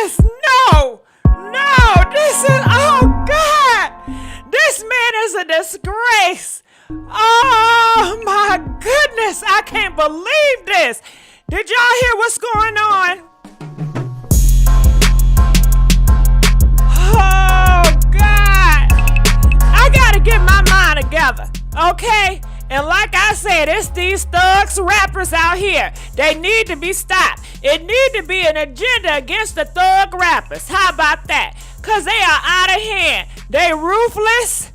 this. No, this is, oh God, this man is a disgrace. Oh my goodness, I can't believe this. Did y'all hear what's going on? Oh God, I gotta get my mind together, okay? And like I said, it's these thugs rappers out here. They need to be stopped. It need to be an agenda against the thug rappers. How about that? Because they are out of hand. They ruthless.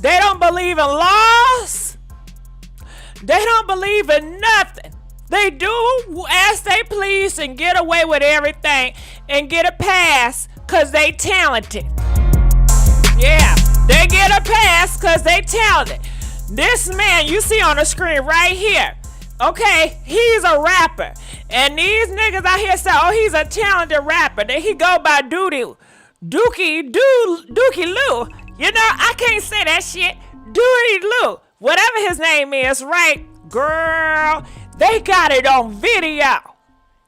They don't believe in laws. They don't believe in nothing. They do as they please and get away with everything and get a pass because they talented. Yeah, they get a pass because they talented. This man you see on the screen right here, okay, he's a rapper. And these niggas out here say, oh, he's a talented rapper. Then he go by Doodie Lo. You know, I can't say that shit. Doodie Lo. Whatever his name is, right? Girl, they got it on video.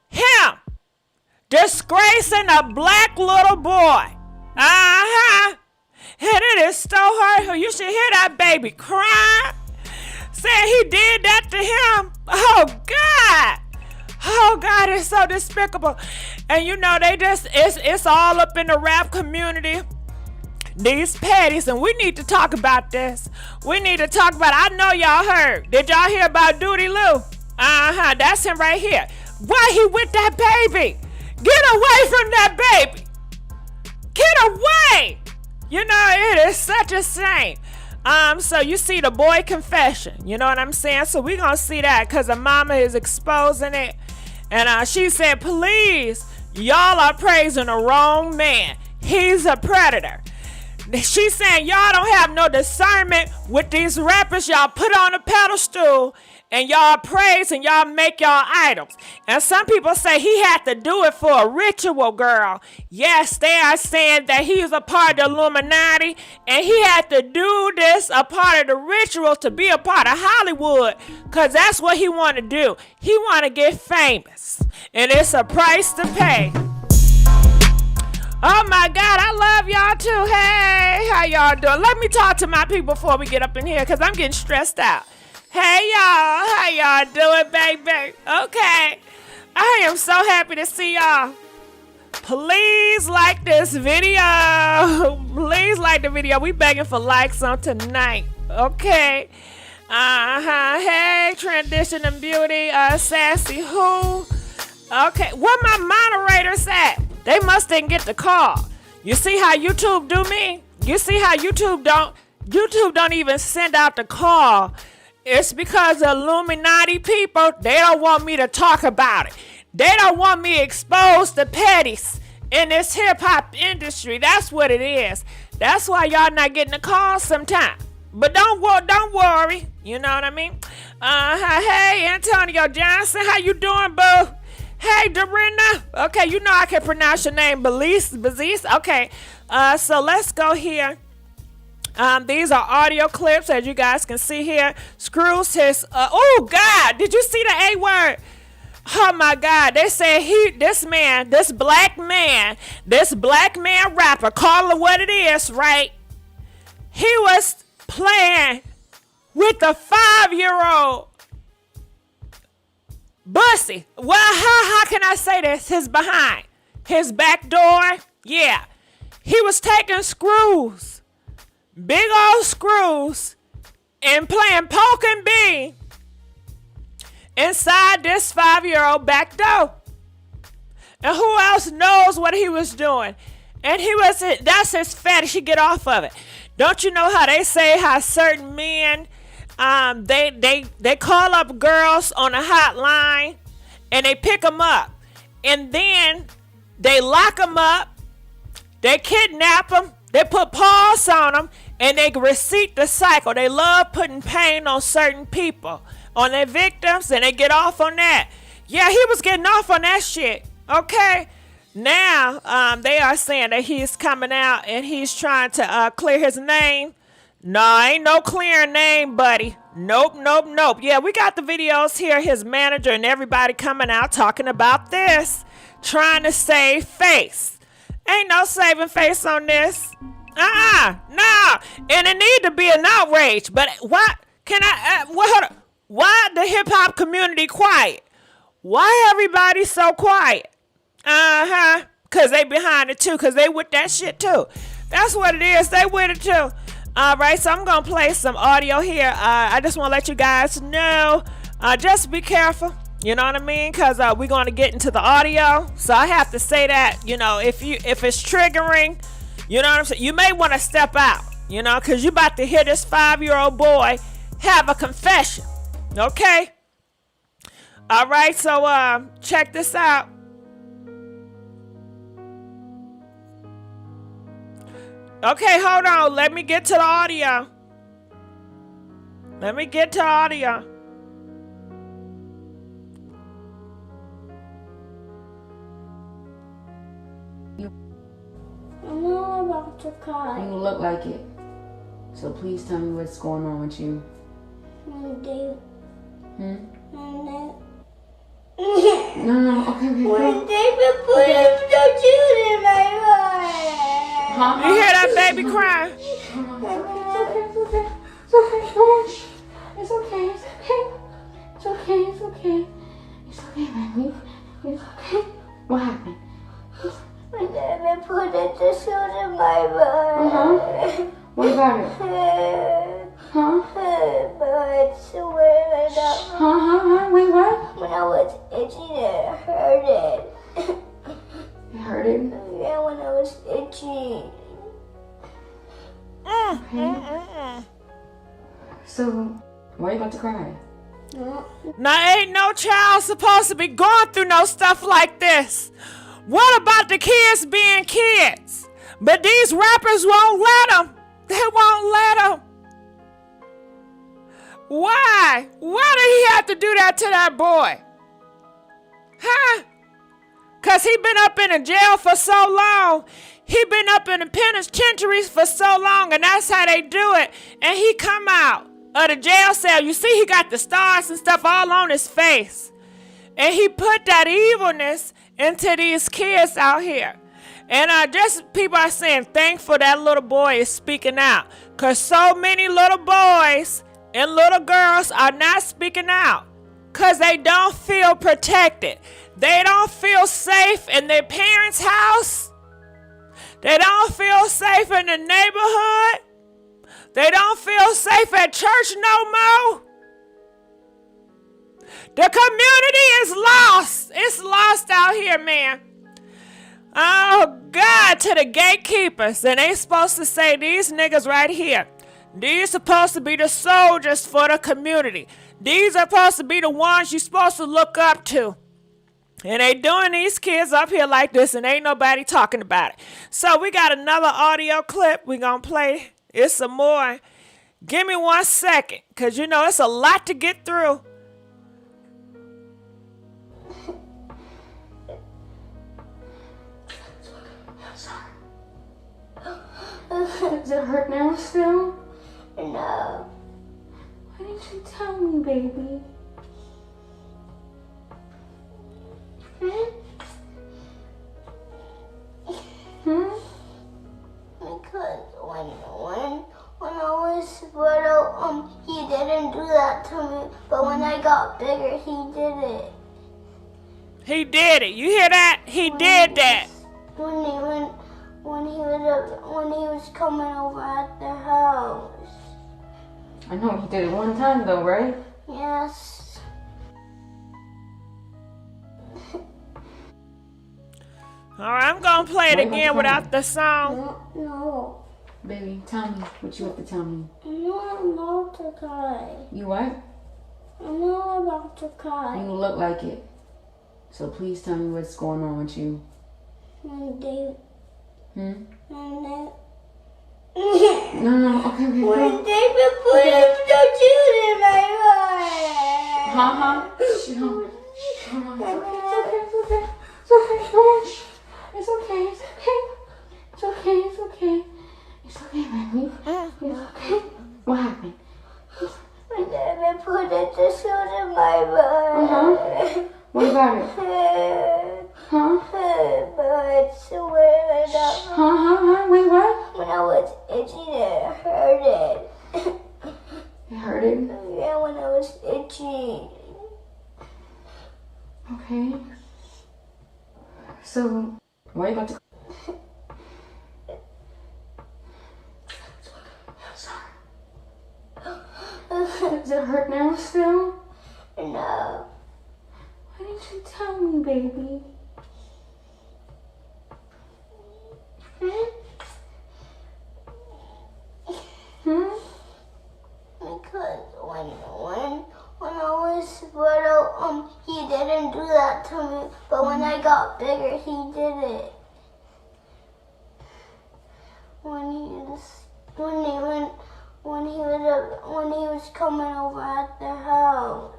Him disgracing a black little boy. Uh-huh. And it is so hurtful. You should hear that baby crying. Saying he did that to him. Oh, God. Oh, God, it's so despicable. And, you know, they just, it's all up in the rap community. These petties, and we need to talk about this. We need to talk about it. I know y'all heard. Did y'all hear about Doodie Lo? Uh-huh, that's him right here. Why he with that baby? Get away from that baby. Get away. You know, it is such a shame. So you see the boy confession. You know what I'm saying? So we gonna see that because the mama is exposing it. And she said, please, y'all are praising the wrong man. He's a predator. She's saying y'all don't have no discernment with these rappers y'all put on a pedestal and y'all praise and y'all make y'all idols. And some people say he had to do it for a ritual, girl. Yes, they are saying that he's a part of the Illuminati and he had to do this, a part of the ritual to be a part of Hollywood because that's what he want to do. He want to get famous and it's a price to pay. Oh my God, I love y'all too. Hey, how y'all doing? Let me talk to my people before we get up in here because I'm getting stressed out. Hey y'all, how y'all doing, baby? Okay, I am so happy to see y'all. Please like this video. Please like the video. We begging for likes on tonight. Okay. Hey, Transition and Beauty, Sassy Who? Okay, where my moderators at? They must didn't get the call. You see how YouTube do me? You see how YouTube don't even send out the call. It's because the Illuminati people, they don't want me to talk about it. They don't want me exposed to petties in this hip-hop industry. That's what it is. That's why y'all not getting the call sometime. But don't worry. You know what I mean? Hey, Antonio Johnson, how you doing, boo? Hey, Dorinda. Okay, you know I can pronounce your name, Bazis. Okay, so let's go here. These are audio clips, as you guys can see here. Screws his, oh God, did you see the A word? Oh my God, they say this black man rapper, call it what it is, right? He was playing with a 5-year-old Boosie. Well, how can I say this? His behind, his back door, yeah. He was taking screws, big old screws, and playing poke and bean inside this 5-year-old back door. And who else knows what he was doing? And that's his fetish. He get off of it. Don't you know how they say how certain men, they call up girls on a hotline and they pick them up. And then they lock them up. They kidnap them. They put paws on them. And they repeat the cycle. They love putting pain on certain people, on their victims, and they get off on that. Yeah, he was getting off on that shit. Okay. Now, they are saying that he's coming out and he's trying to clear his name. No, ain't no clearing name, buddy. Nope. Yeah, we got the videos here. His manager and everybody coming out talking about this. trying to save face. Ain't no saving face on this. No. And it need to be an outrage. But what can hold on. Why the hip hop community quiet? Why everybody so quiet? Cause they behind it too. Cause they with that shit too. That's what it is. They with it too. All right. So I'm gonna play some audio here. I just want to let you guys know. Just be careful. You know what I mean? Cause we're gonna get into the audio. So I have to say that, you know, if it's triggering, you know what I'm saying? You may want to step out. You know, cause you about to hear this 5-year-old boy have a confession. Okay. All right. So check this out. Okay, hold on. Let me get to the audio. I'm not about to cry. You look like it. So please tell me what's going on with you. When No, okay. When David put the juice in my mouth. You hear that baby crying? It's okay, baby. It's okay. What happened? When David put the juice in my mouth. What about it? But when Wait, what? when I was itching, it hurted. You heard it? Yeah, when I was itching. So, why are you about to cry? Now, ain't no child supposed to be going through no stuff like this. What about the kids being kids? But these rappers won't let them. They won't let them. Why? Why did he have to do that to that boy? Cause he been up in a jail for so long. He been up in the penitentiaries for so long, and that's how they do it. And he come out of the jail cell. You see, he got the stars and stuff all on his face. And he put that evilness into these kids out here. And just people are saying, thankful that little boy is speaking out. Because so many little boys and little girls are not speaking out. Because they don't feel protected. They don't feel safe in their parents' house. They don't feel safe in the neighborhood. They don't feel safe at church no more. The community is lost. It's lost out here, man. Oh, God, to the gatekeepers. And they supposed to say, these niggas right here, these supposed to be the soldiers for the community. These are supposed to be the ones you're supposed to look up to. And they doing these kids up here like this, and ain't nobody talking about it. So we got another audio clip we gonna play. It's some more. Give me 1 second, because you know it's a lot to get through. Does it hurt now still? No. Why didn't you tell me, baby? Because when I was little, he didn't do that to me. But when I got bigger, he did it. He did it. You hear that? He did that. When he was coming over at the house. I know he did it one time though, right? Yes. All right, I'm gonna play it again without the song. No. Baby, tell me what you have to tell me. I'm not about to cry. You what? I'm not about to cry. You look like it. So please tell me what's going on with you. When David. No, okay. When David put the juice in my mouth. It's okay, baby. It's okay. What happened? When David put the juice in my mouth. What about it? So, why you about to... Sorry. Does it hurt now still? No. Why didn't you tell me, baby? Because when I was little, he didn't do that to me. But when I got bigger, he did it. When he was coming over at the house.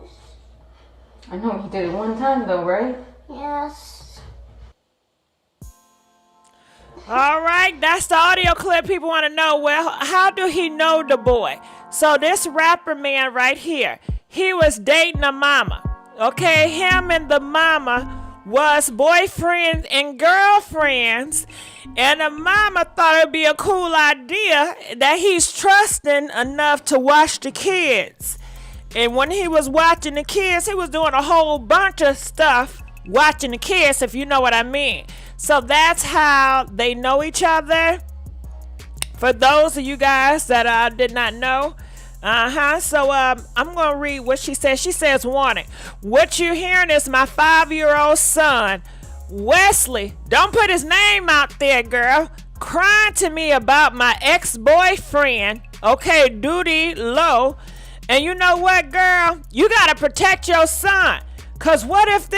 I know he did it one time though, right? Yes. All right, that's the audio clip. People want to know, well, how do he know the boy? So this rapper man right here, he was dating a mama. Okay, him and the mama was boyfriends and girlfriends. And the mama thought it'd be a cool idea that he's trusting enough to watch the kids. And when he was watching the kids, he was doing a whole bunch of stuff watching the kids, if you know what I mean. So that's how they know each other. For those of you guys that did not know. So I'm going to read what she says. She says, warning. What you're hearing is my 5-year-old son, Wesley. Don't put his name out there, girl. Crying to me about my ex-boyfriend. Okay, Doodie Lo. And you know what, girl? You got to protect your son. Because what if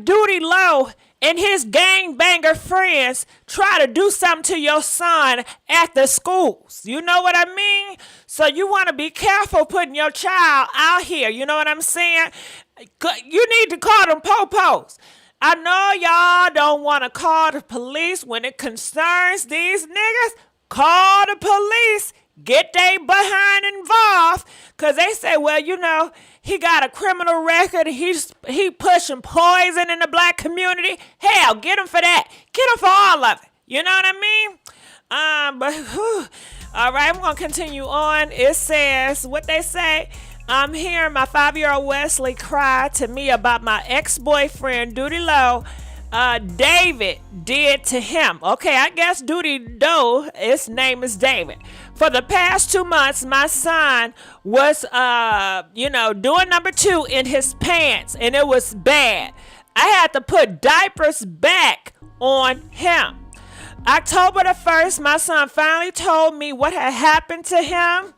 Doodie Lo and his gangbanger friends try to do something to your son at the schools? You know what I mean? So you want to be careful putting your child out here. You know what I'm saying? You need to call them popos. I know y'all don't want to call the police when it concerns these niggas. Call the police. Get they behind involved. Because they say, well, you know, he got a criminal record. He pushing poison in the black community. Hell, get him for that. Get him for all of it. You know what I mean? All right, I'm going to continue on. It says, what they say, I'm hearing my 5-year-old Wesley cry to me about my ex-boyfriend, Doodie Lo, David did to him. Okay, I guess Doodie Lo, his name is David. For the past 2 months, my son was, doing number 2 in his pants, and it was bad. I had to put diapers back on him. October the 1st, my son finally told me what had happened to him.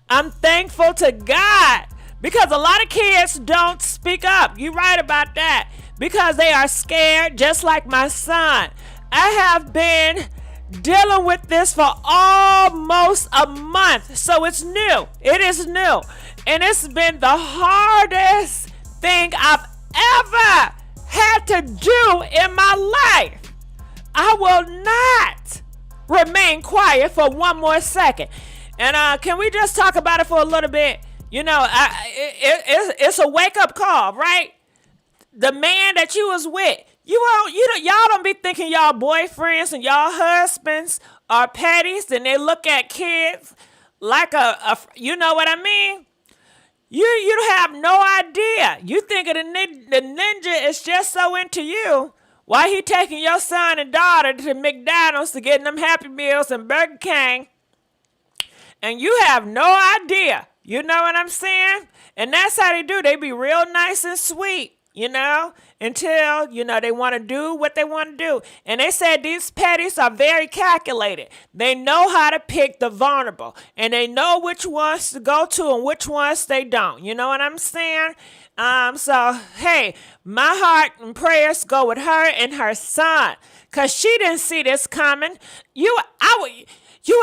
I'm thankful to God because a lot of kids don't speak up. You're right about that. Because they are scared, just like my son. I have been dealing with this for almost a month. So it's new. It is new. And it's been the hardest thing I've ever had to do in my life. I will not remain quiet for one more second. And can we just talk about it for a little bit? You know, it's a wake-up call, right? The man that you was with, y'all don't be thinking y'all boyfriends and y'all husbands are petties, and they look at kids like you know what I mean? You have no idea. You think the ninja is just so into you. Why he taking your son and daughter to McDonald's to get them Happy Meals and Burger King, and you have no idea. You know what I'm saying? And that's how they do. They be real nice and sweet, you know, until, you know, they want to do what they want to do. And they said these petties are very calculated. They know how to pick the vulnerable, and they know which ones to go to and which ones they don't. You know what I'm saying? So, hey, my heart and prayers go with her and her son, because she didn't see this coming. You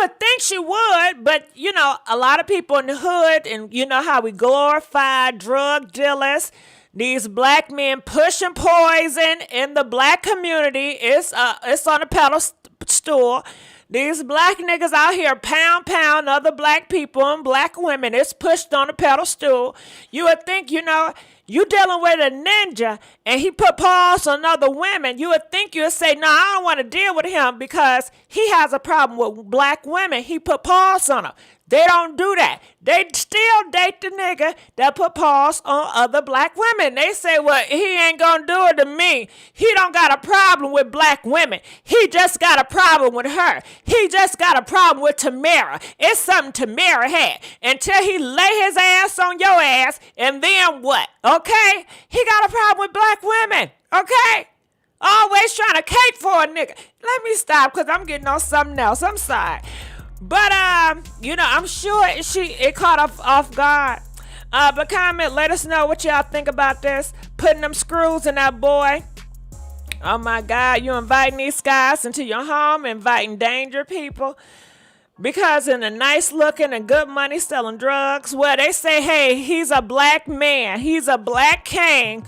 would think she would, but, you know, a lot of people in the hood, and you know how we glorify drug dealers, these black men pushing poison in the black community. It's on a pedestal. These black niggas out here pound other black people and black women. It's pushed on a pedestal. You would think, you know, You dealing with a ninja and he put paws on other women, you would think you would say, no, I don't want to deal with him because he has a problem with black women. He put paws on them. They don't do that. They still date the nigga that put paws on other black women. They say, well, he ain't gonna do it to me. He don't got a problem with black women. He just got a problem with her. He just got a problem with Tamara. It's something Tamara had. Until he lay his ass on your ass, and then what? Okay? He got a problem with black women. Okay? Always trying to cake for a nigga. Let me stop because I'm getting on something else. I'm sorry. But, I'm sure it caught off guard. But comment, let us know what y'all think about this. Putting them screws in that boy. Oh my God, you inviting these guys into your home, inviting danger people. Because in a nice looking and good money selling drugs, well, they say, hey, he's a black man. He's a black king.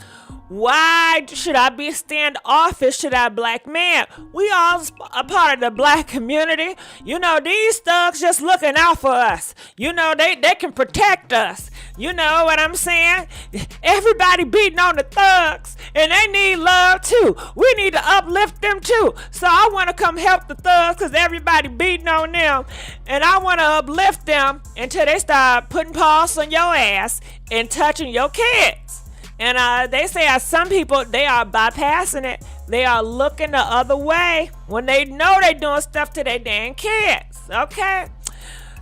Why should I be standoffish to that black man? We all a part of the black community. These thugs just looking out for us. They can protect us. You know what I'm saying? Everybody beating on the thugs, and they need love too. We need to uplift them too. So I want to come help the thugs because everybody beating on them, and I want to uplift them until they start putting paws on your ass and touching your kids. And they say some people, they are bypassing it. They are looking the other way when they know they doing stuff to their damn kids. Okay?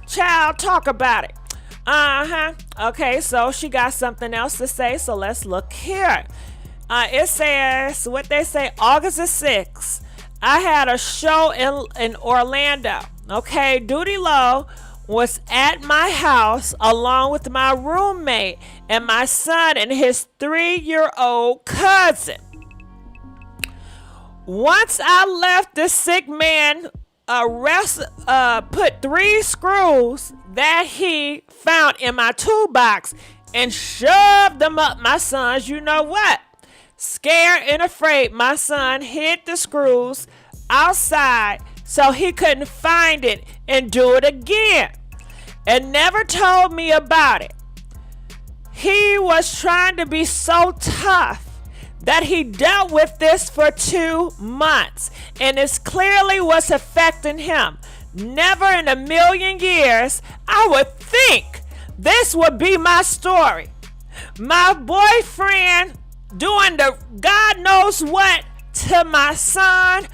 Child, talk about it. Okay, so she got something else to say, so let's look here. It says, what they say, August the 6th. I had a show in Orlando. Okay, Doodie Lo was at my house along with my roommate and my son and his 3-year-old cousin. Once I left, the sick man put 3 screws that he found in my toolbox and shoved them up my son's, you know what? Scared and afraid, my son hid the screws outside so he couldn't find it and do it again, and never told me about it. He was trying to be so tough that he dealt with this for 2 months, and it clearly was affecting him. Never in a million years I would think this would be my story. My boyfriend doing the God knows what to my son.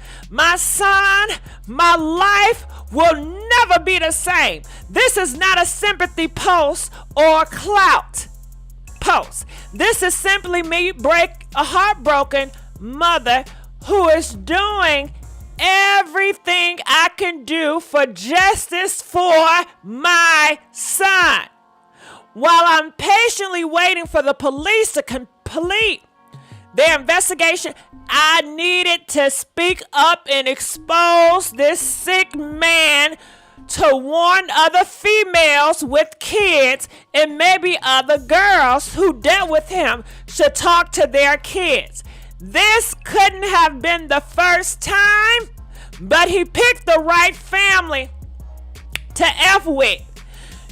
My life will never be the same. This is not a sympathy post or clout post. This is simply me, a heartbroken mother who is doing everything I can do for justice for my son. While I'm patiently waiting for the police to complete their investigation, I needed to speak up and expose this sick man to warn other females with kids and maybe other girls who dealt with him should talk to their kids. This couldn't have been the first time, but he picked the right family to F with.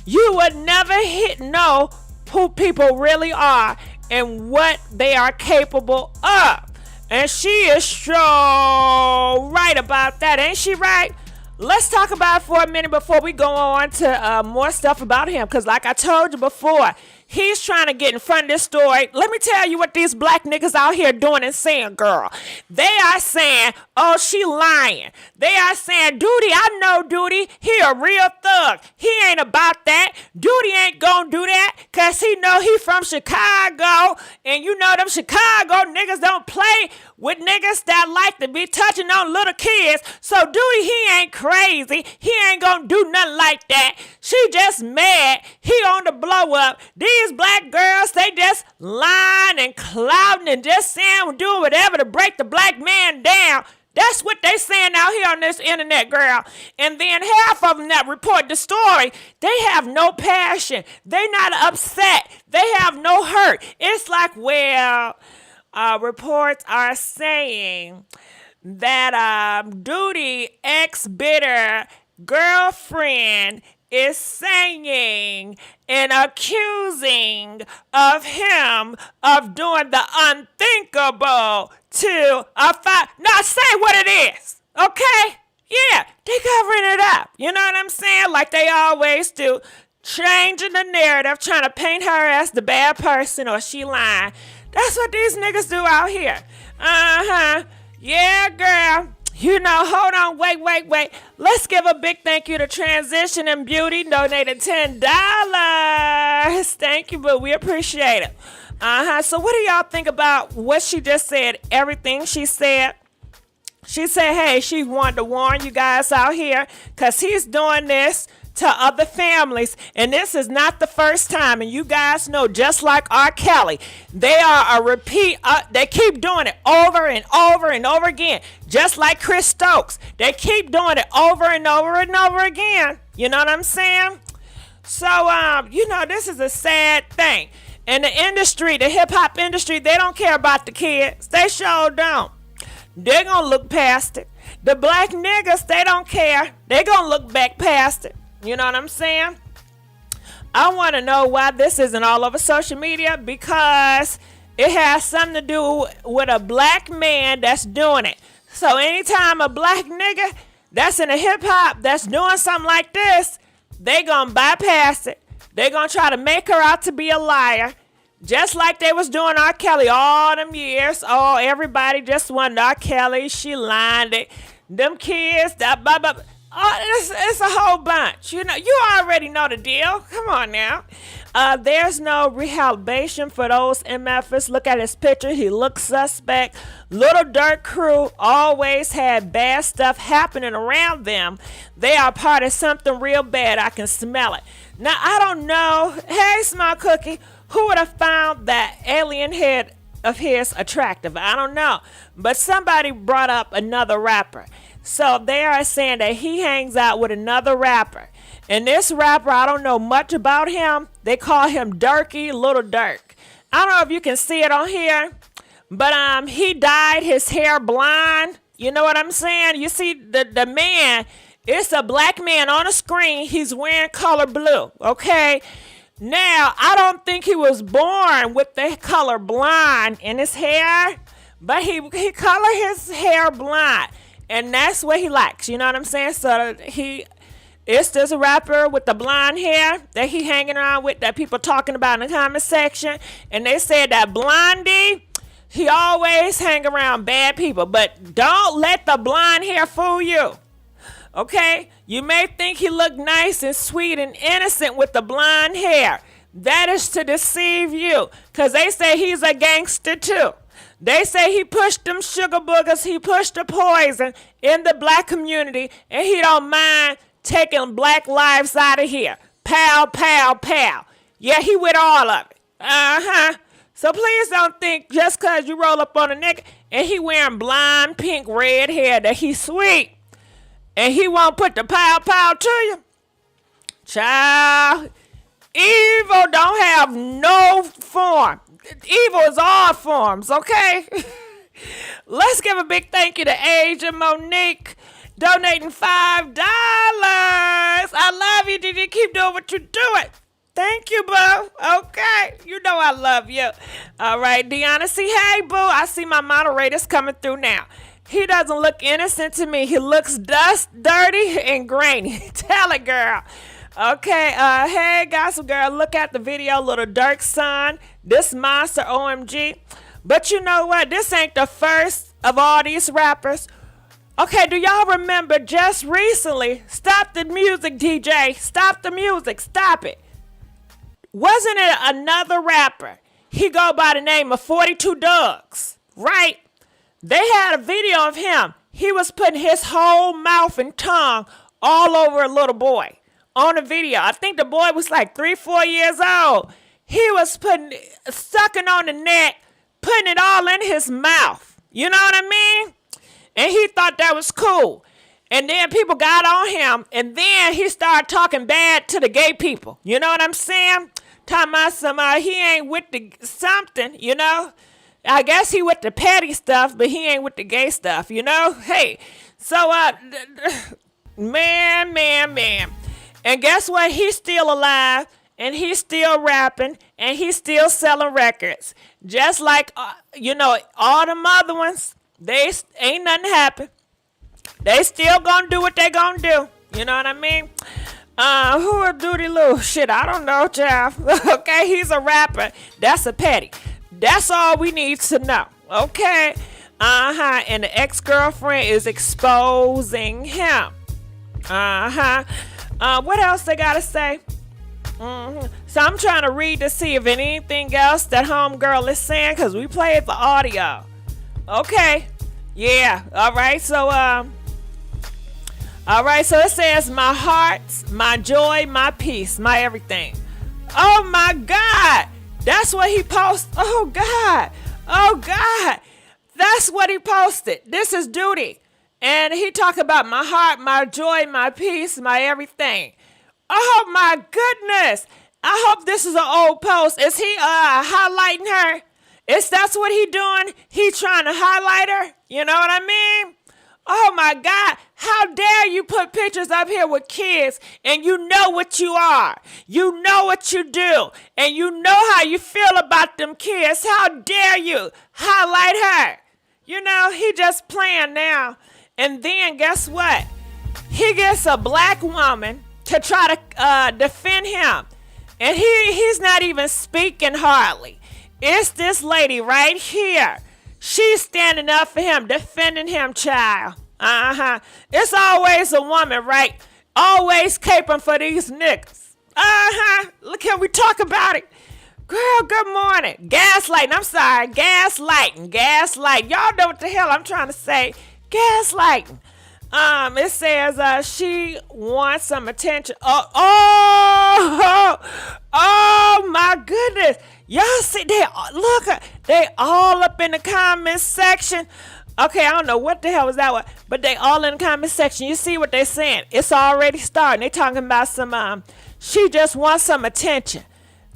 You would never know who people really are and what they are capable of. And she is so right about that, ain't she right? Let's talk about it for a minute before we go on to more stuff about him. Because like I told you before, he's trying to get in front of this story. Let me tell you what these black niggas out here doing and saying, girl. They are saying, oh, she lying. They are saying, Doodie, I know Doodie. He a real thug. He ain't about that. Doodie ain't gonna do that because he know he from Chicago. And you know them Chicago niggas don't play with niggas that like to be touching on little kids. So Doodie, he ain't crazy. He ain't gonna do nothing like that. She just mad. He on the blow up. These black girls, they just lying and clouding and just saying, doing whatever to break the black man down. That's what they saying out here on this internet, girl. And then half of them that report the story, they have no passion. They not upset. They have no hurt. It's like, well, reports are saying that Doodie ex-bitter girlfriend is saying and accusing of him of doing the unthinkable to a Now say what it is, okay? Yeah, they covering it up. You know what I'm saying? Like they always do. Changing the narrative, trying to paint her as the bad person or she lying. That's what these niggas do out here. Yeah, girl. You know, hold on, wait. Let's give a big thank you to Transition and Beauty, donated $10. Thank you, but we appreciate it. So what do y'all think about what she just said? Everything she said? She said, hey, she wanted to warn you guys out here because he's doing this to other families, and this is not the first time. And you guys know, just like R. Kelly, they are a repeat. They keep doing it over and over and over again. Just like Chris Stokes, they keep doing it over and over and over again. You know what I'm saying? So, you know, this is a sad thing. And the industry, the hip hop industry, they don't care about the kids. They sure don't. They're gonna look past it. The black niggas, they don't care. They're gonna look back past it. You know what I'm saying? I want to know why this isn't all over social media, because it has something to do with a black man that's doing it. So anytime a black nigga that's in a hip hop that's doing something like this, they gonna bypass it. They gonna try to make her out to be a liar. Just like they was doing R. Kelly all them years. Oh, everybody just wanted R. Kelly. She lined it. Them kids, that blah, blah, blah. Oh, it's a whole bunch. You know, you already know the deal. Come on now. There's no rehabilitation for those MFers. Look at his picture. He looks suspect. Little Dirt crew always had bad stuff happening around them. They are part of something real bad. I can smell it. Now, I don't know. Hey, Small Cookie, who would have found that alien head of his attractive? I don't know. But somebody brought up another rapper. So they are saying that he hangs out with another rapper. And this rapper, I don't know much about him. They call him Dirky, Little Dirk. I don't know if you can see it on here, but he dyed his hair blonde. You know what I'm saying? You see the man, it's a black man on the screen. He's wearing color blue, okay? Now, I don't think he was born with the color blonde in his hair, but he colored his hair blonde. And that's what he likes, you know what I'm saying? So it's this rapper with the blonde hair that he hanging around with, that people talking about in the comment section. And they said that Blondie, he always hang around bad people. But don't let the blonde hair fool you, okay? You may think he look nice and sweet and innocent with the blonde hair. That is to deceive you, because they say he's a gangster too. They say he pushed them sugar boogers, he pushed the poison in the black community, and he don't mind taking black lives out of here. Pow, pow, pow. Yeah, he with all of it. So please don't think just because you roll up on a nigga and he wearing blonde, pink, red hair that he's sweet and he won't put the pow, pow to you. Child, evil don't have no form. Evil is all forms, okay? Let's give a big thank you to Asia Monique, donating $5. I love you, Gigi. Keep doing what you're doing. Thank you, boo. Okay. You know I love you. All right, Deanna, hey, boo. I see my moderators coming through now. He doesn't look innocent to me. He looks dirty, and grainy. Tell it, girl. Okay, hey, gossip girl, look at the video, Little Dirk's son. This monster, OMG. But you know what? This ain't the first of all these rappers. Okay, do y'all remember just recently? Stop the music, DJ. Stop the music. Stop it. Wasn't it another rapper? He go by the name of 42 Dogs, right? They had a video of him. He was putting his whole mouth and tongue all over a little boy on the video. I think the boy was like 3-4 years old. He was sucking on the neck, putting it all in his mouth. You know what I mean? And he thought that was cool. And then people got on him, and then he started talking bad to the gay people. You know what I'm saying? Talking about somebody, he ain't with the something, you know? I guess he with the petty stuff, but he ain't with the gay stuff, you know? Hey, so, man. And guess what? He's still alive, and he's still rapping, and he's still selling records. Just like, all them other ones, they ain't nothing happen. They still gonna do what they gonna do. You know what I mean? Who are Doodie Lo? Shit, I don't know, child. Okay, he's a rapper. That's a petty. That's all we need to know. Okay? And the ex-girlfriend is exposing him. What else they gotta say? So I'm trying to read to see if anything else that homegirl is saying, because we played the audio. Okay. Yeah. All right. So it says, my heart, my joy, my peace, my everything. Oh my God. That's what he posted. Oh God. That's what he posted. This is Doodie. And he talked about my heart, my joy, my peace, my everything. Oh my goodness. I hope this is an old post. Is he highlighting her? That's what he doing? He trying to highlight her? You know what I mean? Oh my God. How dare you put pictures up here with kids and you know what you are. You know what you do. And you know how you feel about them kids. How dare you highlight her? He just playing now. And then guess what? He gets a black woman to try to defend him. And he's not even speaking hardly. It's this lady right here. She's standing up for him, defending him, child. It's always a woman, right? Always caping for these niggas. Look, can we talk about it? Girl, good morning. Gaslighting. I'm sorry. Gaslighting. Y'all know what the hell I'm trying to say. Gaslighting. It says she wants some attention. Oh my goodness. Y'all see, they all up in the comment section. Okay, I don't know what the hell was that one, but they all in the comment section. You see what they saying? It's already starting. They talking about some, she just wants some attention.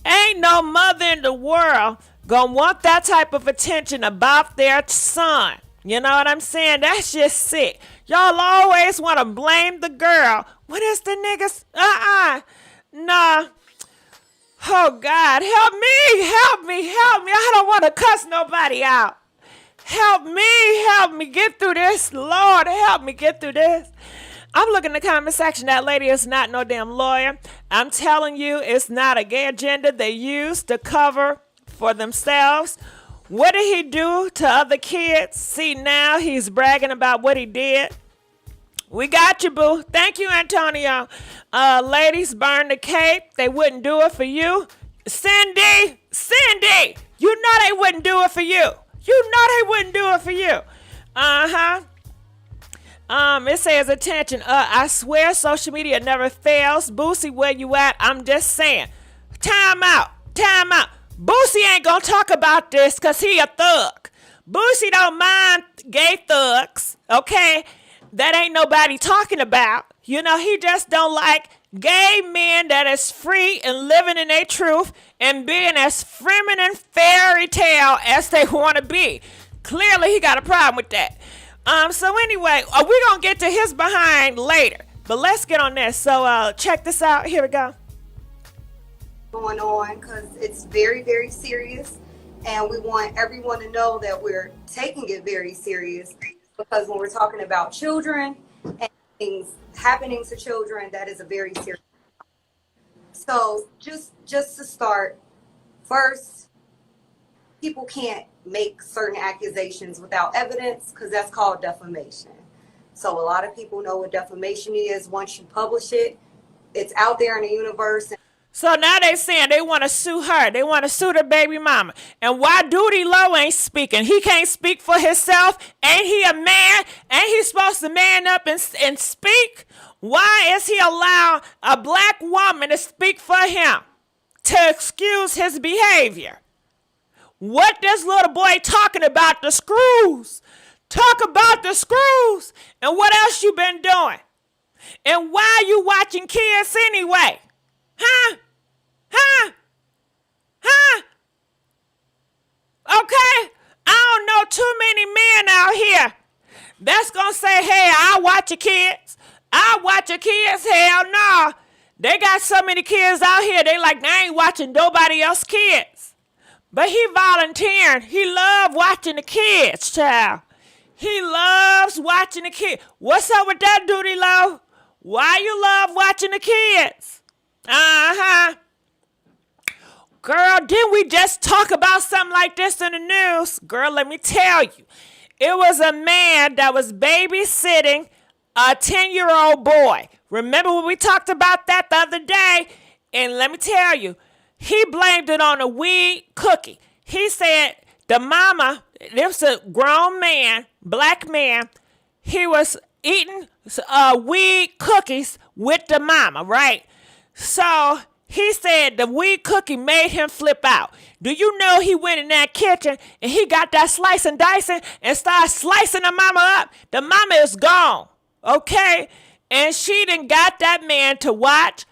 Ain't no mother in the world gonna want that type of attention about their son. You know what I'm saying? That's just sick. Y'all always want to blame the girl. What is the niggas? Nah. Oh, God, help me. I don't want to cuss nobody out. Help me get through this. Lord, help me get through this. I'm looking in the comment section. That lady is not no damn lawyer. I'm telling you, it's not a gay agenda they use to cover for themselves. What did he do to other kids? See, now he's bragging about what he did. We got you, boo. Thank you, Antonio. Ladies, burn the cape. They wouldn't do it for you. Cindy, you know they wouldn't do it for you. It says, attention. I swear social media never fails. Boosie, where you at? I'm just saying. Time out. Boosie ain't gonna talk about this because he a thug. Boosie don't mind gay thugs, okay? That ain't nobody talking about. He just don't like gay men that is free and living in their truth and being as feminine fairy tale as they want to be. Clearly, he got a problem with that. So anyway, we're going to get to his behind later. But let's get on this. So check this out. Here we go. Going on because it's very, very serious, and we want everyone to know that we're taking it very serious, because when we're talking about children and things happening to children, that is a very serious. So just to start, first, people can't make certain accusations without evidence, because that's called defamation. So a lot of people know what defamation is. Once you publish it, it's out there in the universe. So now they saying they want to sue her. They want to sue the baby mama. And why Doodie Lo ain't speaking? He can't speak for himself. Ain't he a man? Ain't he supposed to man up and speak? Why is he allowing a black woman to speak for him, to excuse his behavior? What this little boy talking about? The screws. Talk about the screws. And what else you been doing? And why you watching kids anyway? Huh? Okay? I don't know too many men out here that's gonna say, hey, I'll watch your kids. Hell no. They got so many kids out here, they like, I ain't watching nobody else's kids. But he volunteering. He love watching the kids, child. He loves watching the kids. What's up with that, Doodie Lo? Why you love watching the kids? Uh-huh. Girl, didn't we just talk about something like this in the news? Girl, let me tell you. It was a man that was babysitting a 10-year-old boy. Remember when we talked about that the other day? And let me tell you, he blamed it on a weed cookie. He said the mama, this was a grown man, black man, he was eating weed cookies with the mama, right? So he said the weed cookie made him flip out. Do you know he went in that kitchen and he got that slice and dicing and started slicing the mama up? The mama is gone, okay? And she done got that man to watch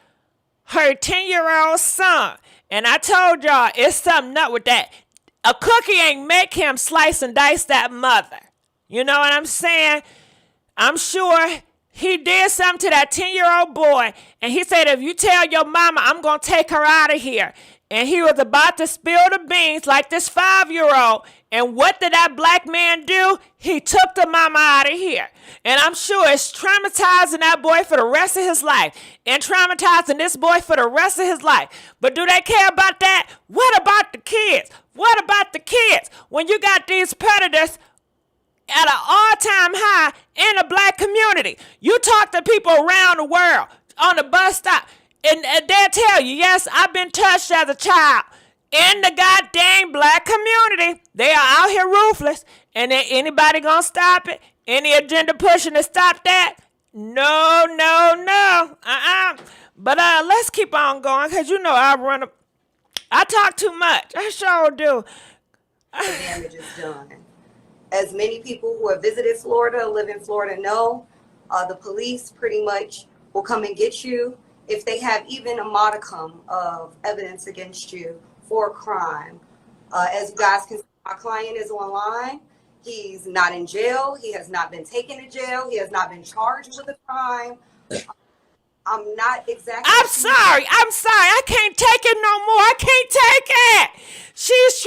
her 10-year-old son. And I told y'all, it's something up with that. A cookie ain't make him slice and dice that mother. You know what I'm saying? I'm sure he did something to that 10-year-old boy. And he said, if you tell your mama, I'm going to take her out of here. And he was about to spill the beans like this 5-year-old. And what did that black man do? He took the mama out of here. And I'm sure it's traumatizing that boy for the rest of his life. And traumatizing this boy for the rest of his life. But do they care about that? What about the kids? What about the kids? When you got these predators at an all-time high in the black community. You talk to people around the world on the bus stop. And they'll tell you, yes, I've been touched as a child in the goddamn black community. They are out here ruthless. And then anybody gonna stop it? Any agenda pushing to stop that? No. But let's keep on going, because you know I talk too much. I sure do. The damage is done. As many people who have visited Florida, live in Florida know, the police pretty much will come and get you if they have even a modicum of evidence against you for a crime. As you guys can see, my client is online. He's not in jail. He has not been taken to jail. He has not been charged with a crime. I'm not exactly. I'm sorry. I can't take it no more. I can't take it. She's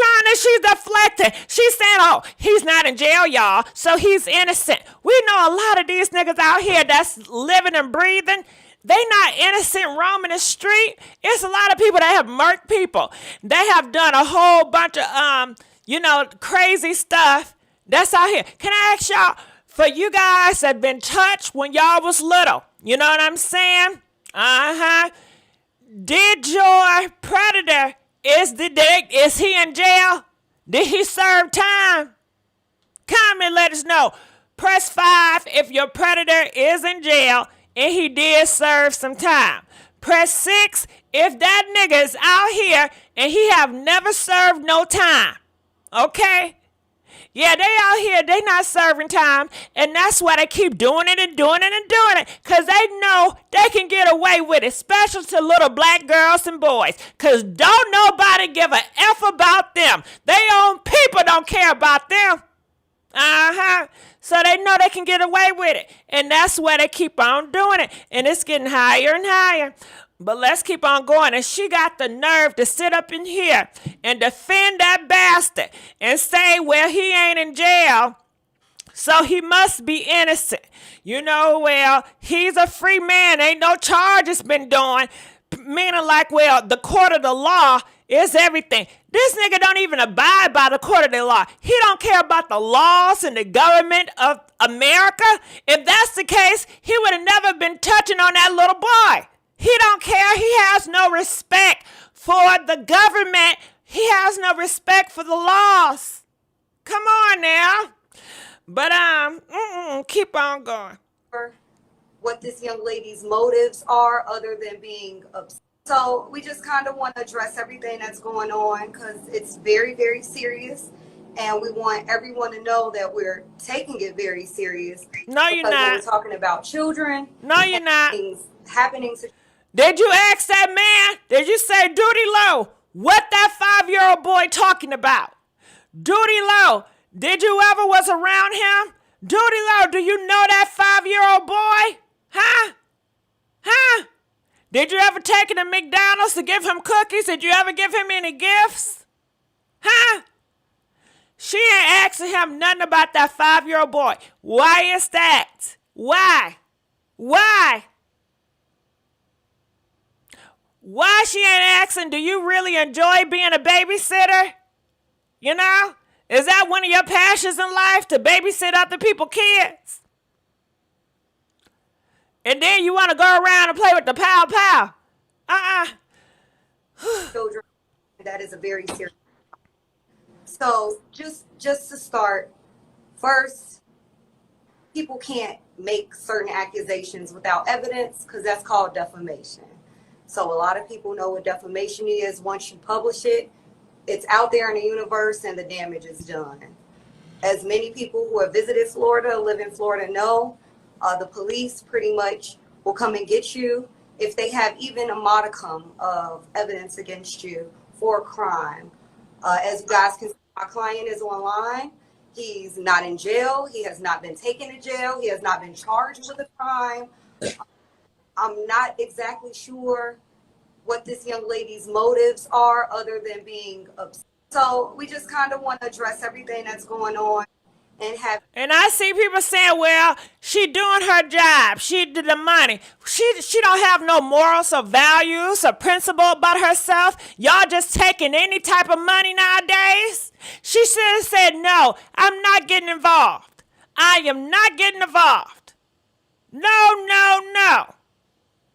deflecting. She's saying, oh, he's not in jail, y'all, so he's innocent. We know a lot of these niggas out here that's living and breathing. They not innocent roaming the street. It's a lot of people that have murked people. They have done a whole bunch of, crazy stuff that's out here. Can I ask y'all, for you guys that been touched when y'all was little, you know what I'm saying? Did your predator, is he in jail? Did he serve time? Comment, let us know. Press 5 if your predator is in jail and he did serve some time. Press 6 if that nigga is out here and he have never served no time. Okay? Yeah, they out here, they not serving time, and that's why they keep doing it and doing it and doing it, because they know they can get away with it, especially to little black girls and boys, because don't nobody give a F about them. They own people don't care about them. So they know they can get away with it, and that's why they keep on doing it, and it's getting higher and higher. But let's keep on going. And she got the nerve to sit up in here and defend that bastard and say, well, he ain't in jail, so he must be innocent. Well, he's a free man. Ain't no charges been doing. Meaning like, well, the court of the law is everything. This nigga don't even abide by the court of the law. He don't care about the laws and the government of America. If that's the case, he would have never been touching on that little boy. He don't care. He has no respect for the government. He has no respect for the laws. Come on now. But keep on going. What this young lady's motives are other than being upset. So we just kind of want to address everything that's going on because it's very, very serious. And we want everyone to know that we're taking it very serious. No, you're not. We're talking about children. No, you're not. Things happening to. Did you ask that man? Did you say, Doodie Lo, what that 5-year-old boy talking about? Doodie Lo, did you ever was around him? Doodie Lo, do you know that 5-year-old boy? Huh? Did you ever take him to McDonald's to give him cookies? Did you ever give him any gifts? Huh? She ain't asking him nothing about that 5-year-old boy. Why is that? Why? Why? Why she ain't asking, do you really enjoy being a babysitter? You know? Is that one of your passions in life, to babysit other people's kids? And then you want to go around and play with the pow pow. Children, that is a very serious. So just to start, first, people can't make certain accusations without evidence because that's called defamation. So a lot of people know what defamation is. Once you publish it, it's out there in the universe and the damage is done. As many people who have visited Florida, live in Florida know, the police pretty much will come and get you if they have even a modicum of evidence against you for a crime. As you guys can see, my client is online. He's not in jail. He has not been taken to jail. He has not been charged with a crime. I'm not exactly sure what this young lady's motives are other than being upset. So we just kind of want to address everything that's going on and have. And I see people saying, well, she doing her job. She did the money. She don't have no morals or values or principle about herself. Y'all just taking any type of money nowadays. She should have said, no, I'm not getting involved. I am not getting involved. No, no, no.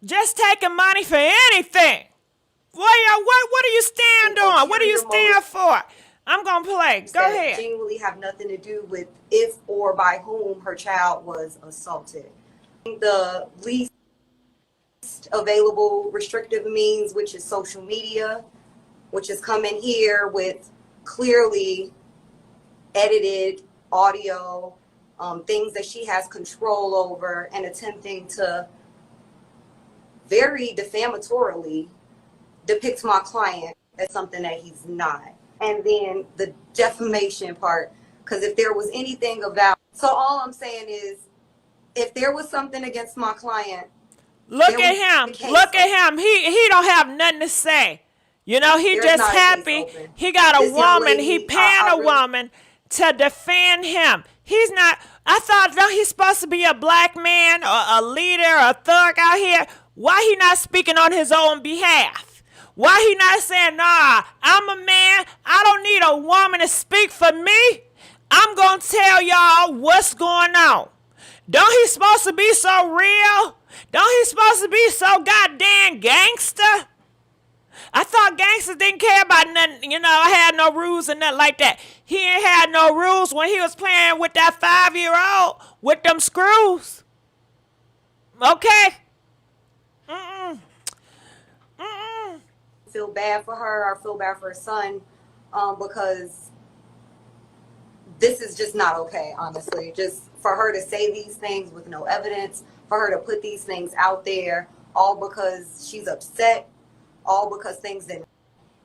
Just taking money for anything. What do you stand on? What do you stand for? I'm going to play. Go ahead. Genuinely have nothing to do with if or by whom her child was assaulted. The least available restrictive means, which is social media, which is coming here with clearly edited audio, things that she has control over, and attempting to very defamatorily depicts my client as something that he's not. And then the defamation part, because if there was anything about, so all I'm saying is, if there was something against my client, look at him. Look at him. He don't have nothing to say. You know, he just happy. He got a woman. He paying a woman to defend him. He's not. I thought, no, he's supposed to be a black man or a leader or a thug out here. Why he not speaking on his own behalf? Why he not saying, nah, I'm a man. I don't need a woman to speak for me. I'm going to tell y'all what's going on. Don't he supposed to be so real? Don't he supposed to be so goddamn gangster? I thought gangsters didn't care about nothing. You know, I had no rules and nothing like that. He ain't had no rules when he was playing with that 5-year-old with them screws. Okay? Feel bad for her or feel bad for her son, because this is just not okay, honestly. Just for her to say these things with no evidence, for her to put these things out there, all because she's upset, all because things didn't,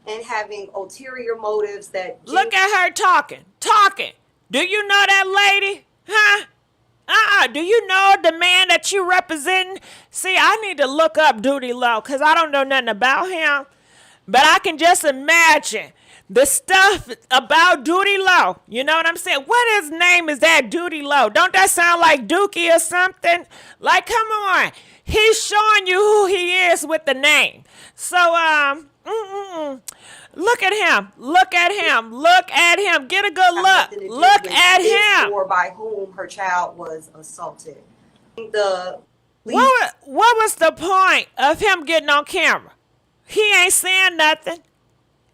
and having ulterior motives that... Look at her talking. Do you know that lady? Huh? Do you know the man that you represent? See, I need to look up Doodie Lo because I don't know nothing about him. But I can just imagine the stuff about Doodie Lo. You know what I'm saying? What his name is that, Doodie Lo? Don't that sound like Dookie or something? Like, come on. He's showing you who he is with the name. So, look at him. Look at him. Look at him. Get a good look. Look at him. Or by whom her child was assaulted. What was the point of him getting on camera? He ain't saying nothing.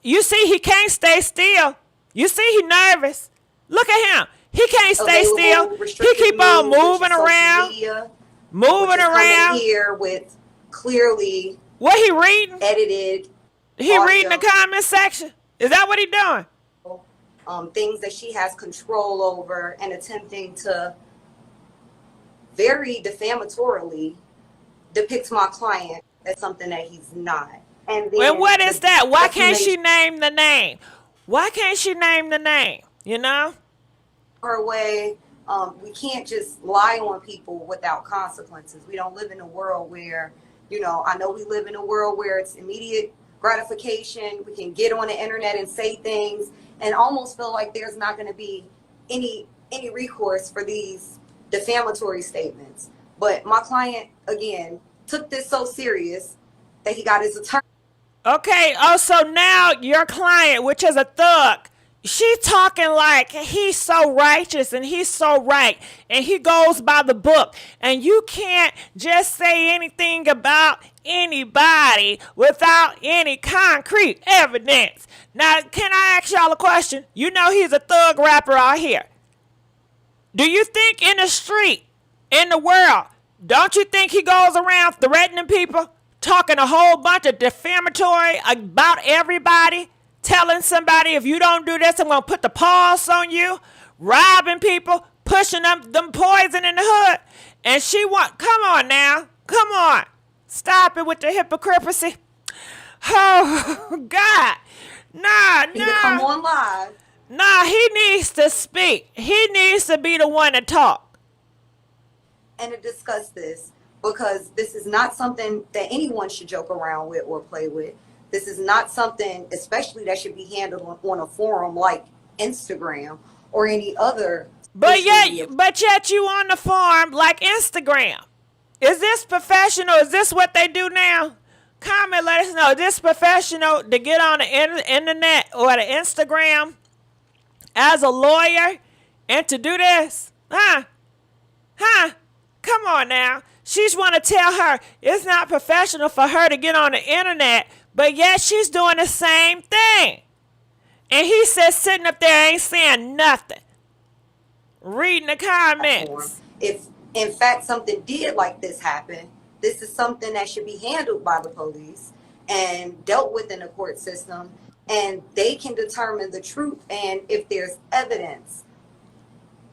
You see, he can't stay still. You see, he nervous. Look at him. He can't stay still. He keep on moving around. Moving around. Here with clearly what he reading? Edited. He reading the comment section. Is that what he doing? Things that she has control over and attempting to very defamatorily depict my client as something that he's not. And then what is that? Why can't she name the name? Why can't she name the name? You know? Her way, we can't just lie on people without consequences. We don't live in a world where I know we live in a world where it's immediate gratification. We can get on the internet and say things and almost feel like there's not going to be any recourse for these defamatory statements. But my client, again, took this so serious that he got his attorney. Okay, oh, so now your client, which is a thug, she talking like he's so righteous and he's so right and he goes by the book, and you can't just say anything about anybody without any concrete evidence. Now, can I ask y'all a question? You know he's a thug rapper out here. Do you think in the street, in the world, don't you think he goes around threatening people, talking a whole bunch of defamatory about everybody? Telling somebody, if you don't do this, I'm going to put the paws on you, robbing people, pushing them poison in the hood. And come on now, come on. Stop it with the hypocrisy. Oh, God. Nah. Come on live. Nah, he needs to speak. He needs to be the one to talk. And to discuss this, because this is not something that anyone should joke around with or play with. This is not something, especially that should be handled on a forum like Instagram or any other. But yet you on the forum like Instagram. Is this professional? Is this what they do now? Comment, let us know. Is this professional to get on the internet or the Instagram as a lawyer and to do this? Huh? Come on now. She's want to tell her it's not professional for her to get on the internet, but yet she's doing the same thing. And he says sitting up there ain't saying nothing. Reading the comments. If in fact something did like this happen, this is something that should be handled by the police and dealt with in the court system, and they can determine the truth and if there's evidence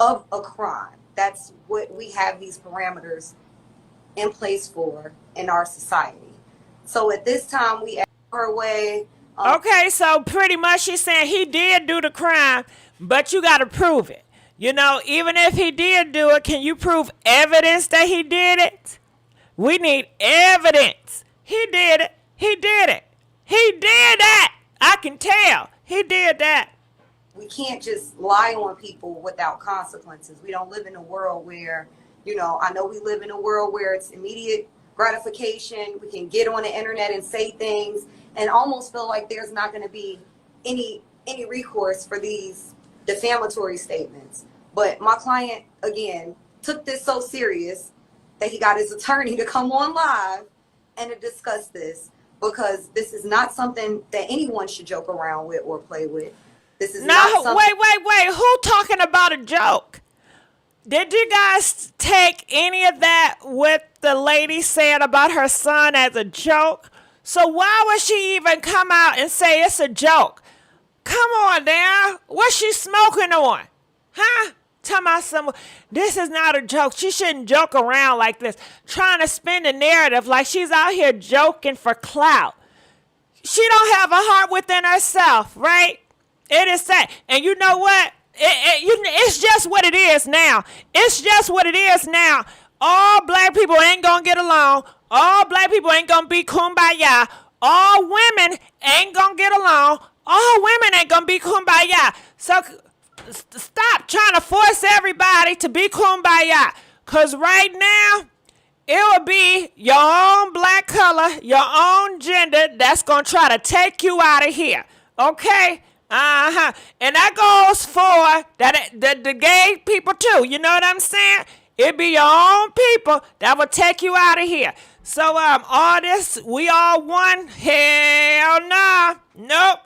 of a crime. That's what we have these parameters in place for in our society. So at this time, we ask her way. Okay, so pretty much she's saying he did do the crime, but you got to prove it. You know, even if he did do it, can you prove evidence that he did it? We need evidence. He did it. He did it. He did that. I can tell. He did that. We can't just lie on people without consequences. We don't live in a world where, I know we live in a world where it's immediate gratification. We can get on the internet and say things and almost feel like there's not going to be any recourse for these defamatory statements. But my client, again, took this so serious that he got his attorney to come on live and to discuss this, because this is not something that anyone should joke around with or play with. This is not something. Wait. Who talking about a joke? Did you guys take any of that what the lady said about her son as a joke? So why would she even come out and say it's a joke? Come on now. What's she smoking on? Huh? Tell my son, this is not a joke. She shouldn't joke around like this, trying to spin the narrative like she's out here joking for clout. She don't have a heart within herself, right? It is sad. And you know what? It's just what it is now. It's just what it is now. All black people ain't gonna get along. All black people ain't gonna be kumbaya. All women ain't gonna get along. All women ain't gonna be kumbaya. So stop trying to force everybody to be kumbaya. Because right now, it will be your own black color, your own gender that's going to try to take you out of here. Okay? And that goes for the gay people too. You know what I'm saying? It be your own people that will take you out of here. So all this, we all one? Hell nah. Nope.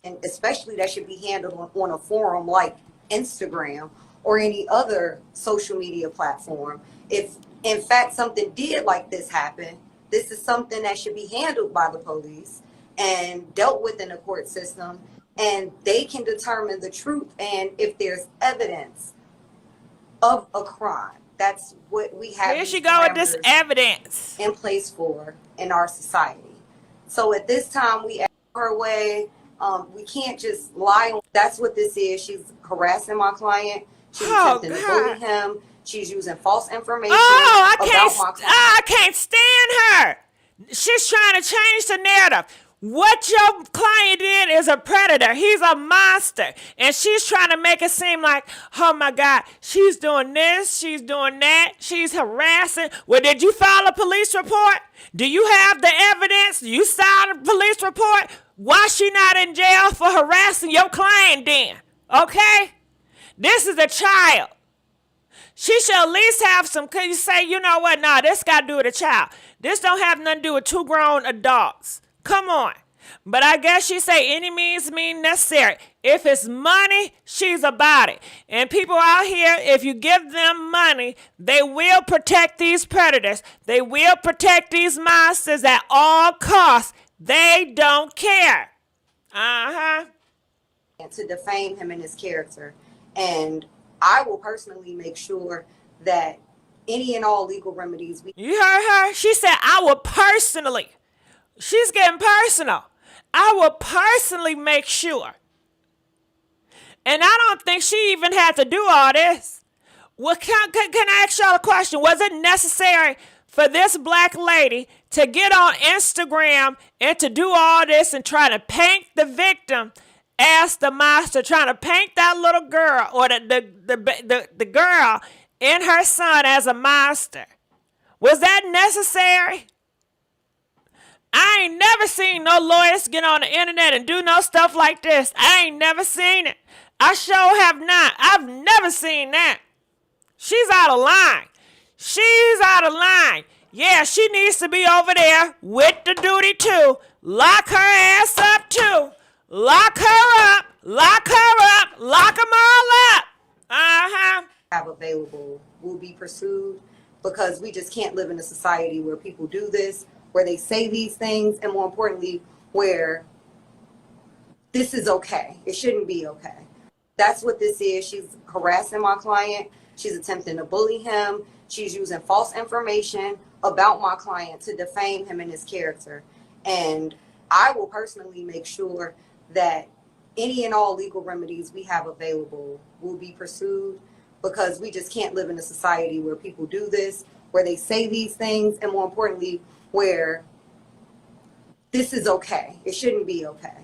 And especially that should be handled on a forum like Instagram or any other social media platform. If in fact something did like this happen, this is something that should be handled by the police and dealt with in the court system, and they can determine the truth and if there's evidence of a crime. That's what we have. Here she go with this evidence in place for in our society. So at this time, we ask her way. We can't just lie. That's what this is. She's harassing my client. She's attempting to bully him. She's using false information Oh, about my client. I can't stand her. She's trying to change the narrative. What your client did is a predator. He's a monster. And she's trying to make it seem like, oh my God, she's doing this, she's doing that, she's harassing. Well, did you file a police report? Do you have the evidence? You signed a police report? Why she not in jail for harassing your client then? Okay? This is a child. She should at least have some, could you say, you know what, nah, this got to do with a child. This don't have nothing to do with two grown adults. Come on. But I guess she say any means necessary. If it's money, she's about it. And people out here, if you give them money, they will protect these predators. They will protect these monsters at all costs. They don't care. To defame him and his character. And I will personally make sure that any and all legal remedies. You heard her? She said, I will personally. She's getting personal. I will personally make sure. And I don't think she even had to do all this. Well, can I ask y'all a question? Was it necessary for this black lady to get on Instagram and to do all this and try to paint the victim as the monster, trying to paint that little girl or the girl and her son as a monster? Was that necessary? I ain't never seen no lawyers get on the internet and do no stuff like this. I ain't never seen it. I sure have not. I've never seen that. She's out of line. She's out of line. Yeah, she needs to be over there with the duty too. Lock her ass up too. Lock her up. Lock her up. Lock them all up. Have available will be pursued, because we just can't live in a society where people do this, where they say these things, and more importantly, where this is okay. It shouldn't be okay. That's what this is. She's harassing my client. She's attempting to bully him. She's using false information about my client to defame him and his character. And I will personally make sure that any and all legal remedies we have available will be pursued, because we just can't live in a society where people do this, where they say these things, and more importantly, where this is okay. It shouldn't be okay.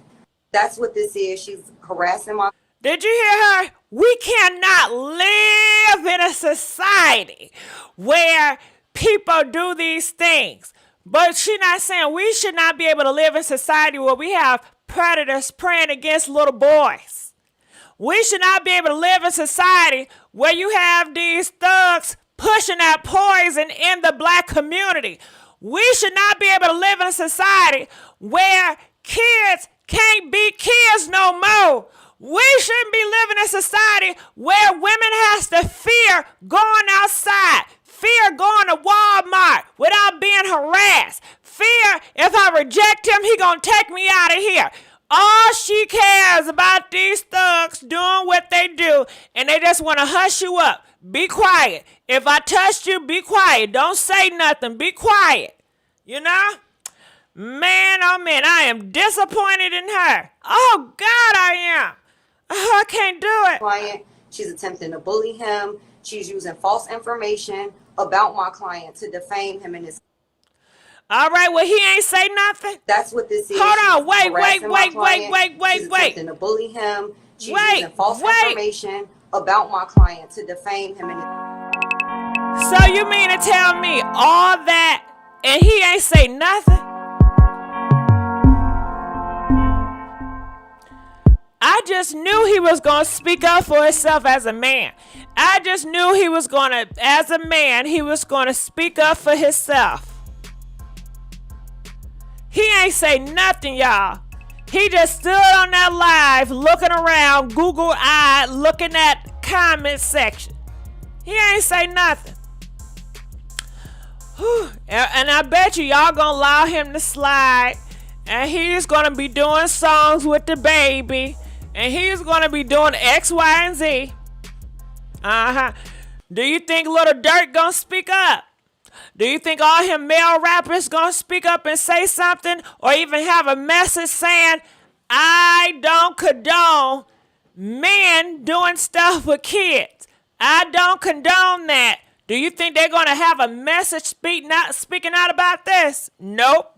That's what this is. She's harassing my... Did you hear her? We cannot live in a society where people do these things. But she's not saying we should not be able to live in society where we have predators preying against little boys. We should not be able to live in society where you have these thugs pushing that poison in the black community. We should not be able to live in a society where kids can't be kids no more. We shouldn't be living in a society where women has to fear going outside, fear going to Walmart without being harassed, fear if I reject him, he gonna take me out of here. All she cares about these thugs doing what they do, and they just want to hush you up. Be quiet. If I touched you, be quiet. Don't say nothing. Be quiet. You know? Man, oh man, I am disappointed in her. Oh God, I am. Oh, I can't do it. Client, she's attempting to bully him. She's using false information about my client to defame him and his... All right, well, he ain't say nothing. That's what this is. Hold on, wait. She's attempting to bully him. She's using false information about my client to defame him and his... So you mean to tell me all that and he ain't say nothing? I just knew he was going to speak up for himself as a man. I just knew he was going to, as a man, he was going to speak up for himself. He ain't say nothing, y'all. He just stood on that live, looking around, Google-eyed, looking at comment section. He ain't say nothing. Whew. And I bet y'all gonna allow him to slide. And he's gonna be doing songs with the baby. And he's gonna be doing X, Y, and Z. Do you think Little Durk gonna speak up? Do you think all him male rappers gonna speak up and say something, or even have a message saying, I don't condone men doing stuff with kids. I don't condone that. Do you think they're going to have a message speaking out about this? Nope.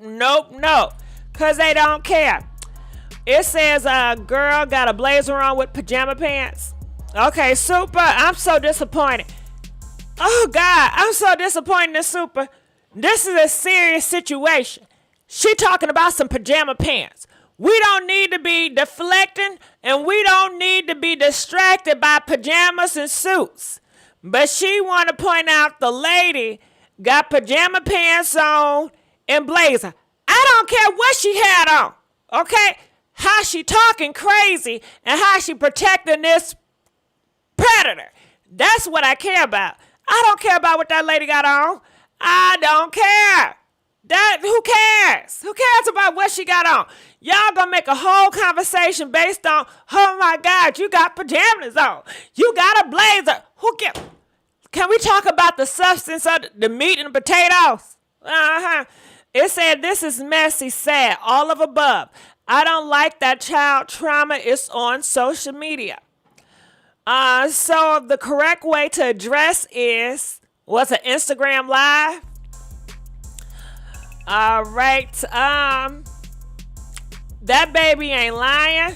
Because they don't care. It says a girl got a blazer on with pajama pants. Okay, Super, I'm so disappointed. Oh, God, I'm so disappointed in Super. This is a serious situation. She talking about some pajama pants. We don't need to be deflecting, and we don't need to be distracted by pajamas and suits. But she want to point out the lady got pajama pants on and blazer. I don't care what she had on, okay? How she talking crazy and how she protecting this predator. That's what I care about. I don't care about what that lady got on. I don't care. Who cares? Who cares about what she got on? Y'all gonna make a whole conversation based on, oh my God, you got pajamas on. You got a blazer. Who cares? Can we talk about the substance of the meat and the potatoes? It said, this is messy, sad, all of above. I don't like that child trauma is on social media. So the correct way to address was an Instagram live. All right. That baby ain't lying.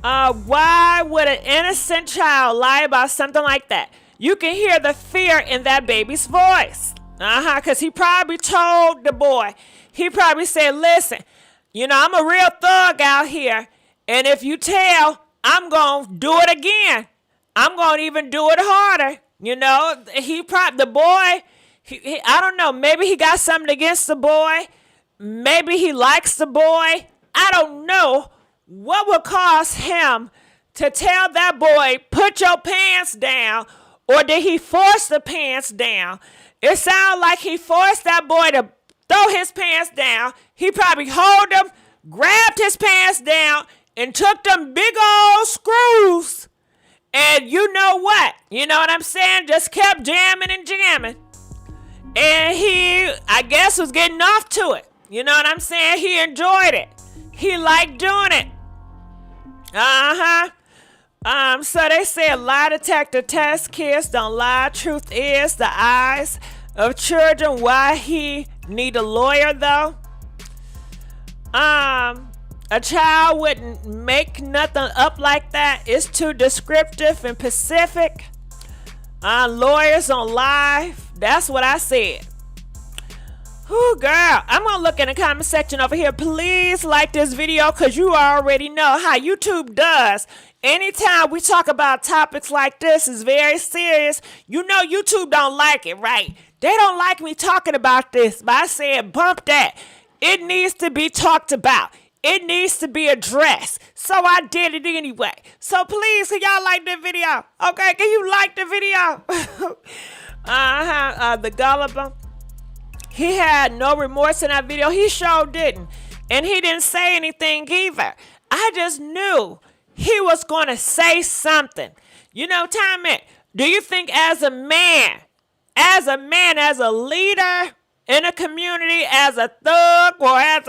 Why would an innocent child lie about something like that? You can hear the fear in that baby's voice. Because he probably told the boy. He probably said, listen, I'm a real thug out here. And if you tell, I'm going to do it again. I'm going to even do it harder. The boy, I don't know. Maybe he got something against the boy. Maybe he likes the boy. I don't know what would cause him to tell that boy, put your pants down, or did he force the pants down? It sounds like he forced that boy to throw his pants down. He probably hold him, grabbed his pants down, and took them big old screws. And you know what? You know what I'm saying? Just kept jamming and jamming. And he, I guess, was getting off to it. You know what I'm saying? He enjoyed it. He liked doing it. So they say a lie detector test. Kids don't lie. Truth is the eyes of children. Why he need a lawyer though? A child wouldn't make nothing up like that. It's too descriptive and specific. Lawyers on live. That's what I said. Whew, girl. I'm going to look in the comment section over here. Please like this video because you already know how YouTube does. Anytime we talk about topics like this, is very serious. You know YouTube don't like it, right? They don't like me talking about this. But I said bump that. It needs to be talked about. It needs to be addressed. So I did it anyway. So please, can y'all like the video? Okay, can you like the video? The gullible. He had no remorse in that video. He sure didn't. And he didn't say anything either. I just knew he was going to say something. Time it. Do you think as a man, as a leader in a community, as a thug or as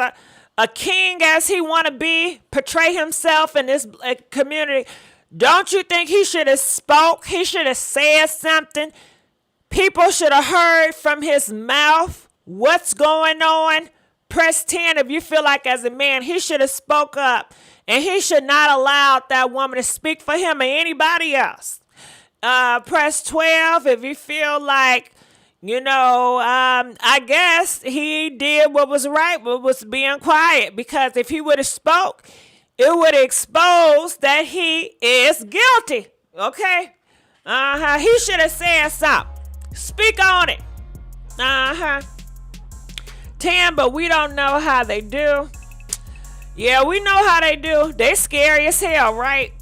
a king as he want to be, portray himself in this community, don't you think he should have spoke? He should have said something. People should have heard from his mouth what's going on. Press 10 if you feel like as a man, he should have spoke up. And he should not allow that woman to speak for him or anybody else. Press 12 if you feel like, I guess he did what was right, but was being quiet. Because if he would have spoke, it would have exposed that he is guilty. Okay? He should have said something. Speak on it. 10, but we don't know how they do. Yeah, we know how they do. They scary as hell, right?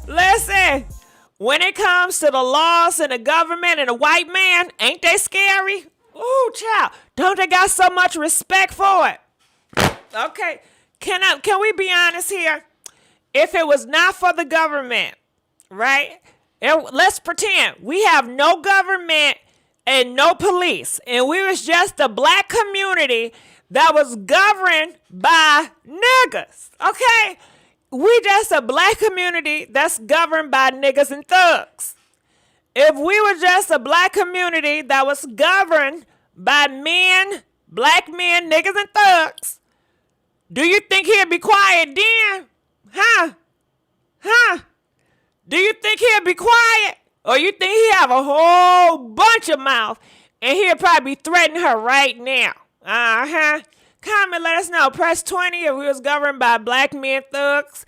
Listen, when it comes to the laws and the government and the white man, ain't they scary? Ooh, child. Don't they got so much respect for it? Okay. Can we be honest here? If it was not for the government, right? Let's pretend we have no government and no police, and we was just a black community that was governed by niggas, okay? we just a black community that's governed by niggas and thugs. If we were just a black community that was governed by men, black men, niggas and thugs, do you think he'd be quiet then? Huh? Do you think he'll be quiet? Or you think he have a whole bunch of mouth and he'll probably be threatening her right now? Comment, let us know. Press 20 if we was governed by black men, thugs,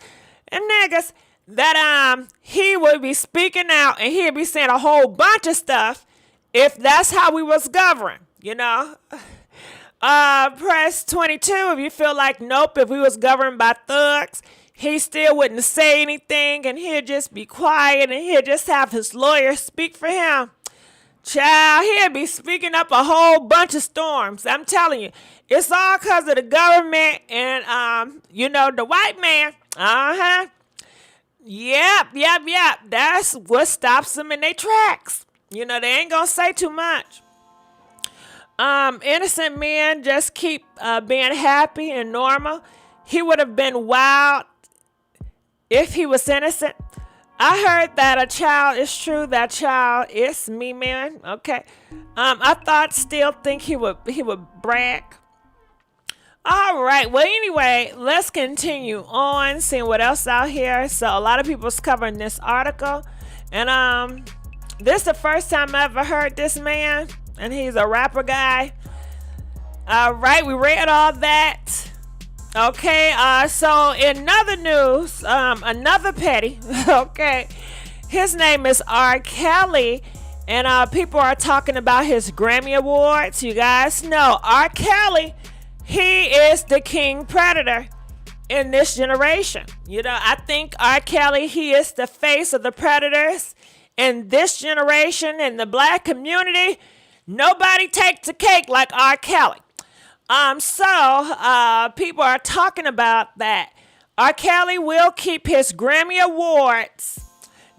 and niggas. That he would be speaking out and he'd be saying a whole bunch of stuff if that's how we was governed, you know? Press 22 if you feel like nope, if we was governed by thugs, he still wouldn't say anything and he'd just be quiet and he'd just have his lawyer speak for him. Child, he'd be speaking up a whole bunch of storms. I'm telling you, it's all because of the government and, the white man. Yep. That's what stops them in their tracks. They ain't gonna say too much. Innocent men just keep being happy and normal. He would have been wild if he was innocent. I heard that a child is true. That child is me, man. Okay. I still think he would brag. All right. Well, anyway, let's continue on, seeing what else out here. So a lot of people's covering this article, and this is the first time I ever heard this man, and he's a rapper guy. All right, we read all that. Okay. So in other news, another petty. Okay, his name is R. Kelly, and people are talking about his Grammy Awards. You guys know R. Kelly. He is the king predator in this generation. I think R. Kelly, he is the face of the predators in this generation, in the black community. Nobody takes the cake like R. Kelly. So people are talking about that. R. Kelly will keep his Grammy Awards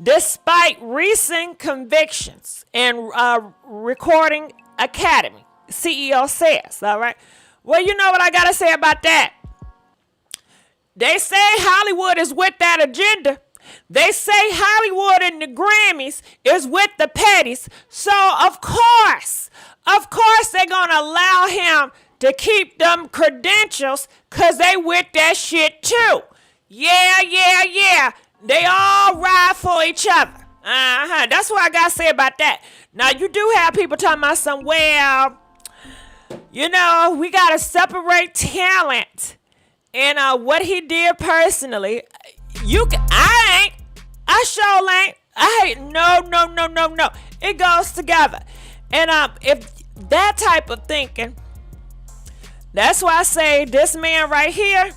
despite recent convictions in Recording Academy, CEO says, all right? Well, you know what I got to say about that? They say Hollywood is with that agenda. They say Hollywood and the Grammys is with the petties. So, of course, they're going to allow him to keep them credentials because they with that shit too. Yeah. They all ride for each other. That's what I got to say about that. Now, you do have people talking about some, we got to separate talent and what he did personally. I sure ain't. No. It goes together. And if that type of thinking, that's why I say this man right here,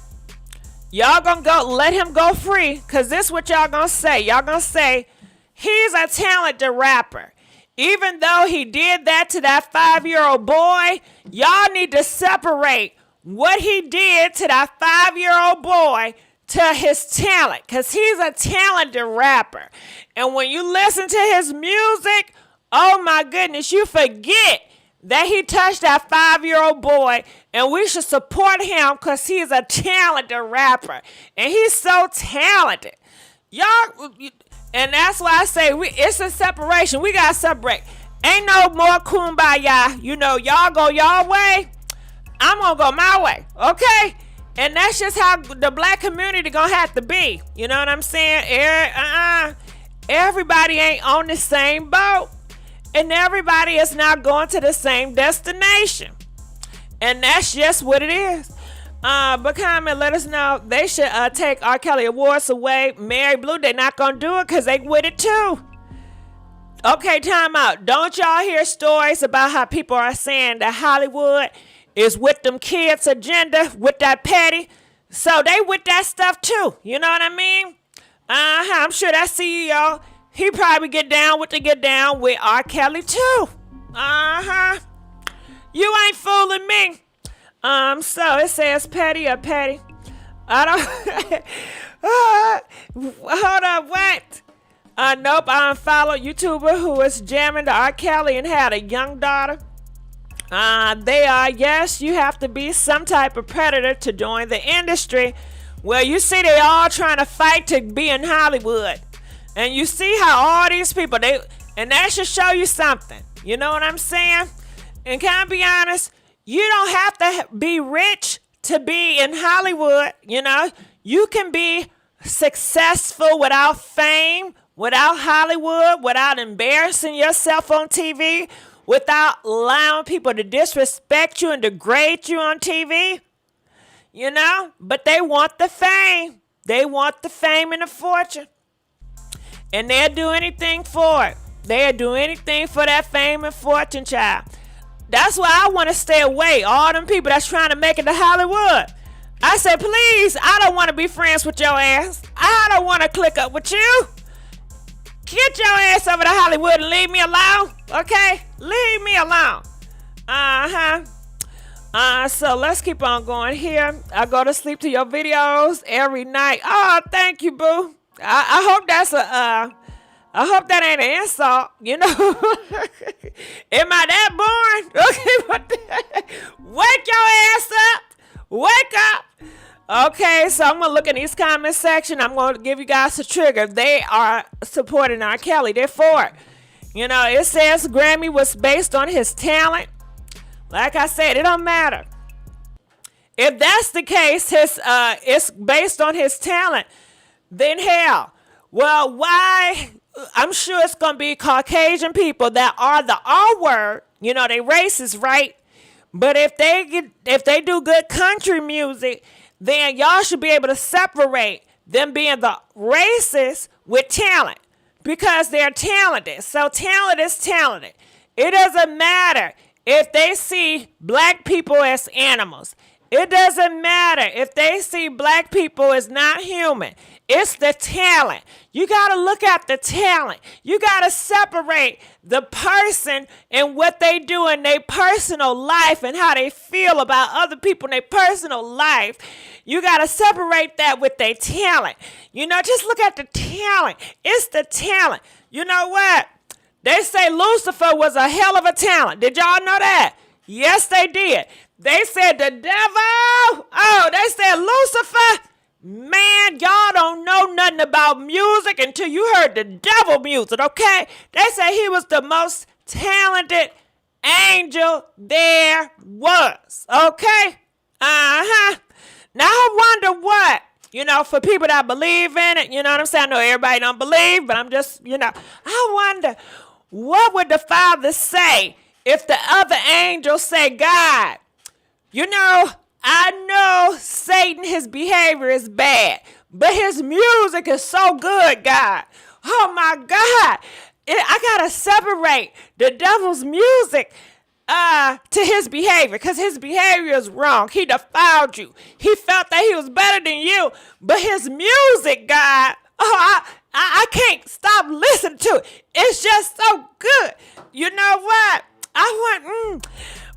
y'all gonna let him go free, because this is what y'all gonna say. Y'all gonna say he's a talented rapper. Even though he did that to that 5-year-old boy, y'all need to separate what he did to that 5-year-old boy to his talent, because he's a talented rapper. And when you listen to his music, oh my goodness, you forget that he touched that 5-year-old boy, and we should support him because he's a talented rapper. And he's so talented. Y'all... And that's why I say it's a separation. We got to separate. Ain't no more kumbaya. Y'all go y'all way. I'm going to go my way. Okay? And that's just how the black community going to have to be. You know what I'm saying? Everybody ain't on the same boat. And everybody is not going to the same destination. And that's just what it is. But comment, let us know. They should take R. Kelly Awards away. Mary Blue, they're not going to do it because they with it too. Okay, time out. Don't y'all hear stories about how people are saying that Hollywood is with them kids' agenda, with that petty? So they with that stuff too. You know what I mean? I'm sure that CEO, he probably get down with R. Kelly too. You ain't fooling me. So it says petty or petty. I don't. Hold up, what? Nope, I unfollowed YouTuber who was jamming to R. Kelly and had a young daughter. Yes, you have to be some type of predator to join the industry Well, you see, they all trying to fight to be in Hollywood. And you see how all these people, and that should show you something. You know what I'm saying? And can I be honest? You don't have to be rich to be in Hollywood. You know, you can be successful without fame, without Hollywood, without embarrassing yourself on TV, without allowing people to disrespect you and degrade you on TV. You know, but they want the fame. They want the fame and the fortune. And they'll do anything for it. They'll do anything for that fame and fortune, child. That's why I want to stay away. All them people that's trying to make it to Hollywood. I say, please, I don't want to be friends with your ass. I don't want to click up with you. Get your ass over to Hollywood and leave me alone. Okay? Leave me alone. So let's keep on going here. I go to sleep to your videos every night. Oh, thank you, boo. I hope that's I hope that ain't an insult, you know. Am I that boring? Okay, wake your ass up. Wake up. Okay, so I'm going to look in these comment section. I'm going to give you guys a trigger. They are supporting R. Kelly. They're for it. You know, it says Grammy was based on his talent. Like I said, it don't matter. If that's the case, it's based on his talent, then hell. Well, why? I'm sure it's going to be Caucasian people that are the R word. You know, they racist, right? But if they do good country music, then y'all should be able to separate them being the racist with talent because they're talented. So talent is talented. It doesn't matter if they see black people as animals. It doesn't matter if they see black people as not human. It's the talent. You got to look at the talent. You got to separate the person and what they do in their personal life and how they feel about other people in their personal life. You got to separate that with their talent. You know, just look at the talent. It's the talent. You know what? They say Lucifer was a hell of a talent. Did y'all know that? Yes, they did. They said the devil. Oh, they said Lucifer. Man, y'all don't know nothing about music until you heard the devil music, okay? They say he was the most talented angel there was, okay? Now I wonder what, you know, for people that believe in it, you know what I'm saying? I know everybody don't believe, but I'm just, you know, I wonder what would the Father say if the other angels say, God, you know, I know Satan, his behavior is bad, but his music is so good, God. Oh, my God. I got to separate the devil's music to his behavior because his behavior is wrong. He defiled you. He felt that he was better than you, but his music, God, I can't stop listening to it. It's just so good. You know what?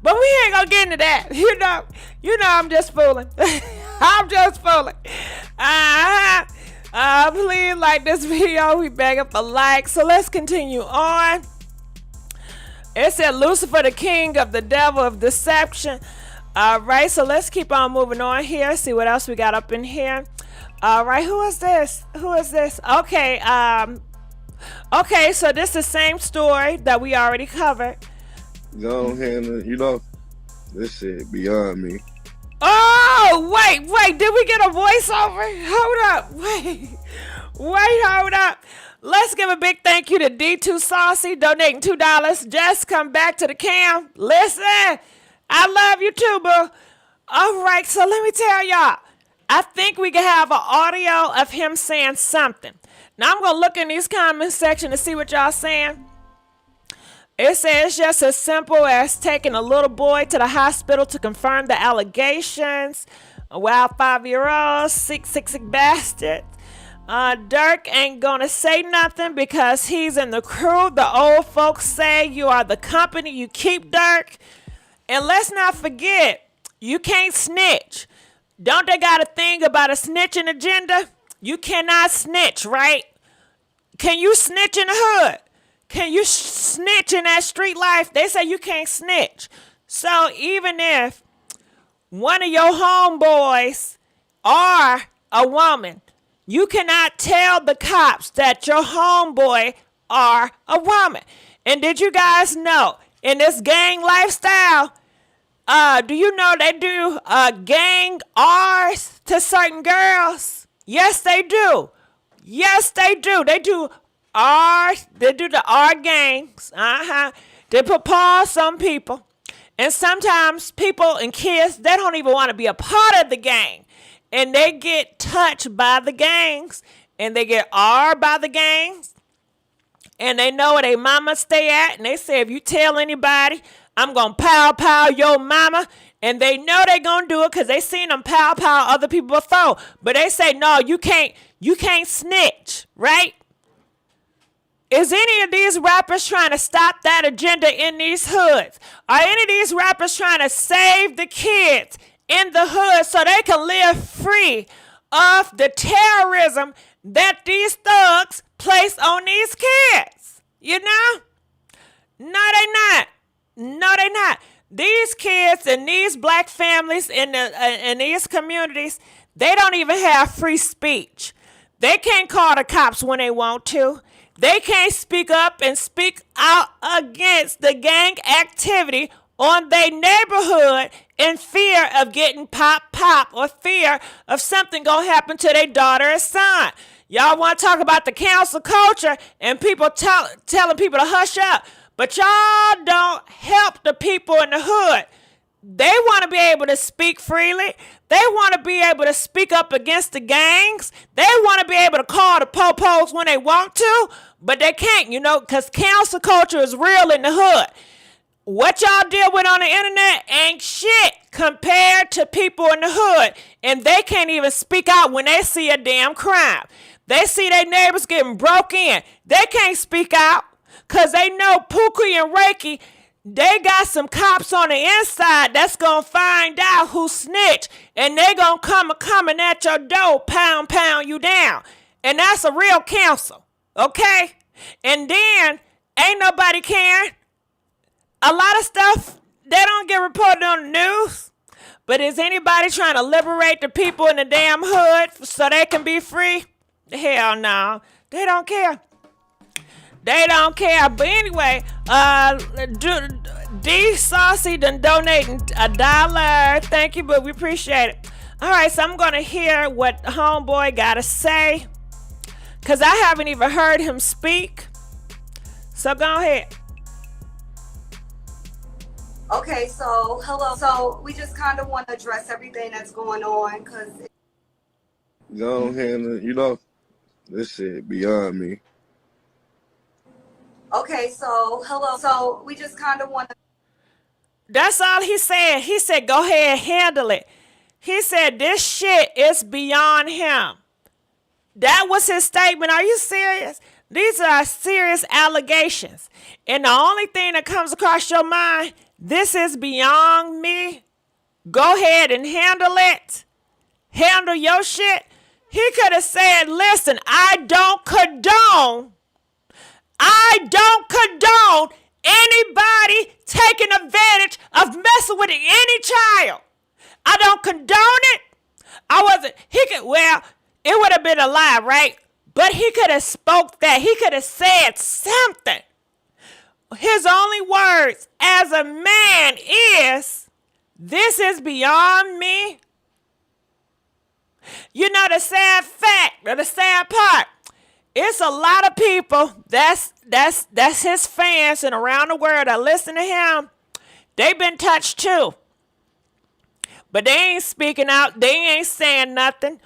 But we ain't gonna get into that. You know, I'm just fooling. I'm just fooling. Please like this video. We begging for likes. So let's continue on. It said Lucifer, the king of the devil of deception. All right, so let's keep on moving on here. See what else we got up in here. All right, who is this? Okay, okay, so this is the same story that we already covered. Go ahead, you know, this shit beyond me. Oh, wait, did we get a voiceover? Hold up, hold up. Let's give a big thank you to D2 Saucy donating $2. Just come back to the cam. Listen, I love you too, boo. All right, so let me tell y'all. I think we can have an audio of him saying something. Now I'm going to look in these comments section to see what y'all saying. It says just as simple as taking a little boy to the hospital to confirm the allegations. A wild 5-year-old, sick bastard. Dirk ain't gonna say nothing because he's in the crew. The old folks say you are the company you keep, Dirk. And let's not forget, you can't snitch. Don't they got a thing about a snitching agenda? You cannot snitch, right? Can you snitch in the hood? Can you snitch in that street life? They say you can't snitch. So even if one of your homeboys are a woman. You cannot tell the cops that your homeboy are a woman. And did you guys know in this gang lifestyle, do you know they do gang R's to certain girls? Yes, they do. Yes, they do. They do R's. They do the R gangs. They put paws on people. And sometimes people and kids, they don't even want to be a part of the gang. And they get touched by the gangs. And they get R by the gangs. And they know where their mama stay at. And they say, if you tell anybody, I'm going to pow your mama. And they know they're going to do it because they seen them pow other people before. But they say, no, you can't snitch, right? Is any of these rappers trying to stop that agenda in these hoods? Are any of these rappers trying to save the kids in the hood so they can live free of the terrorism that these thugs place on these kids? You know? No, they not. No, they not. These kids and these black families in these communities, they don't even have free speech. They can't call the cops when they want to. They can't speak up and speak out against the gang activity on their neighborhood in fear of getting pop, or fear of something gonna happen to their daughter or son. Y'all want to talk about the council culture and people telling people to hush up, but y'all don't help the people in the hood. They want to be able to speak freely. They want to be able to speak up against the gangs. They want to be able to call the po-pos when they want to, but they can't, because council culture is real in the hood. What y'all deal with on the internet ain't shit compared to people in the hood, and they can't even speak out when they see a damn crime. They see their neighbors getting broke in. They can't speak out because they know Pookie and Reiki, they got some cops on the inside that's going to find out who snitched, and they going to coming at your door, pound you down. And that's a real council, okay? And then ain't nobody caring. A lot of stuff, they don't get reported on the news. But is anybody trying to liberate the people in the damn hood so they can be free? Hell no. They don't care. They don't care. But anyway, D Saucy done donating $1. Thank you, but we appreciate it. All right, so I'm going to hear what homeboy got to say, because I haven't even heard him speak. So go ahead. Okay, so hello. So we just kind of want to address everything that's going on because Go ahead, this shit beyond me. Okay, so hello. So we just kind of want to. That's all he said. He said, go ahead, handle it. He said, this shit is beyond him. That was his statement. Are you serious? These are serious allegations. And the only thing that comes across your mind, this is beyond me. Go ahead and handle it. Handle your shit. He could have said, listen, I don't condone anybody taking advantage of messing with any child. I don't condone it. It would have been a lie, right? But he could have spoke that. He could have said something. His only words as a man is, this is beyond me. The sad fact, or the sad part, it's a lot of people that's his fans and around the world that listen to him. They've been touched too. But they ain't speaking out. They ain't saying nothing.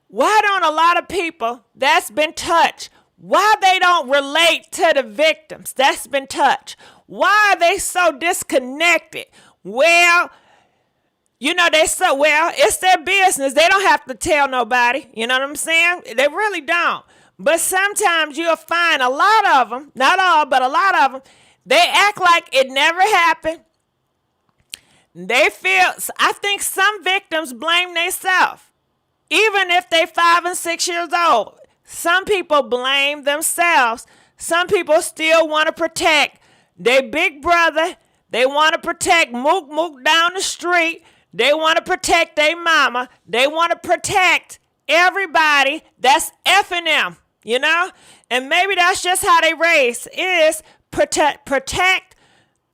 Why don't a lot of people that's been touched, why they don't relate to the victims that's been touched? Why are they so disconnected? Well, it's their business. They don't have to tell nobody. You know what I'm saying? They really don't. But sometimes you'll find a lot of them, not all, but a lot of them, they act like it never happened. I think some victims blame themselves. Even if they 5 and 6 years old, some people blame themselves. Some people still want to protect their big brother. They want to protect Mook down the street. They want to protect their mama. They want to protect everybody that's effing them, you know? And maybe that's just how they raise, is protect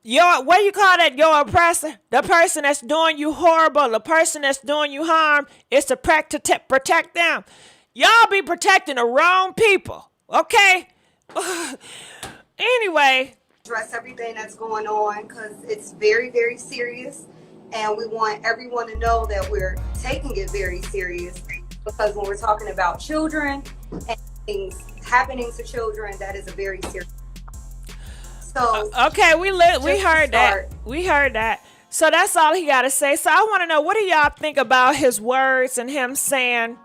your, what do you call that, your oppressor? The person that's doing you horrible, the person that's doing you harm, is to protect them. Y'all be protecting the wrong people, okay? Anyway. Address everything that's going on because it's very, very serious. And we want everyone to know that we're taking it very serious, because when we're talking about children and things happening to children, that is a very serious. So okay, we heard that. We heard that. So that's all he got to say. So I want to know, what do y'all think about his words and him saying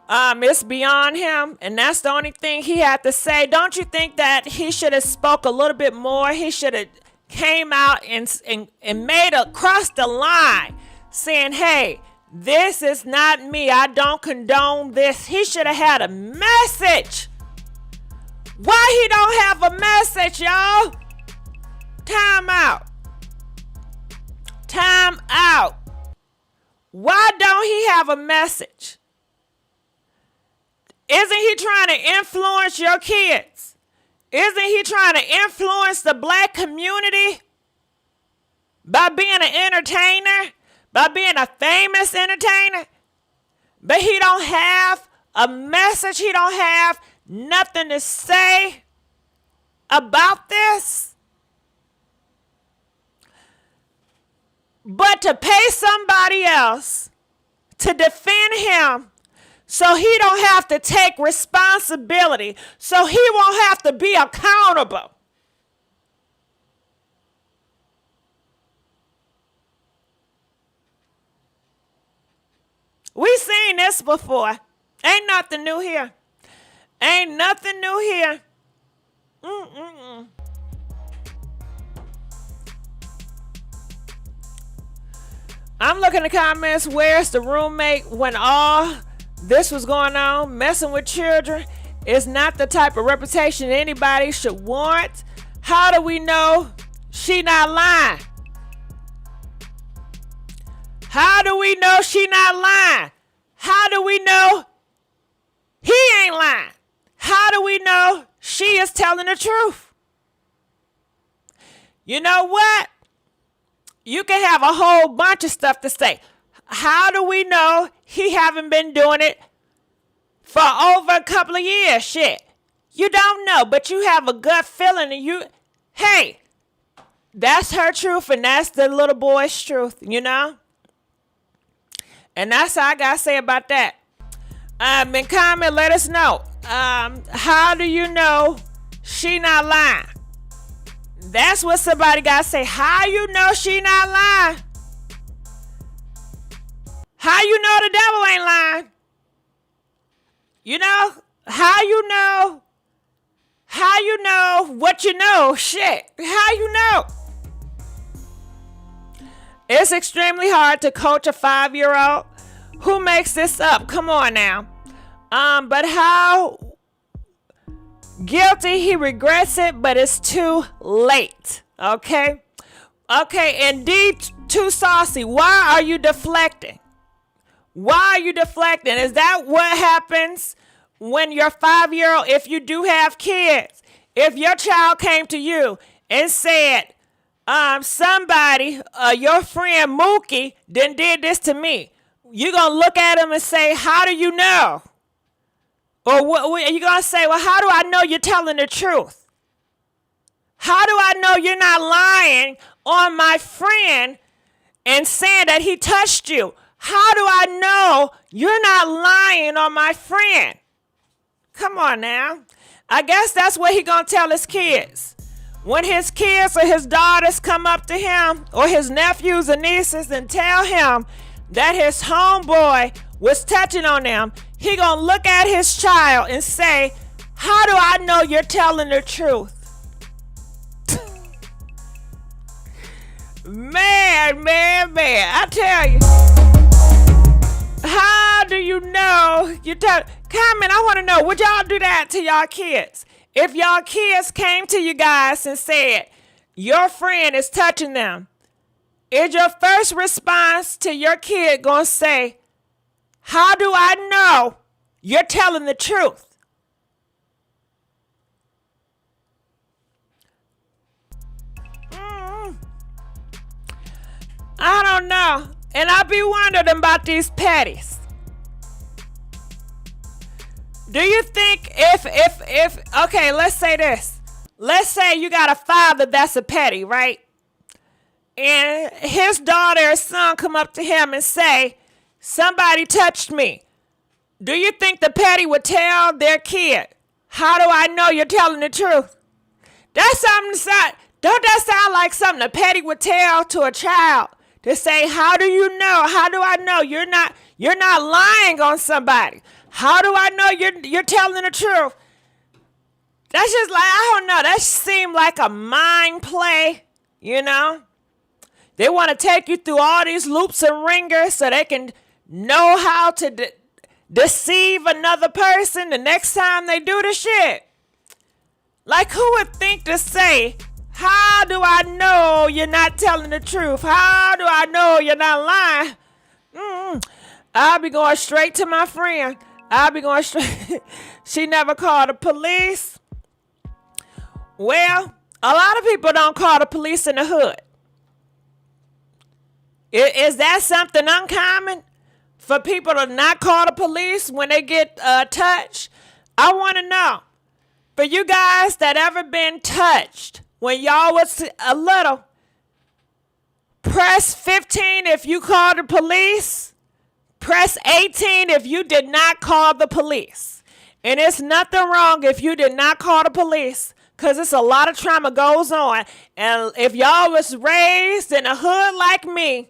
it's beyond him, and that's the only thing he had to say? Don't you think that he should have spoke a little bit more? He should have came out and made crossed the line, saying, hey, this is not me. I don't condone this. He should have had a message. Why he don't have a message, y'all? Time out. Time out. Why don't he have a message? Isn't he trying to influence your kids? Isn't he trying to influence the black community by being an entertainer, by being a famous entertainer? But he don't have a message. He don't have nothing to say about this. But to pay somebody else to defend him, so he don't have to take responsibility, so he won't have to be accountable. We seen this before. Ain't nothing new here. Ain't nothing new here. I'm looking at the comments. Where's the roommate when all this was going on? Messing with children is not the type of reputation anybody should want. How do we know she not lying? How do we know she not lying? How do we know he ain't lying? How do we know she is telling the truth? You know what? You can have a whole bunch of stuff to say. How do we know he haven't been doing it for over a couple of years? Shit. You don't know, but you have a gut feeling, and hey, that's her truth, and that's the little boy's truth, you know? And that's all I got to say about that. In comment, let us know. How do you know she not lying? That's what somebody got to say. How you know she not lying? How you know the devil ain't lying? You know? How you know? How you know what you know? Shit. How you know? It's extremely hard to coach a 5-year-old. Who makes this up? Come on now. But how guilty, he regrets it, but it's too late. Okay? Okay, and D too saucy. Why are you deflecting? Why are you deflecting? Is that what happens when your 5-year-old, if you do have kids, if your child came to you and said, somebody, your friend Mookie did this to me, you're going to look at him and say, how do you know? Or what, you're going to say, well, how do I know you're telling the truth? How do I know you're not lying on my friend and saying that he touched you? How do I know you're not lying on my friend? Come on now. I guess that's what he going to tell his kids. When his kids or his daughters come up to him, or his nephews or nieces, and tell him that his homeboy was touching on them, he gonna look at his child and say, how do I know you're telling the truth? Man, I tell you. How do you know you tell? Comment, I want to know, would y'all do that to y'all kids? If y'all kids came to you guys and said, your friend is touching them, is your first response to your kid going to say, how do I know you're telling the truth? I don't know. And I be wondering about these petties. Do you think if okay, let's say this. Let's say you got a father that's a petty, right? And his daughter or son come up to him and say, somebody touched me. Do you think the petty would tell their kid, how do I know you're telling the truth? That's something to say. Don't that sound like something a petty would tell to a child? To say, how do you know? How do I know you're not lying on somebody? How do I know you're telling the truth? That's just like, I don't know. That seemed like a mind play, you know? They want to take you through all these loops and ringers so they can know how to deceive another person the next time they do the shit. Like, who would think to say, how do I know you're not telling the truth? How do I know you're not lying? I'll be going straight to my friend. I'll be going straight. She never called the police. Well, a lot of people don't call the police in the hood. Is that something uncommon for people to not call the police when they get touched? I want to know. For you guys that ever been touched when y'all was a little, press 15 if you called the police. Press 18 if you did not call the police. And it's nothing wrong if you did not call the police, because it's a lot of trauma goes on. And if y'all was raised in a hood like me,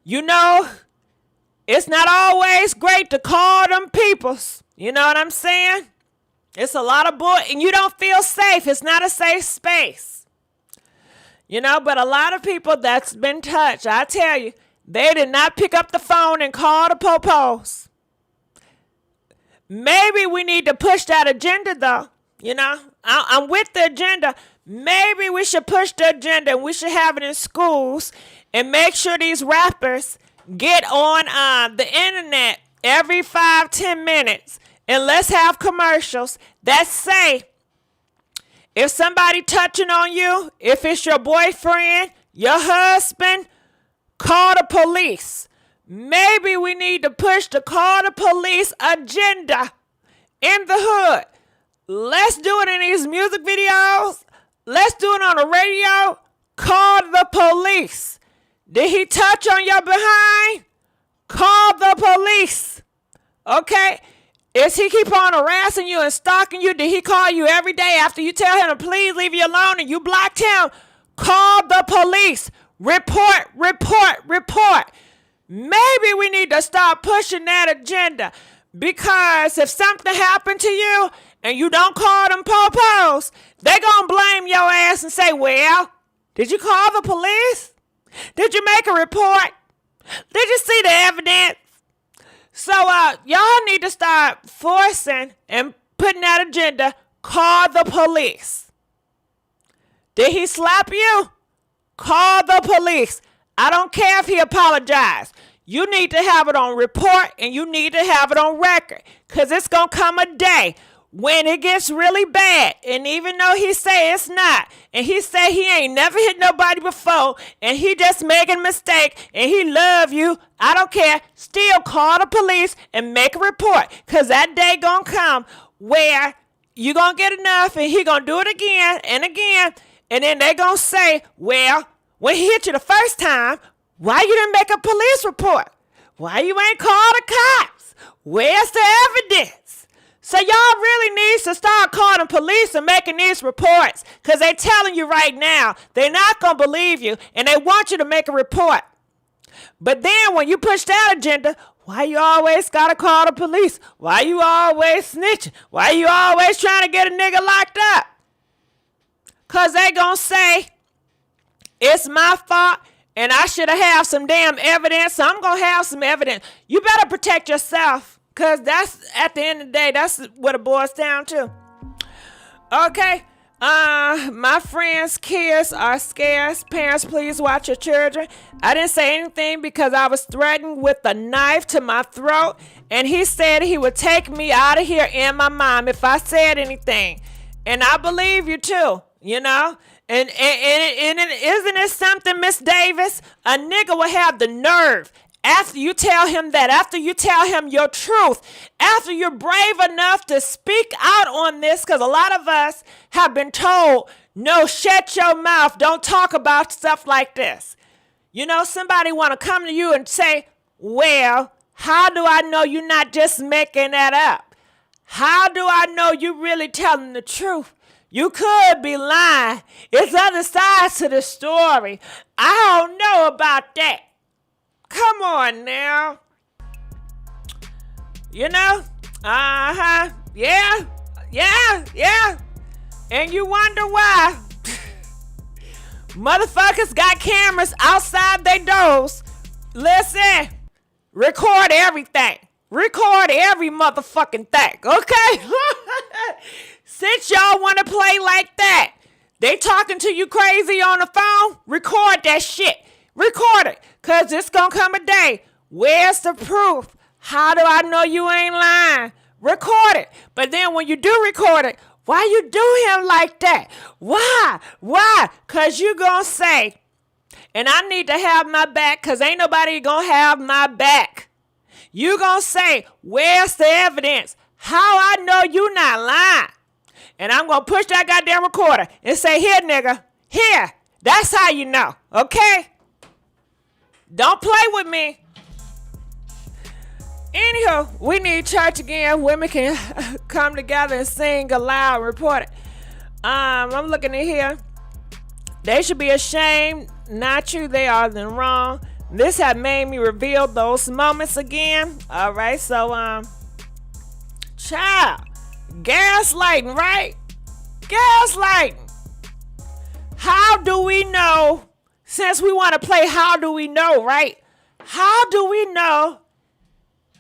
you know, it's not always great to call them peoples. You know what I'm saying? It's a lot of and you don't feel safe. It's not a safe space. You know, but a lot of people that's been touched, I tell you, they did not pick up the phone and call the popos. Maybe we need to push that agenda, though. You know, I'm with the agenda. Maybe we should push the agenda and we should have it in schools and make sure these rappers get on the internet every 5-10 minutes. And let's have commercials that say, if somebody touching on you, if it's your boyfriend, your husband, call the police. Maybe we need to push the call the police agenda in the hood. Let's do it in these music videos. Let's do it on the radio. Call the police. Did he touch on your behind? Call the police. Okay? Is he keep on harassing you and stalking you? Did he call you every day after you tell him to please leave you alone and you blocked him? Call the police. Report, report, report. Maybe we need to start pushing that agenda, because if something happened to you and you don't call them popos, they gonna blame your ass and say, well, did you call the police? Did you make a report? Did you see the evidence? So y'all need to start forcing and putting that agenda, call the police. Did he slap you? Call the police. I don't care if he apologized. You need to have it on report and you need to have it on record, because it's going to come a day when it gets really bad. And even though he say it's not, and he say he ain't never hit nobody before, and he just making a mistake, and he love you, I don't care. Still call the police and make a report, because that day going to come where you going to get enough and he going to do it again and again. And then they going to say, well, when he hit you the first time, why you didn't make a police report? Why you ain't called the cops? Where's the evidence? So y'all really need to start calling police and making these reports, because they telling you right now they're not going to believe you and they want you to make a report. But then when you push that agenda, why you always got to call the police? Why you always snitching? Why you always trying to get a nigga locked up? Because they going to say, it's my fault and I should have some damn evidence. So I'm going to have some evidence. You better protect yourself, because that's, at the end of the day, that's what it boils down to. Okay. My friends' kids are scarce. Parents, please watch your children. I didn't say anything because I was threatened with a knife to my throat, and he said he would take me out of here and my mom if I said anything. And I believe you too, you know? And isn't it something, Miss Davis? A nigga will have the nerve after you tell him that, after you tell him your truth, after you're brave enough to speak out on this, because a lot of us have been told, no, shut your mouth, don't talk about stuff like this. You know, somebody want to come to you and say, well, how do I know you're not just making that up? How do I know you really telling the truth? You could be lying. It's other sides to the story. I don't know about that. Come on now. You know? Uh-huh. Yeah. And you wonder why. Motherfuckers got cameras outside their doors. Listen. Record everything. Record every motherfucking thing. Okay? Since y'all want to play like that, they talking to you crazy on the phone, record that shit. Record it, because it's going to come a day. Where's the proof? How do I know you ain't lying? Record it. But then when you do record it, why you do him like that? Why? Because you going to say, and I need to have my back, because ain't nobody going to have my back. You going to say, where's the evidence? How I know you not lying? And I'm going to push that goddamn recorder and say, here, nigga, here. That's how you know, okay? Don't play with me. Anywho, we need church again. Women can come together and sing aloud and report it. I'm looking at here. They should be ashamed. Not you. They are then wrong. This had made me reveal those moments again. All right, so, child. Gaslighting, right? Gaslighting. How do we know? Since we want to play how do we know, right? How do we know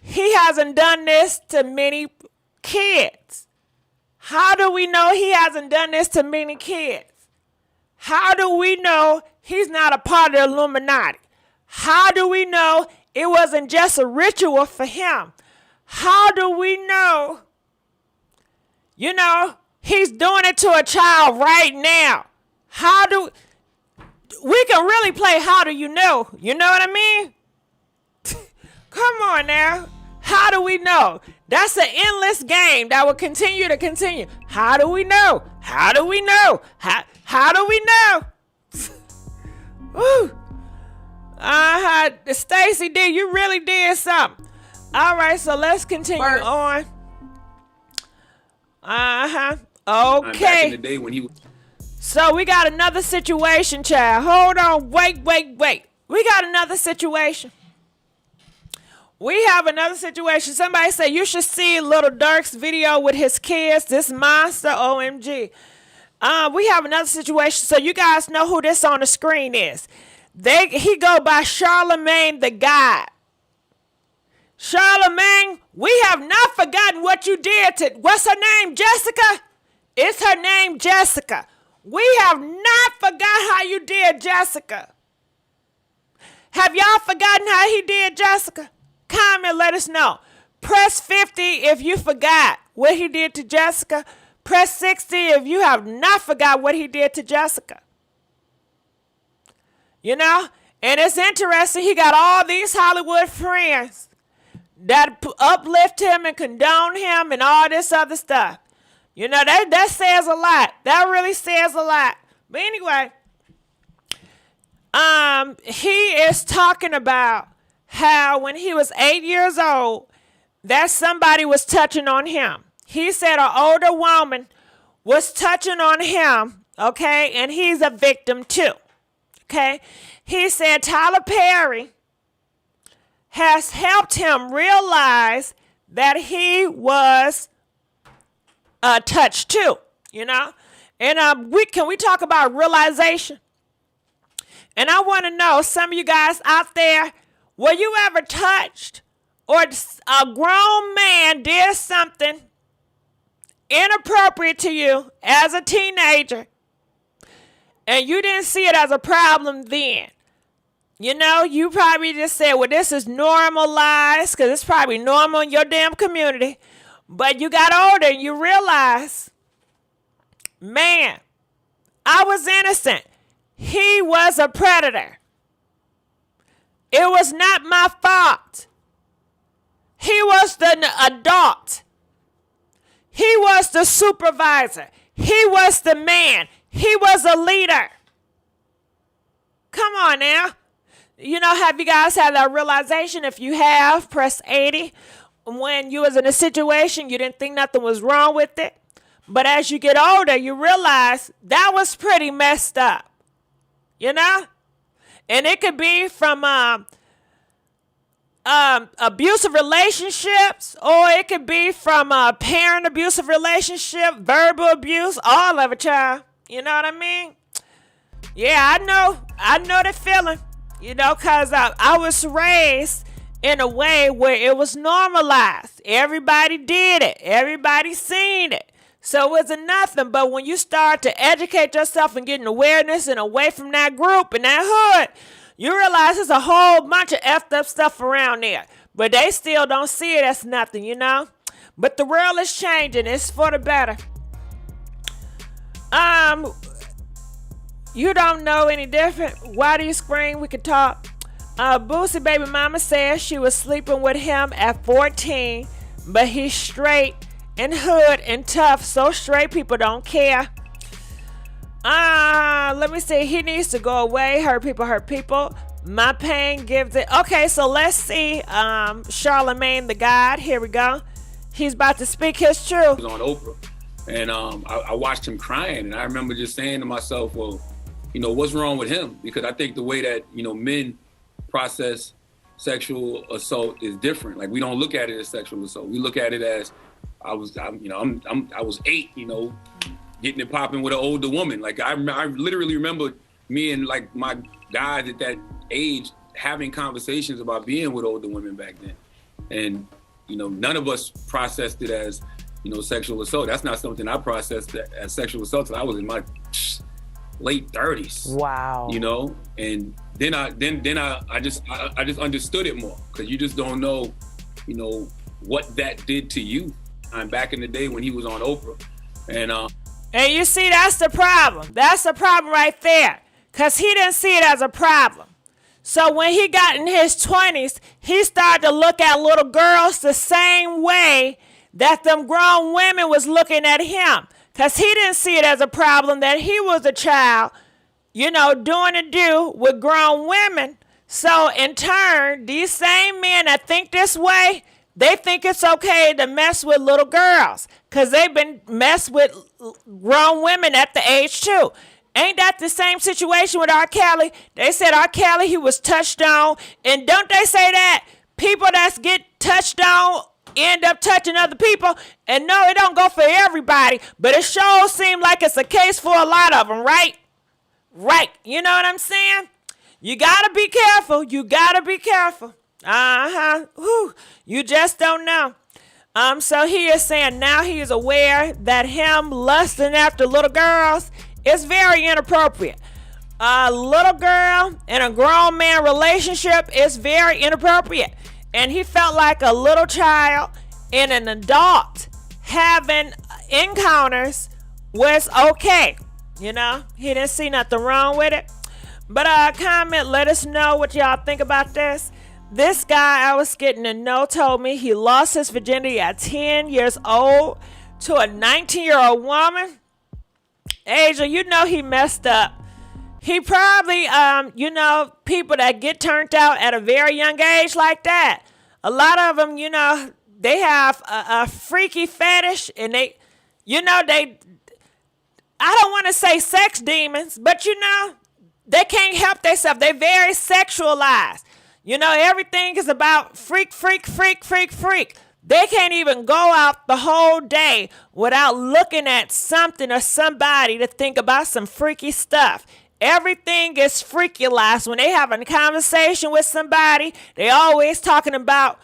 he hasn't done this to many kids? How do we know he hasn't done this to many kids? How do we know he's not a part of the Illuminati? How do we know it wasn't just a ritual for him? How do we know, you know, he's doing it to a child right now? We can really play how do you know? You know what I mean? Come on now. How do we know? That's an endless game that will continue to continue. How do we know? How do we know? How do we know? Woo. Stacy D, you really did something. All right, so let's continue on. Okay. Back in the day when he was. So we got another situation, child. Hold on. Wait. We got another situation. We have another situation. Somebody said you should see Little Durk's video with his kids. This monster, OMG. We have another situation. So you guys know who this on the screen is. He go by Charlemagne the God. Charlemagne, we have not forgotten what you did to, what's her name, Jessica? It's her name, Jessica. We have not forgot how you did Jessica. Have y'all forgotten how he did Jessica? Comment, let us know. Press 50 if you forgot what he did to Jessica. Press 60 if you have not forgot what he did to Jessica. You know? And it's interesting, he got all these Hollywood friends that uplift him and condone him and all this other stuff. You know, that says a lot. That really says a lot. But anyway, he is talking about how when he was 8 years old, that somebody was touching on him. He said an older woman was touching on him, okay, and he's a victim too, okay? He said Tyler Perry has helped him realize that he was touched too, you know? And can we talk about realization? And I want to know, some of you guys out there, were you ever touched or a grown man did something inappropriate to you as a teenager, and you didn't see it as a problem then. You know, you probably just said, well, this is normalized because it's probably normal in your damn community. But you got older and you realized, man, I was innocent. He was a predator. It was not my fault. He was the adult. He was the supervisor. He was the man. He was a leader. Come on now. You know, have you guys had that realization? If you have, press 80. When you was in a situation, you didn't think nothing was wrong with it. But as you get older, you realize that was pretty messed up. You know? And it could be from abusive relationships, or it could be from a parent abusive relationship, verbal abuse, all of it, child. You know what I mean? Yeah, I know the feeling. You know, because I was raised in a way where it was normalized. Everybody did it. Everybody seen it. So it wasn't nothing. But when you start to educate yourself and get an awareness and away from that group and that hood, you realize there's a whole bunch of effed up stuff around there. But they still don't see it as nothing, you know? But the world is changing. It's for the better. You don't know any different. Why do you scream? We could talk. Boosie baby mama says she was sleeping with him at 14, but he's straight and hood and tough, so straight people don't care. Let me see. He needs to go away. Hurt people hurt people. My pain gives it. Okay, so let's see. Charlemagne the God. Here we go. He's about to speak his truth. He was on Oprah, and I watched him crying, and I remember just saying to myself, well, you know, what's wrong with him? Because I think the way that, you know, men process sexual assault is different. Like, we don't look at it as sexual assault. We look at it as I was 8, you know, getting it popping with an older woman. Like, I literally remember me and like my guys at that age having conversations about being with older women back then. And, you know, none of us processed it as, you know, sexual assault. That's not something I processed as sexual assault until I was in my late 30s. Wow. You know, and then I just understood it more, because you just don't know, you know, what that did to you. I'm back in the day when he was on Oprah, and you see, that's the problem. That's the problem right there, because he didn't see it as a problem. So when he got in his 20s, he started to look at little girls the same way that them grown women was looking at him. Because he didn't see it as a problem that he was a child, you know, doing a do with grown women. So in turn, these same men that think this way, they think it's okay to mess with little girls because they've been messed with grown women at the age too. Ain't that the same situation with R. Kelly? They said R. Kelly, he was touched on. And don't they say that people that get touched on end up touching other people? And no, it don't go for everybody, but it sure seems like it's a case for a lot of them, right? Right. You know what I'm saying? You gotta be careful. You gotta be careful. Whew. You just don't know. So he is saying now he is aware that him lusting after little girls is very inappropriate. A little girl and a grown man relationship is very inappropriate. And he felt like a little child and an adult having encounters was okay. You know, he didn't see nothing wrong with it. But comment, let us know what y'all think about this. This guy I was getting to know told me he lost his virginity at 10 years old to a 19-year-old woman. Asia, you know he messed up. He probably, you know, people that get turned out at a very young age like that, a lot of them, you know, they have a freaky fetish, and they, you know, I don't want to say sex demons, but you know, they can't help themselves. They're very sexualized. You know, everything is about freak, freak, freak, freak, freak. They can't even go out the whole day without looking at something or somebody to think about some freaky stuff. Everything is freakulized. When they have a conversation with somebody, they always talking about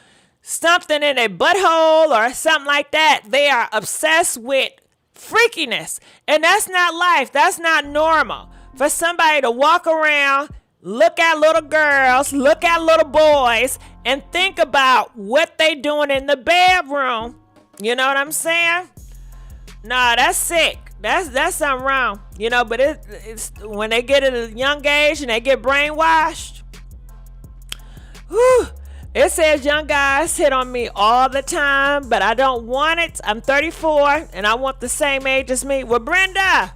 something in a butthole or something like that. They are obsessed with freakiness. And that's not life. That's not normal. For somebody to walk around, look at little girls, look at little boys, and think about what they doing in the bedroom. You know what I'm saying? Nah, that's sick. That's something wrong. You know, but it's when they get at a young age and they get brainwashed. Whew. It says young guys hit on me all the time, but I don't want it. I'm 34 and I want the same age as me. Well, Brenda,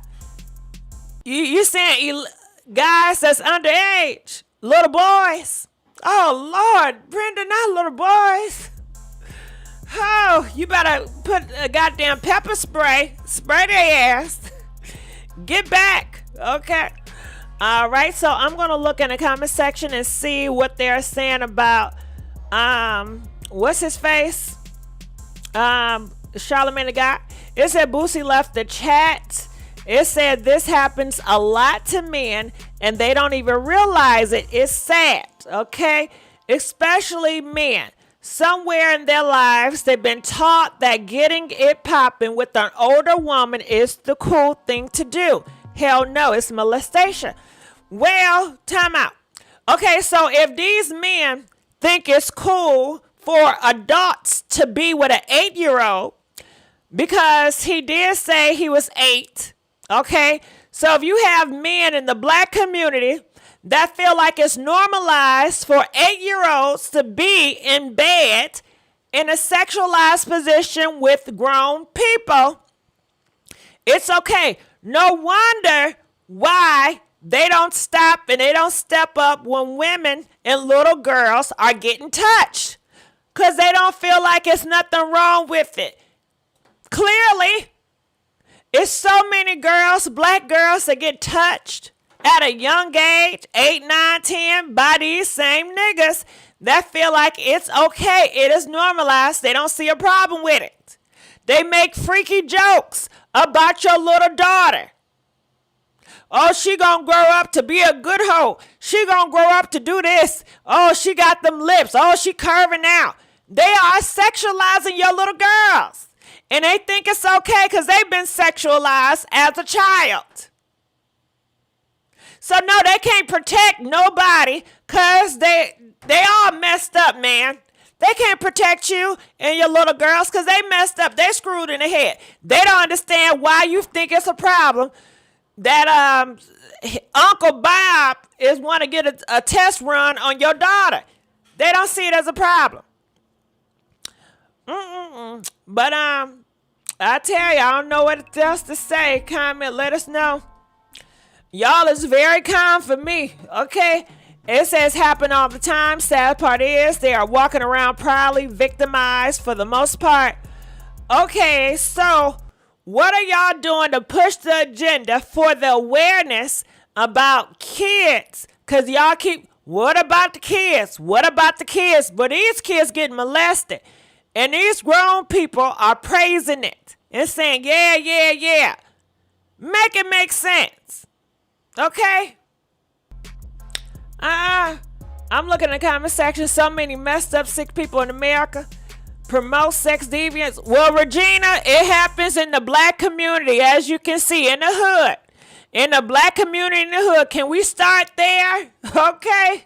you saying guys that's underage, little boys? Oh Lord, Brenda, not little boys. Oh, you better put a goddamn pepper spray their ass. Get back, okay? All right, so I'm gonna look in the comment section and see what they're saying about what's his face? Charlamagne the guy. It said Boosie left the chat. It said this happens a lot to men and they don't even realize it. It's sad, okay? Especially men. Somewhere in their lives, they've been taught that getting it popping with an older woman is the cool thing to do. Hell no, it's molestation. Well, time out. Okay, so if these men think it's cool for adults to be with an 8-year-old, because he did say he was 8, okay? So if you have men in the black community that feel like it's normalized for 8-year-olds to be in bed in a sexualized position with grown people, it's okay. No wonder why they don't stop and they don't step up when women and little girls are getting touched, because they don't feel like it's nothing wrong with it. Clearly, it's so many girls, black girls, that get touched at a young age, 8, 9, 10, by these same niggas that feel like it's okay. It is normalized. They don't see a problem with it. They make freaky jokes about your little daughter. Oh, she gonna grow up to be a good hoe. She gonna grow up to do this. Oh, she got them lips. Oh, she curving out. They are sexualizing your little girls. And they think it's okay because they've been sexualized as a child. So no, they can't protect nobody because they all messed up, man. They can't protect you and your little girls because they messed up. They screwed in the head. They don't understand why you think it's a problem that Uncle Bob is want to get a test run on your daughter. They don't see it as a problem. But I tell you, I don't know what else to say. Comment, let us know. Y'all is very calm for me, okay? It says happen all the time. Sad part is they are walking around proudly victimized for the most part. Okay, so what are y'all doing to push the agenda for the awareness about kids? Because y'all keep, what about the kids? What about the kids? But these kids getting molested. And these grown people are praising it and saying, yeah. Make it make sense. Okay? I'm looking in the comment section. So many messed up sick people in America promote sex deviance. Well, Regina, it happens in the black community, as you can see, in the hood. In the black community in the hood. Can we start there? Okay?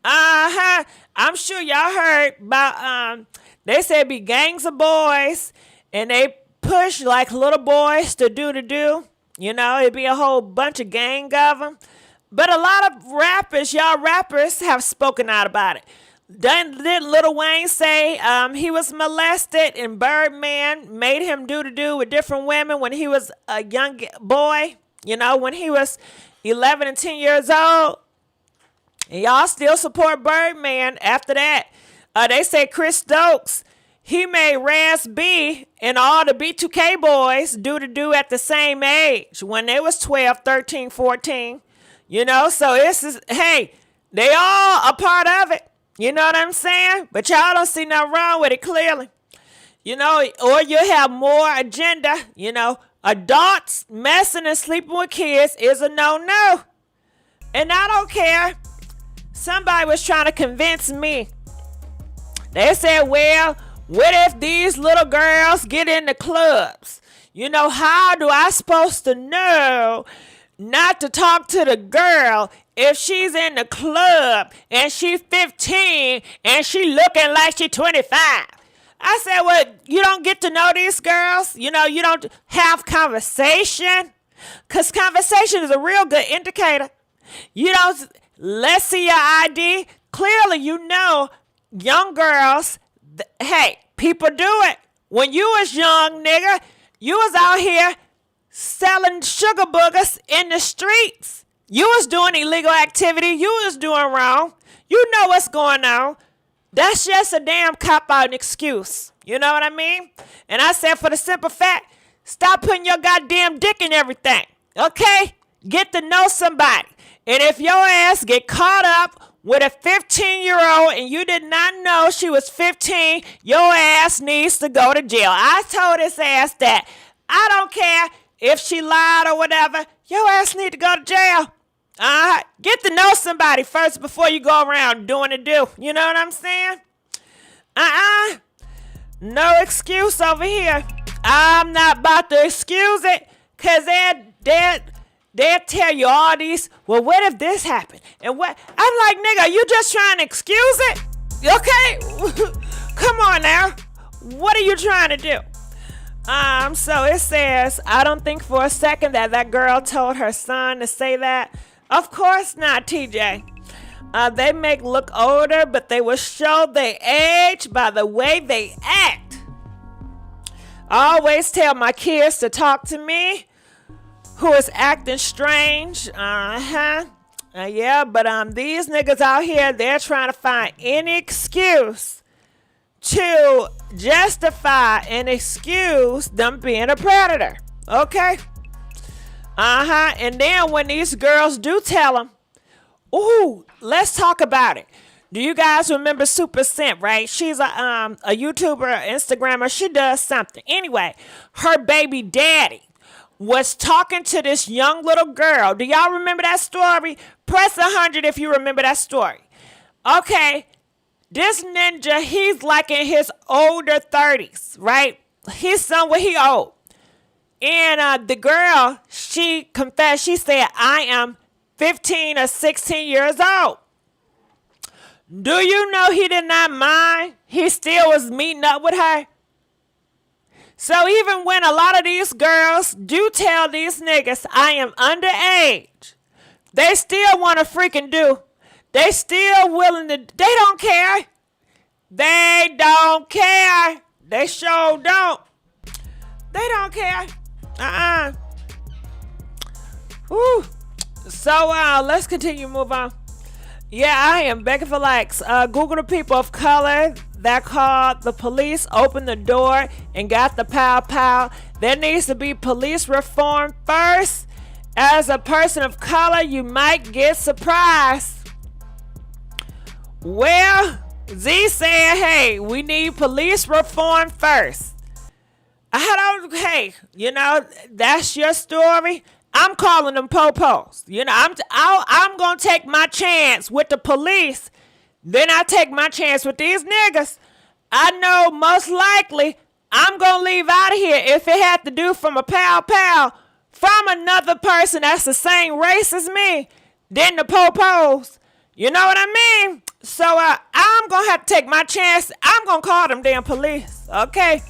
I'm sure y'all heard about, they said be gangs of boys, and they push like little boys to do. You know, it'd be a whole bunch of gang of them. But a lot of rappers, y'all rappers, have spoken out about it. Did Lil Wayne say he was molested and Birdman made him do with different women when he was a young boy? You know, when he was 11 and 10 years old? And y'all still support Birdman after that. They say Chris Stokes, he made Raz B and all the B2K boys do at the same age when they was 12, 13, 14. You know, so hey, they all a part of it. You know what I'm saying? But y'all don't see nothing wrong with it, clearly. You know, or you have more agenda. You know, adults messing and sleeping with kids is a no-no. And I don't care. Somebody was trying to convince me They said, well, what if these little girls get in the clubs? You know, how do I supposed to know not to talk to the girl if she's in the club and she's 15 and she looking like she's 25? I said, well, you don't get to know these girls. You know, you don't have conversation. Because conversation is a real good indicator. You don't, let's see your ID. Clearly, you know, young girls, hey, people do it. When you was young, nigga, you was out here selling sugar boogers in the streets. You was doing illegal activity. You was doing wrong. You know what's going on. That's just a damn cop-out excuse. You know what I mean? And I said, for the simple fact, stop putting your goddamn dick in everything. Okay? Get to know somebody. And if your ass get caught up with a 15-year-old and you did not know she was 15, your ass needs to go to jail. I told his ass that. I don't care if she lied or whatever. Your ass need to go to jail. Get to know somebody first before you go around doing the do. You know what I'm saying? No excuse over here. I'm not about to excuse it, because they'll tell you all these, well, what if this happened? And what? I'm like, nigga, you just trying to excuse it? Okay? Come on now. What are you trying to do? So it says, I don't think for a second that girl told her son to say that. Of course not, TJ. They make look older, but they will show their age by the way they act. I always tell my kids to talk to me who is acting strange. Yeah, but these niggas out here, they're trying to find any excuse to justify and excuse them being a predator. Okay? And then when these girls do tell them, ooh, let's talk about it. Do you guys remember Super Simp, right? She's a YouTuber, Instagrammer. She does something. Anyway, her baby daddy was talking to this young little girl. Do y'all remember that story? Press 100 if you remember that story. Okay, this ninja, he's like in his older 30s, right? His son, what he old. And the girl, she confessed, she said, I am 15 or 16 years old. Do you know he did not mind? He still was meeting up with her. So even when a lot of these girls do tell these niggas, I am underage, they still want to freaking do. They still willing to, they don't care. They don't care. They sure don't. They don't care. Woo. So let's continue, move on. Yeah, I am begging for likes. Google the people of color that called the police, opened the door, and got the pow pow. There needs to be police reform first. As a person of color, you might get surprised. Well, Z said, hey, we need police reform first. Hey, you know, that's your story. I'm calling them po-pos. You know, I'm going to take my chance with the police. Then I take my chance with these niggas. I know most likely I'm going to leave out of here if it had to do from a pow-pow from another person that's the same race as me than the po-pos. You know what I mean? So I'm going to have to take my chance. I'm going to call them damn police. Okay?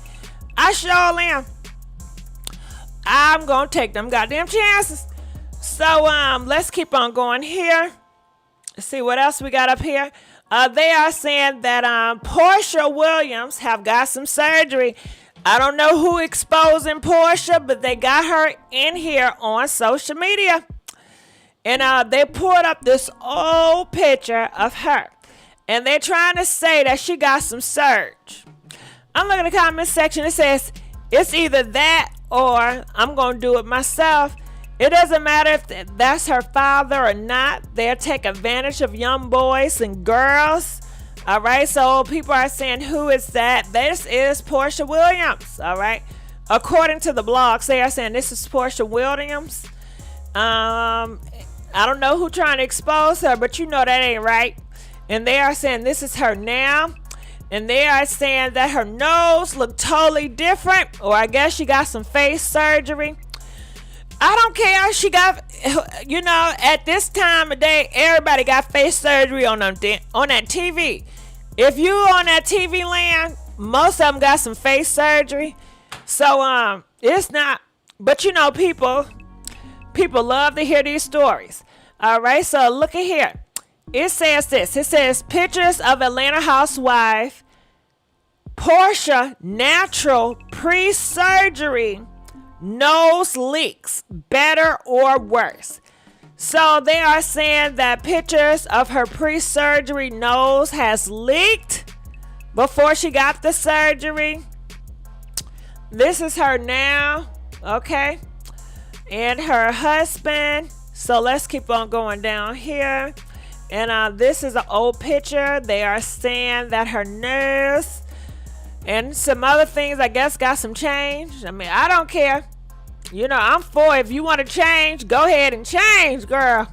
I sure am. I'm going to take them goddamn chances. So let's keep on going here. Let's see what else we got up here. They are saying that Porsha Williams have got some surgery. I don't know who exposing Porsha, but they got her in here on social media. And they pulled up this old picture of her. And they're trying to say that she got some surge. I'm looking at the comment section. It says, it's either that or I'm going to do it myself. It doesn't matter if that's her father or not. They'll take advantage of young boys and girls. All right. So people are saying, who is that? This is Porsha Williams. All right. According to the blogs, they are saying this is Porsha Williams. I don't know who trying to expose her, but you know that ain't right. And they are saying this is her now. And they are saying that her nose looked totally different, or I guess she got some face surgery. I don't care. She got, at this time of day, everybody got face surgery on that TV. If you on that TV land, most of them got some face surgery. So it's not, but people love to hear these stories. All right, so look at here. It says this. It says pictures of Atlanta housewife Porsha natural pre-surgery nose leaks, better or worse. So they are saying that pictures of her pre-surgery nose has leaked before she got the surgery. This is her now, okay? And her husband. So let's keep on going down here. And this is an old picture. They are saying that her nose and some other things, I guess, got some change. I mean, I don't care. I'm for if you want to change, go ahead and change, girl.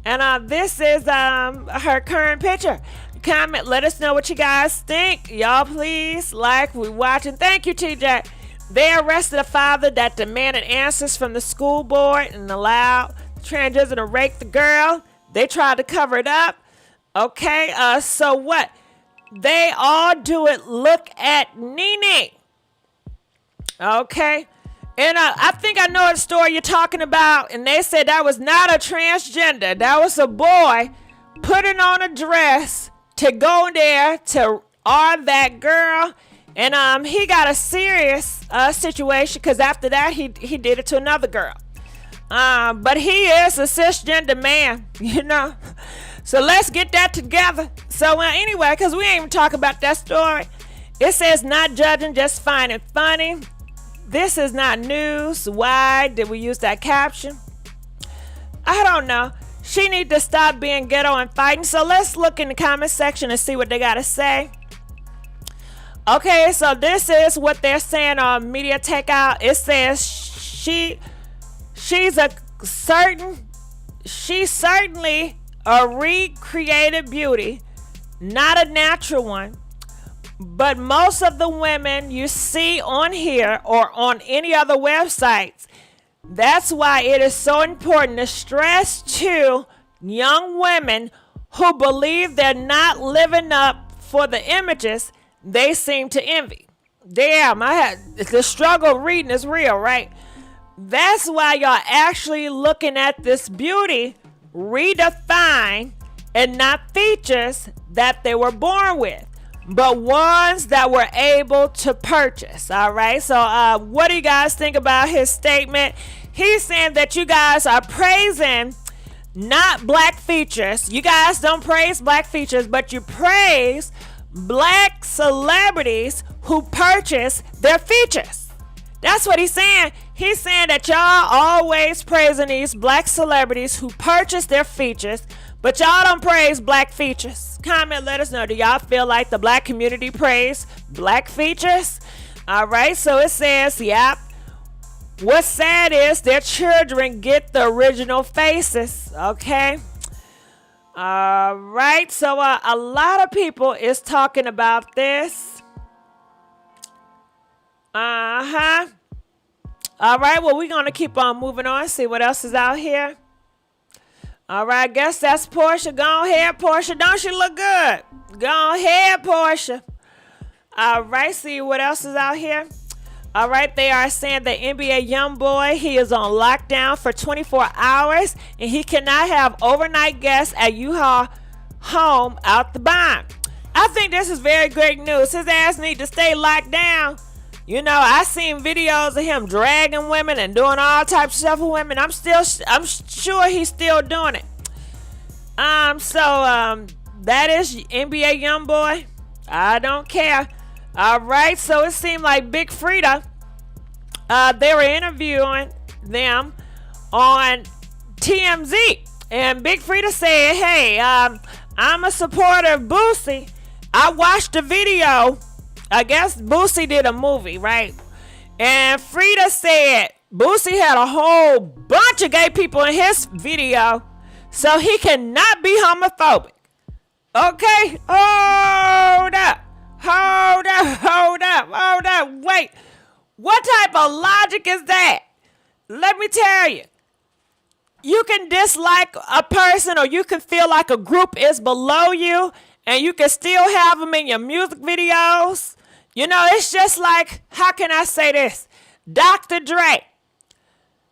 And this is her current picture. Comment, let us know what you guys think. Y'all, please, we watching. Thank you, TJ. They arrested a father that demanded answers from the school board and allowed the transgender to rape the girl. They tried to cover it up. Okay, so what? They all do it. Look at Nene. Okay. And I think I know the story you're talking about. And they said that was not a transgender. That was a boy putting on a dress to go there to that girl. And he got a serious situation because after that he did it to another girl. But he is a cisgender man, So let's get that together. So anyway, because we ain't even talking about that story. It says not judging, just finding funny. This is not news. Why did we use that caption? I don't know. She need to stop being ghetto and fighting. So let's look in the comment section and see what they got to say. Okay, so this is what they're saying on Media Takeout. It says she's certainly a recreated beauty, not a natural one. But most of the women you see on here or on any other websites, that's why it is so important to stress to young women who believe they're not living up for the images they seem to envy. Damn, the struggle of reading is real, right? That's why y'all actually looking at this beauty redefined and not features that they were born with, but ones that were able to purchase. All right. So what do you guys think about his statement? He's saying that you guys are praising not black features. You guys don't praise black features, but you praise black celebrities who purchase their features. That's what he's saying. He's saying that y'all always praising these black celebrities who purchase their features, but y'all don't praise black features. Comment, let us know. Do y'all feel like the black community praise black features? All right, so it says, yep. What's sad is their children get the original faces, okay? All right, so a lot of people is talking about this. All right, well, we're going to keep on moving on, see what else is out here. All right, I guess that's Porsha. Go ahead, Porsha. Don't she look good? Go ahead, Porsha. All right, see what else is out here. All right, they are saying the NBA YoungBoy, he is on lockdown for 24 hours, and he cannot have overnight guests at U-Haul home out the bond. I think this is very great news. His ass need to stay locked down. I seen videos of him dragging women and doing all types of stuff with women. I'm sure he's still doing it. That is NBA YoungBoy. I don't care. All right, so it seemed like Big Freedia, they were interviewing them on TMZ, and Big Freedia said, hey, I'm a supporter of Boosie. I watched the video. I guess Boosie did a movie, right? And Freedia said Boosie had a whole bunch of gay people in his video, so he cannot be homophobic. Okay, hold up. Hold up. Wait. What type of logic is that? Let me tell you. You can dislike a person or you can feel like a group is below you and you can still have them in your music videos. You know, it's just like, how can I say this? Dr. Dre.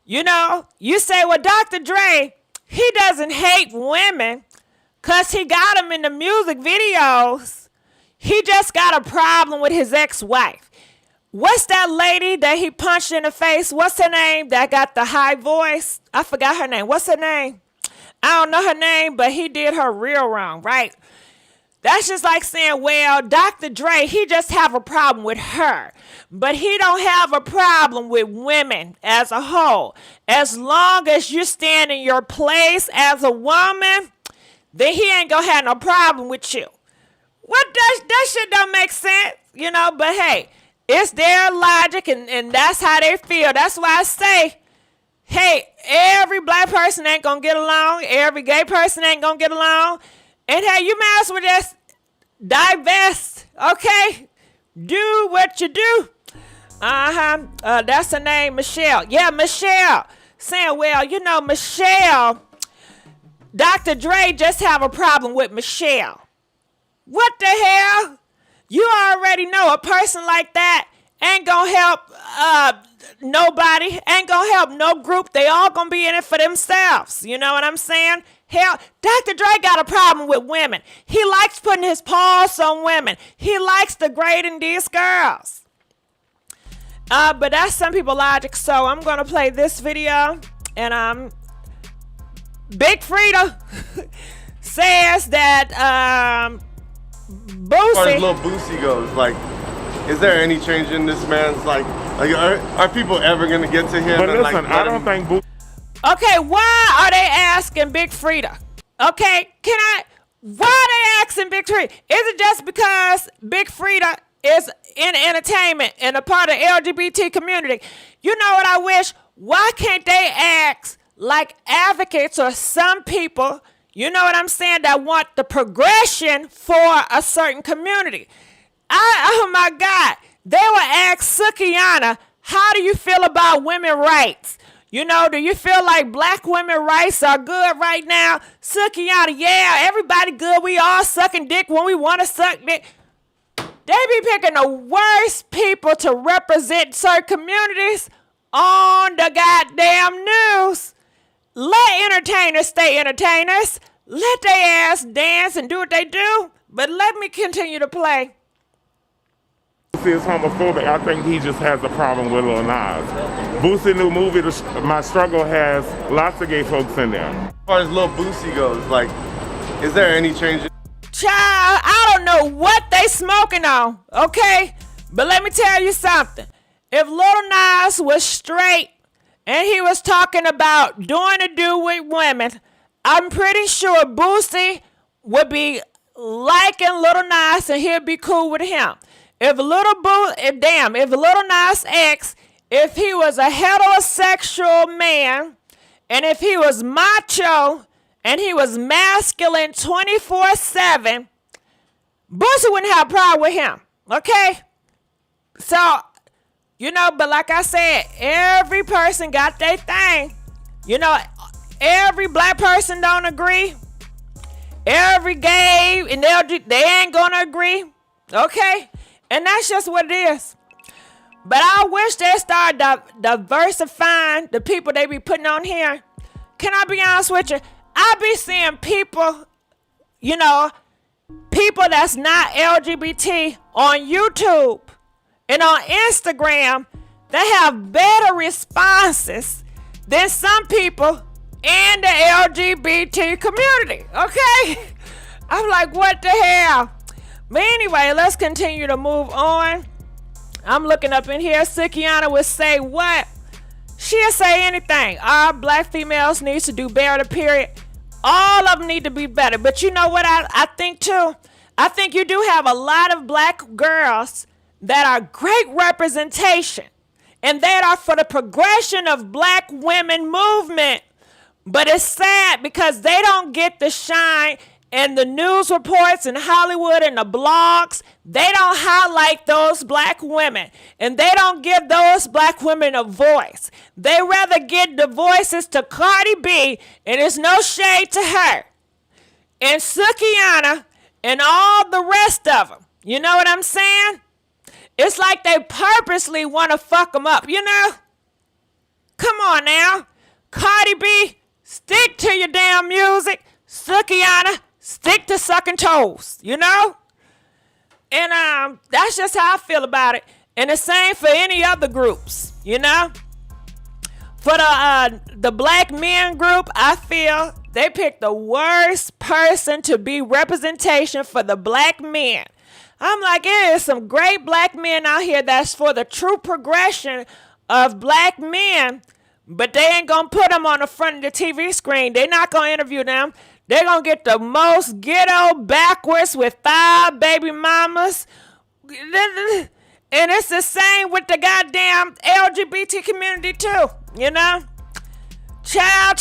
You know, you say, well, Dr. Dre, he doesn't hate women because he got them in the music videos. He just got a problem with his ex-wife. What's that lady that he punched in the face? What's her name that got the high voice? I forgot her name. What's her name? I don't know her name, but he did her real wrong, right? That's just like saying, well, Dr. Dre, he just have a problem with her. But he don't have a problem with women as a whole. As long as you stand in your place as a woman, then he ain't gonna have no problem with you. What that shit don't make sense, you know, but hey, it's their logic and that's how they feel. That's why I say, hey, every black person ain't gonna get along. Every gay person ain't gonna get along. And hey, you might as well just divest, okay? Do what you do. That's her name, Michelle. Yeah, Michelle. Saying, well, you know, Michelle, Dr. Dre just have a problem with Michelle. What the hell? You already know a person like that ain't gonna help nobody, ain't gonna help no group. They all gonna be in it for themselves. You know what I'm saying? Hell, Dr. Dre got a problem with women. He likes putting his paws on women. He likes degrading these girls. But that's some people's logic. So I'm gonna play this video, and Big Freedia says that As far as Boosie. little Boosie goes, like, is there any change in this man's, like are people ever gonna get to him? But and, listen, like, I don't think Okay, why are they asking Big Freedia? Okay, why are they asking Big Freedia? Is it just because Big Freedia is in entertainment and a part of the LGBT community? You know what I wish? Why can't they ask like advocates or some people, you know what I'm saying, that want the progression for a certain community? Oh my God, they will ask Sukiana, how do you feel about women's rights? You know, do you feel like black women's rights are good right now? Sukiana, yeah, everybody good. We all sucking dick when we want to suck dick. They be picking the worst people to represent certain communities on the goddamn news. Let entertainers stay entertainers. Let their ass dance and do what they do. But let me continue to play. Boosie is homophobic. I think he just has a problem with Lil Nas. Boosie new movie, My Struggle, has lots of gay folks in there. As far as little Boosie goes, like, is there any change? Child, I don't know what they smoking on, okay? But let me tell you something. If Lil Nas was straight and he was talking about doing a do with women, I'm pretty sure Boosie would be liking Lil Nas and he'd be cool with him. If Lil Nas X, if he was a heterosexual man, and if he was macho, and he was masculine 24/7, Boosie wouldn't have a problem with him, okay? So, you know, but like I said, every person got their thing. You know, every black person don't agree. Every gay, and they ain't gonna agree, okay? And that's just what it is. But I wish they start diversifying the people they be putting on here. Can I be honest with you? I be seeing people, you know, people that's not LGBT on YouTube and on Instagram that have better responses than some people in the LGBT community, okay? I'm like, what the hell? But anyway, let's continue to move on. I'm looking up in here. Sukiana would say what? She'll say anything. All black females need to do better, period. All of them need to be better. But you know what I think too? I think you do have a lot of black girls that are great representation and that are for the progression of black women movement. But it's sad because they don't get the shine and the news reports in Hollywood and the blogs, they don't highlight those black women. And they don't give those black women a voice. They rather give the voices to Cardi B, and it's no shade to her, and Sukiana, and all the rest of them. You know what I'm saying? It's like they purposely want to fuck them up, you know? Come on now. Cardi B, stick to your damn music. Sukiana, stick to sucking toes, you know? And that's just how I feel about it. And the same for any other groups, you know? For the black men group, I feel they picked the worst person to be representation for the black men. I'm like, there is some great black men out here that's for the true progression of black men, but they ain't gonna put them on the front of the TV screen. They're not gonna interview them. They're gonna get the most ghetto backwards with 5 baby mamas. And it's the same with the goddamn LGBT community too, you know? Child.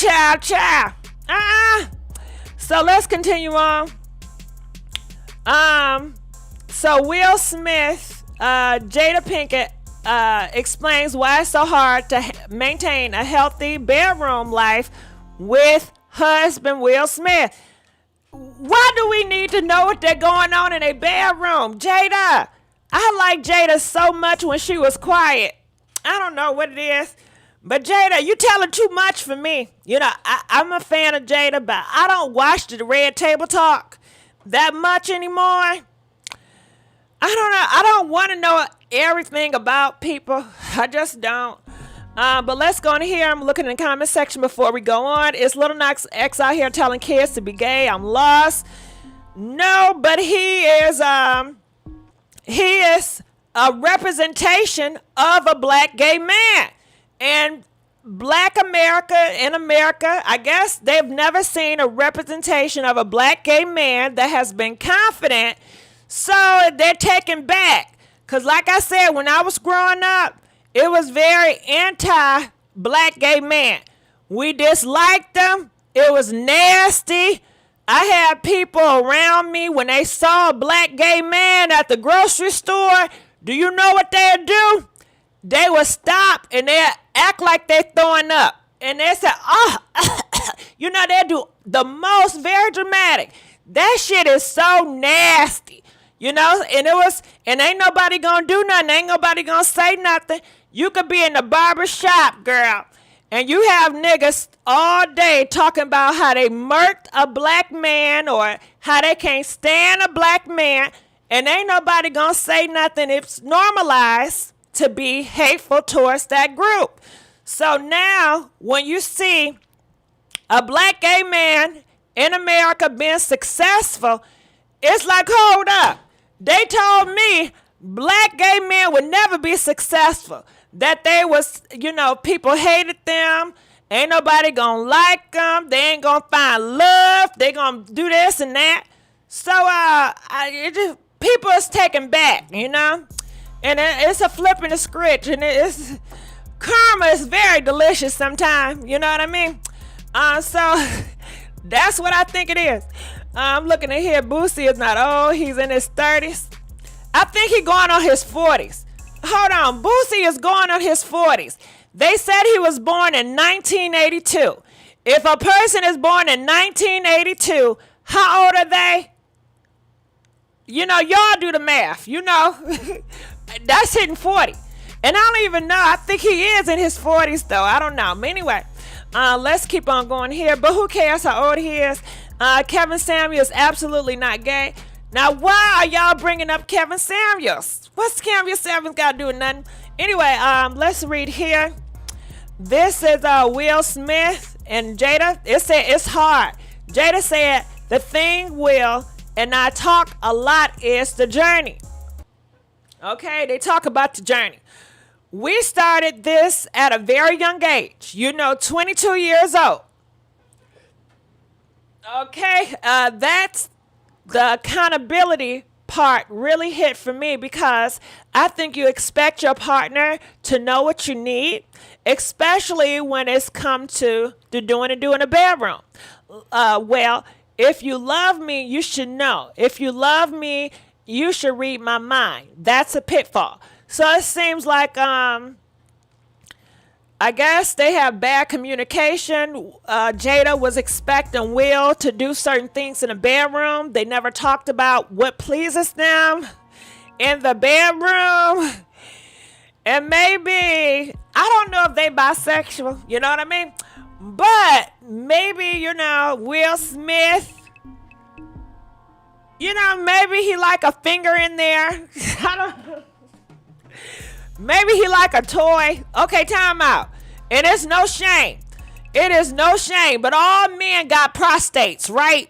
So let's continue on. So Will Smith, Jada Pinkett explains why it's so hard to maintain a healthy bedroom life with husband Will Smith. Why do we need to know what they're going on in a bedroom? Jada, I like Jada so much when she was quiet. I don't know what it is, but Jada, you telling too much for me. You know, I'm a fan of Jada, but I don't watch the Red Table Talk that much anymore. I don't know. I don't want to know everything about people. I just don't. But let's go in here. I'm looking in the comment section before we go on. Is Lil Nas X out here telling kids to be gay? I'm lost. No, but he is a representation of a black gay man. And black America, in America, I guess they've never seen a representation of a black gay man that has been confident. So they're taken back. Because like I said, when I was growing up, it was very anti-black gay man. We disliked them. It was nasty. I had people around me when they saw a black gay man at the grocery store. Do you know what they'd do? They would stop and they'd act like they're throwing up. And they said, oh, you know, they do the most very dramatic. That shit is so nasty. You know, and ain't nobody gonna do nothing. Ain't nobody gonna say nothing. You could be in the barber shop, girl, and you have niggas all day talking about how they murked a black man or how they can't stand a black man, and ain't nobody gonna say nothing. It's normalized to be hateful towards that group. So now, when you see a black gay man in America being successful, it's like, hold up. They told me black gay men would never be successful. That they was, you know, people hated them. Ain't nobody gonna like them. They ain't gonna find love. They gonna do this and that. So, people is taken back, you know? And it's a flip and a script. And karma is very delicious sometimes. You know what I mean? So, that's what I think it is. I'm looking at here. Boosie is not old. He's in his 30s. I think he's going on his 40s. Hold on. Boosie is going on his 40s. They said he was born in 1982. If a person is born in 1982, how old are they? You know, y'all do the math. You know, that's hitting 40. And I don't even know. I think he is in his 40s, though. I don't know. Anyway, let's keep on going here. But who cares how old he is? Kevin Samuels absolutely not gay. Now, why are y'all bringing up Kevin Samuels? What's Kevin Samuels got to do with nothing? Anyway, let's read here. This is Will Smith and Jada. It said it's hard. Jada said the thing Will and I talk a lot is the journey. Okay, they talk about the journey. We started this at a very young age. You know, 22 years old. Okay, that's the accountability part really hit for me because I think you expect your partner to know what you need, especially when it's come to doing a bedroom. Well, If you love me, you should know. If you love me, you should read my mind. That's a pitfall. So it seems like I guess they have bad communication. Jada was expecting Will to do certain things in the bedroom. They never talked about what pleases them in the bedroom. And maybe, I don't know if they bisexual, you know what I mean? But maybe, Will Smith, maybe he like a finger in there. I don't know. Maybe he like a toy. Okay, time out. And it's no shame. It is no shame. But all men got prostates, right?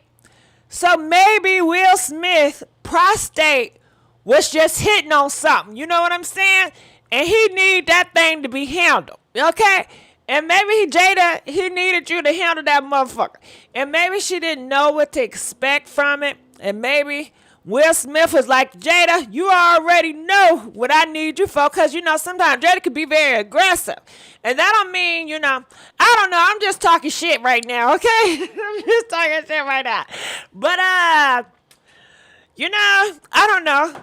So maybe Will Smith prostate was just hitting on something. You know what I'm saying? And he need that thing to be handled. Okay? And maybe Jada, he needed you to handle that motherfucker. And maybe she didn't know what to expect from it. And maybe Will Smith was like, Jada, you already know what I need you for. Because, sometimes Jada could be very aggressive. And that don't mean, I don't know. I'm just talking shit right now, okay? I'm just talking shit right now. But, I don't know.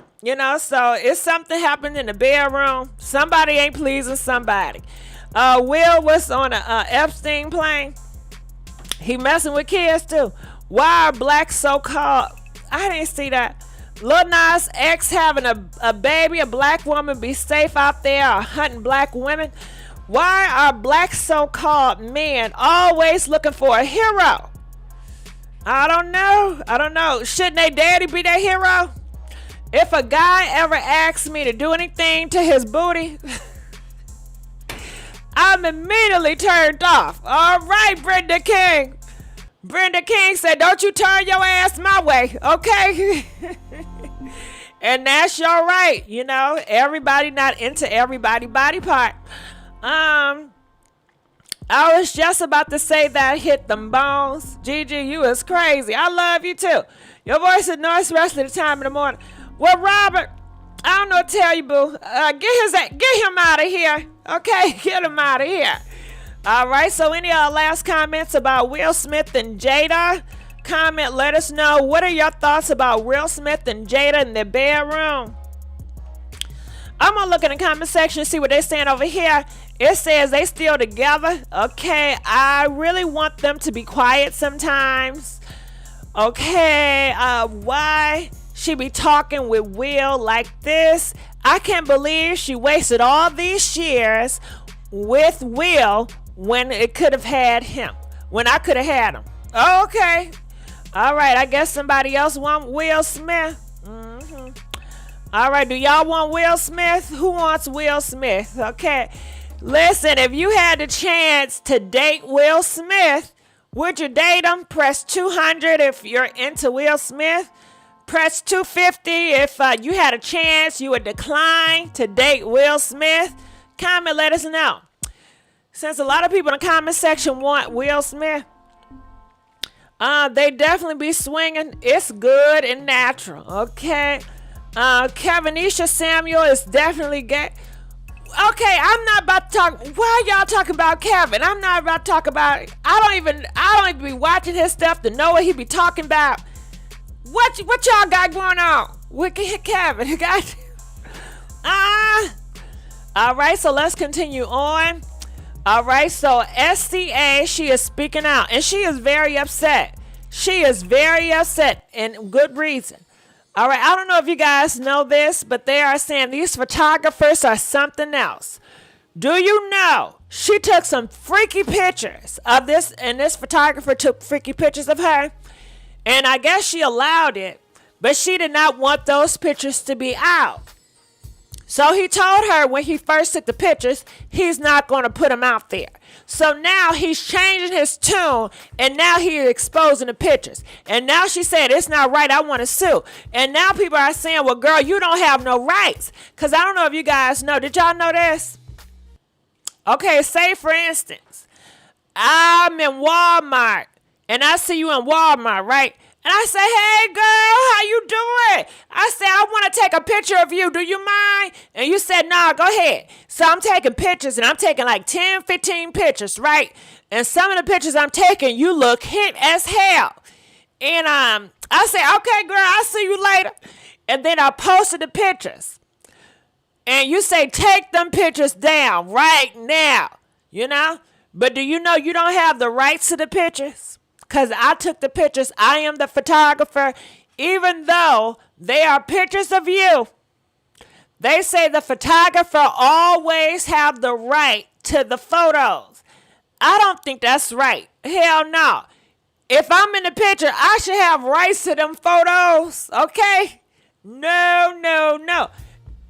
So it's something happened in the bedroom. Somebody ain't pleasing somebody. Will was on a Epstein plane. He messing with kids, too. Why are black so-called... I didn't see that. Lil Nas X having a baby, a black woman, be safe out there or hunting black women. Why are black so-called men always looking for a hero? I don't know. Shouldn't their daddy be their hero? If a guy ever asks me to do anything to his booty, I'm immediately turned off. All right, Brenda King. Brenda King said, don't you turn your ass my way, okay? And that's your right, everybody not into everybody body part. I was just about to say that hit them bones. Gigi, you is crazy. I love you too. Your voice is noise rest of the time in the morning. Well, Robert, I don't know what to tell you, boo. Get him out of here, okay? Get him out of here. All right, so any last comments about Will Smith and Jada? Comment, let us know. What are your thoughts about Will Smith and Jada in their bedroom? I'm going to look in the comment section and see what they're saying over here. It says they still together. Okay, I really want them to be quiet sometimes. Okay, why she be talking with Will like this? I can't believe she wasted all these years with Will when it could have had him, when I could have had him. Okay. All right. I guess somebody else want Will Smith. All right. Do y'all want Will Smith? Who wants Will Smith? Okay. Listen, if you had the chance to date Will Smith, would you date him? Press 200 if you're into Will Smith. Press 250 if you had a chance you would decline to date Will Smith. Comment, let us know. Since a lot of people in the comment section want Will Smith, they definitely be swinging. It's good and natural, okay? Kevinisha Samuel is definitely gay. Okay, I'm not about to talk. Why y'all talking about Kevin? I'm not about to talk about it. I don't even be watching his stuff to know what he be talking about. What y'all got going on with Kevin? All right, so let's continue on. All right, so SCA, she is speaking out, and she is very upset. She is very upset, and good reason. All right, I don't know if you guys know this, but they are saying these photographers are something else. Do you know she took some freaky pictures of this, and this photographer took freaky pictures of her, and I guess she allowed it, but she did not want those pictures to be out. So he told her when he first took the pictures, he's not going to put them out there. So now he's changing his tune, and now he's exposing the pictures. And now she said, it's not right, I want to sue. And now people are saying, well, girl, you don't have no rights. Because I don't know if you guys know. Did y'all know this? Okay, say for instance, I'm in Walmart, and I see you in Walmart, right? And I say, hey, girl, how you doing? I say, I want to take a picture of you. Do you mind? And you said, nah, go ahead. So I'm taking pictures, and I'm taking like 10, 15 pictures, right? And some of the pictures I'm taking, you look hip as hell. And I said, okay, girl, I'll see you later. And then I posted the pictures. And you say, take them pictures down right now, you know? But do you know you don't have the rights to the pictures? Because I took the pictures. I am the photographer. Even though they are pictures of you, they say the photographer always have the right to the photos. I don't think that's right. Hell no. If I'm in the picture, I should have rights to them photos, okay? No.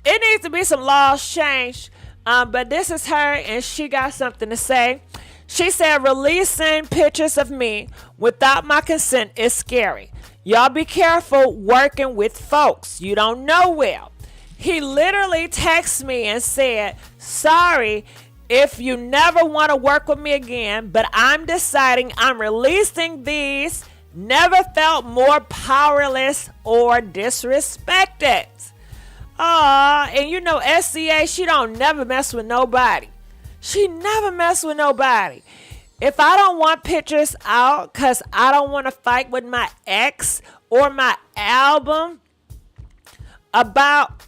It needs to be some laws changed. But this is her, and she got something to say. She said, releasing pictures of me without my consent is scary. Y'all be careful working with folks you don't know well. He literally texted me and said, sorry if you never want to work with me again, but I'm deciding I'm releasing these. Never felt more powerless or disrespected. And you know SCA, she don't never mess with nobody. She never mess with nobody. If I don't want pictures out because I don't want to fight with my ex or my album about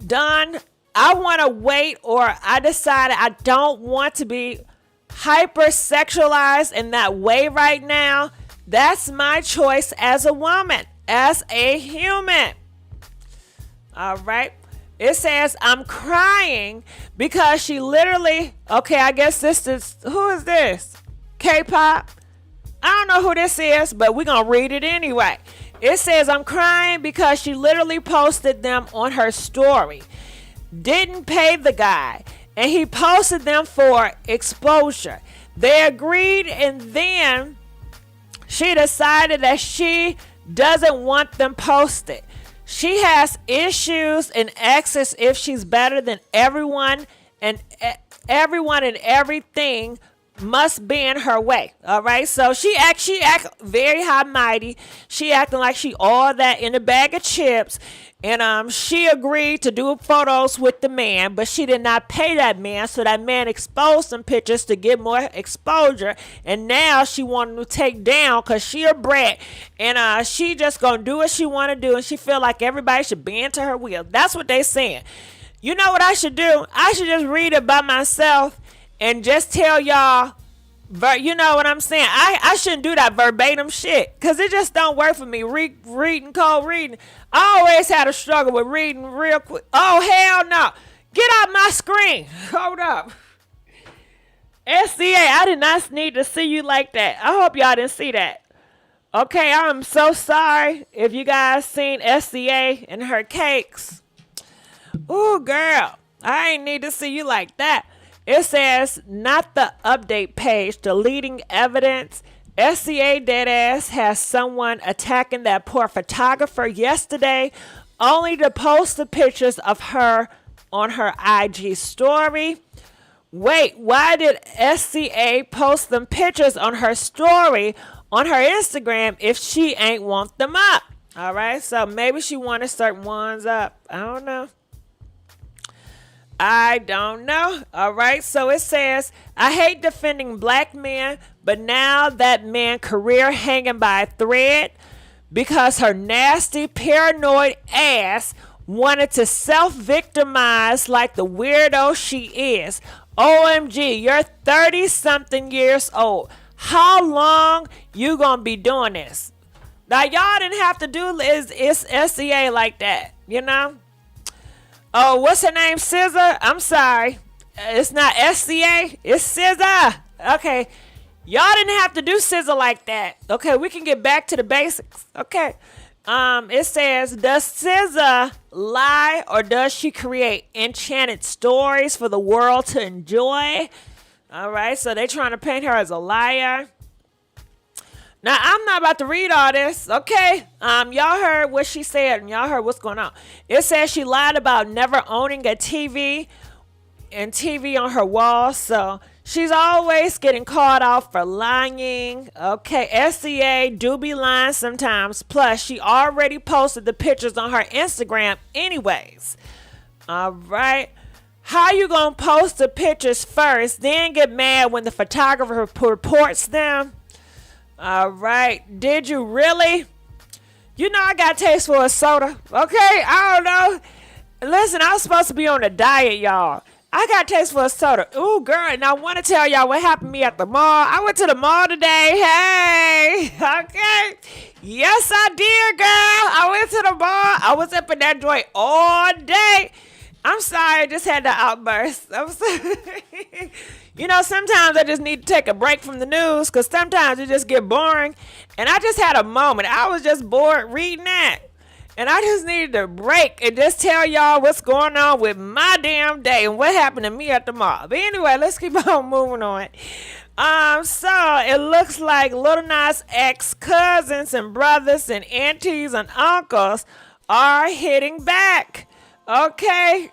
done, I want to wait, or I decided I don't want to be hypersexualized in that way right now. That's my choice as a woman, as a human. All right. It says, I'm crying because she literally, okay, I guess this is, who is this? K-pop? I don't know who this is, but we're going to read it anyway. It says, I'm crying because she literally posted them on her story. Didn't pay the guy, and he posted them for exposure. They agreed, and then she decided that she doesn't want them posted. She has issues and exes if she's better than everyone, and everyone and everything must be in her way. All right, so she act very high mighty. She acting like she all that in a bag of chips, and she agreed to do photos with the man, but she did not pay that man, so that man exposed some pictures to get more exposure, and now she wanted to take down because she a brat, and she just gonna do what she want to do, and she feel like everybody should bend to her will. That's what they saying. You know what I should do? I should just read it by myself and just tell y'all, you know what I'm saying? I shouldn't do that verbatim shit because it just don't work for me. Reading, cold reading. I always had a struggle with reading real quick. Oh, hell no. Get out my screen. Hold up. SCA, I did not need to see you like that. I hope y'all didn't see that. Okay, I'm so sorry if you guys seen SCA and her cakes. Ooh, girl. I ain't need to see you like that. It says, not the update page, deleting evidence. SCA deadass has someone attacking that poor photographer yesterday, only to post the pictures of her on her IG story. Wait, why did SCA post them pictures on her story on her Instagram if she ain't want them up? All right, so maybe she wanted certain ones up. I don't know. All right, so it says, I hate defending black men, but now that man career hanging by a thread because her nasty, paranoid ass wanted to self-victimize like the weirdo she is. OMG, you're 30-something years old. How long you gonna be doing this? Now, y'all didn't have to do it's SCA like that, you know? Oh, what's her name? SZA? I'm sorry. It's not SCA. It's SZA. Okay. Y'all didn't have to do SZA like that. Okay, we can get back to the basics. Okay. It says, does SZA lie or does she create enchanted stories for the world to enjoy? All right, so they're trying to paint her as a liar. Now, I'm not about to read all this, okay? Y'all heard what she said, and y'all heard what's going on. It says she lied about never owning a TV and TV on her wall, so she's always getting called out for lying. Okay, SCA do be lying sometimes. Plus, she already posted the pictures on her Instagram anyways. All right. How you gonna post the pictures first, then get mad when the photographer reports them? All right. Did you really? You know I got taste for a soda. Okay? I don't know. Listen, I was supposed to be on a diet, y'all. I got taste for a soda. Ooh, girl, and I want to tell y'all what happened to me at the mall. I went to the mall today. Hey, okay. Yes, I did, girl. I went to the mall. I was up in that joint all day. I'm sorry, I just had the outburst. I'm sorry. You know, sometimes I just need to take a break from the news because sometimes it just get boring. And I just had a moment. I was just bored reading that. And I just needed a break and just tell y'all what's going on with my damn day and what happened to me at the mall. But anyway, let's keep on moving on. So it looks like Lil Nas X cousins and brothers and aunties and uncles are hitting back. Okay.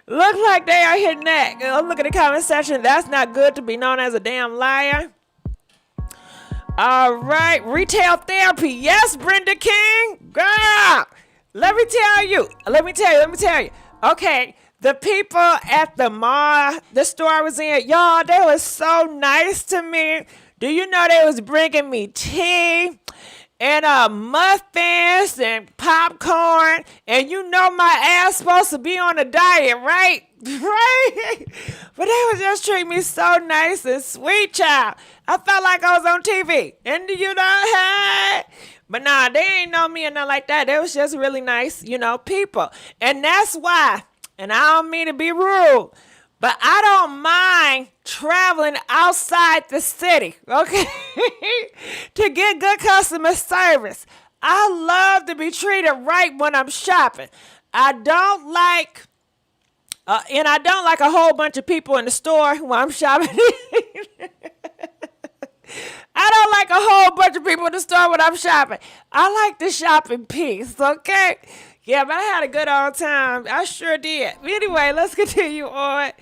Look like they are hitting back. Look at the comment section. That's not good to be known as a damn liar. All right, retail therapy. Yes, Brenda King. Girl, let me tell you. Okay, the people at the mall, the store I was in, y'all, they was so nice to me. Do you know they was bringing me tea and muffins and popcorn? And you know my ass supposed to be on a diet, right? Right? But they was just treating me so nice and sweet, child. I felt like I was on TV. And you know, hey. But nah, they ain't know me or nothing like that. They was just really nice, you know, people. And that's why, and I don't mean to be rude, but I don't mind traveling outside the city, okay, to get good customer service. I love to be treated right when I'm shopping. I don't like a whole bunch of people in the store when I'm shopping. I don't like a whole bunch of people in the store when I'm shopping. I like to shop in peace, okay? Yeah, but I had a good old time. I sure did. Anyway, let's continue on.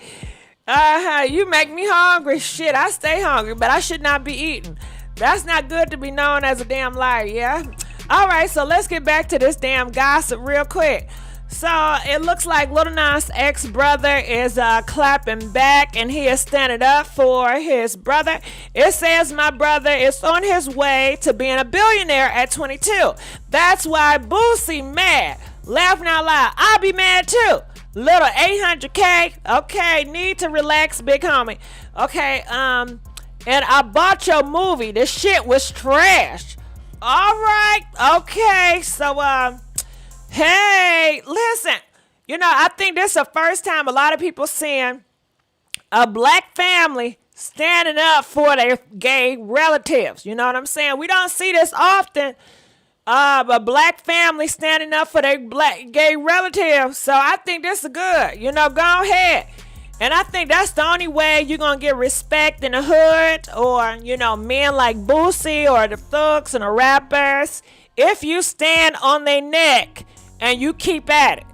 You make me hungry. Shit, I stay hungry, but I should not be eating. That's not good to be known as a damn liar, yeah? All right, so let's get back to this damn gossip real quick. So it looks like Lil Nas X brother is clapping back and he is standing up for his brother. It says my brother is on his way to being a billionaire at 22. That's why Boosie mad. Laughing out loud. I'll be mad too. Little 800K. Okay, need to relax, big homie. Okay, and I bought your movie. This shit was trash. All right. Okay, so hey, listen, you know, I think this is the first time a lot of people seeing a black family standing up for their gay relatives. You know what I'm saying? We don't see this often, a black family standing up for their black gay relatives. So I think this is good. You know, go ahead. And I think that's the only way you're going to get respect in the hood or, you know, men like Boosie or the thugs and the rappers. If you stand on their neck and you keep at it,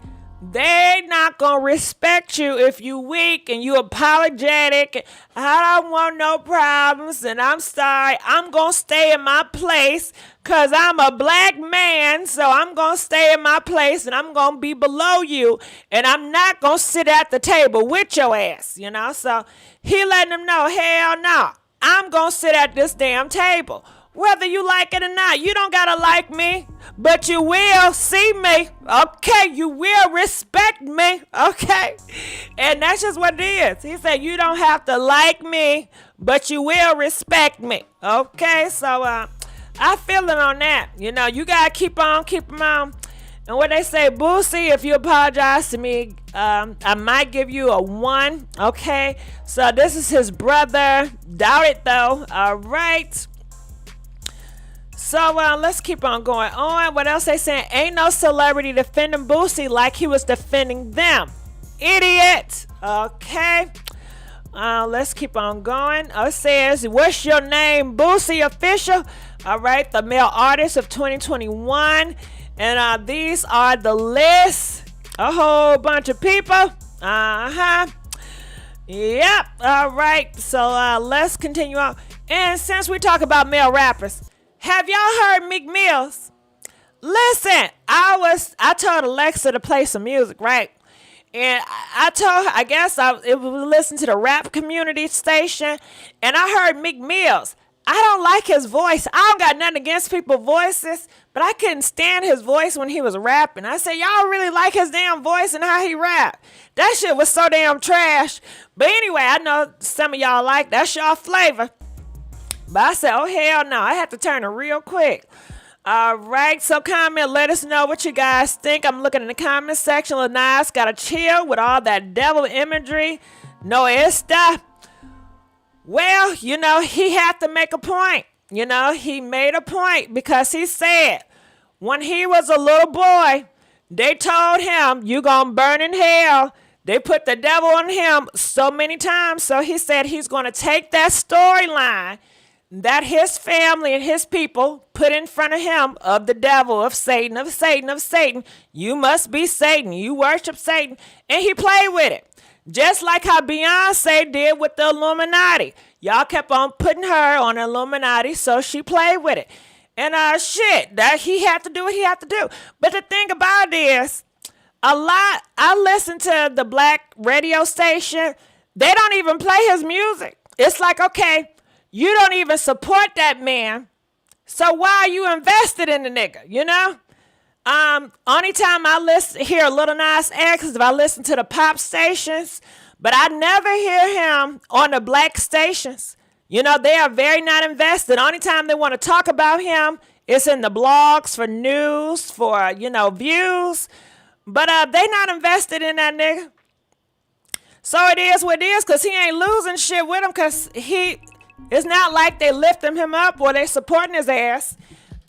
they not gonna respect you if you weak and you apologetic. I don't want no problems and I'm sorry. I'm gonna stay in my place because I'm a black man. So I'm gonna stay in my place and I'm gonna be below you. And I'm not gonna sit at the table with your ass, you know. So he letting them know, hell no. I'm gonna sit at this damn table. Whether you like it or not, you don't gotta like me, but you will see me, okay? You will respect me, okay? And that's just what it is. He said, you don't have to like me, but you will respect me, okay? So, I feel it on that. You know, you gotta keep on. And what they say, Boosie, if you apologize to me, I might give you a 1, okay? So this is his brother. Doubt it, though. All right. So let's keep on going on. What else they saying? Ain't no celebrity defending Boosie like he was defending them. Idiot. Okay. Let's keep on going. It says, what's your name? Boosie official. All right. The male artist of 2021. And these are the lists. A whole bunch of people. Yep. All right. So let's continue on. And since we talk about male rappers, have y'all heard Meek Mills? Listen, I told Alexa to play some music, right? And I told her, I guess it was listening to the rap community station, and I heard Meek Mills. I don't like his voice. I don't got nothing against people's voices, but I couldn't stand his voice when he was rapping. I said, y'all really like his damn voice and how he rap. That shit was so damn trash. But anyway, I know some of y'all like that's y'all flavor. But I said, oh, hell no. I had to turn it real quick. All right, so comment, let us know what you guys think. I'm looking in the comment section. Lil Nas gotta chill with all that devil imagery. No esta. Well, you know, he had to make a point. You know, he made a point because he said when he was a little boy, they told him, you gonna burn in hell. They put the devil on him so many times. So he said he's gonna take that storyline that his family and his people put in front of him of the devil, of Satan, of Satan, of Satan. You must be Satan. You worship Satan. And he played with it. Just like how Beyonce did with the Illuminati. Y'all kept on putting her on the Illuminati, so she played with it. And shit, that he had to do what he had to do. But the thing about it is, I listen to the black radio station. They don't even play his music. It's like, okay, you don't even support that man. So why are you invested in the nigga, you know? Only time I hear Lil Nas X is if I listen to the pop stations, but I never hear him on the black stations. You know, they are very not invested. Only time they want to talk about him is in the blogs for news, for, you know, views. But they not invested in that nigga. So it is what it is, because he ain't losing shit with him, because it's not like they lifting him up or they supporting his ass.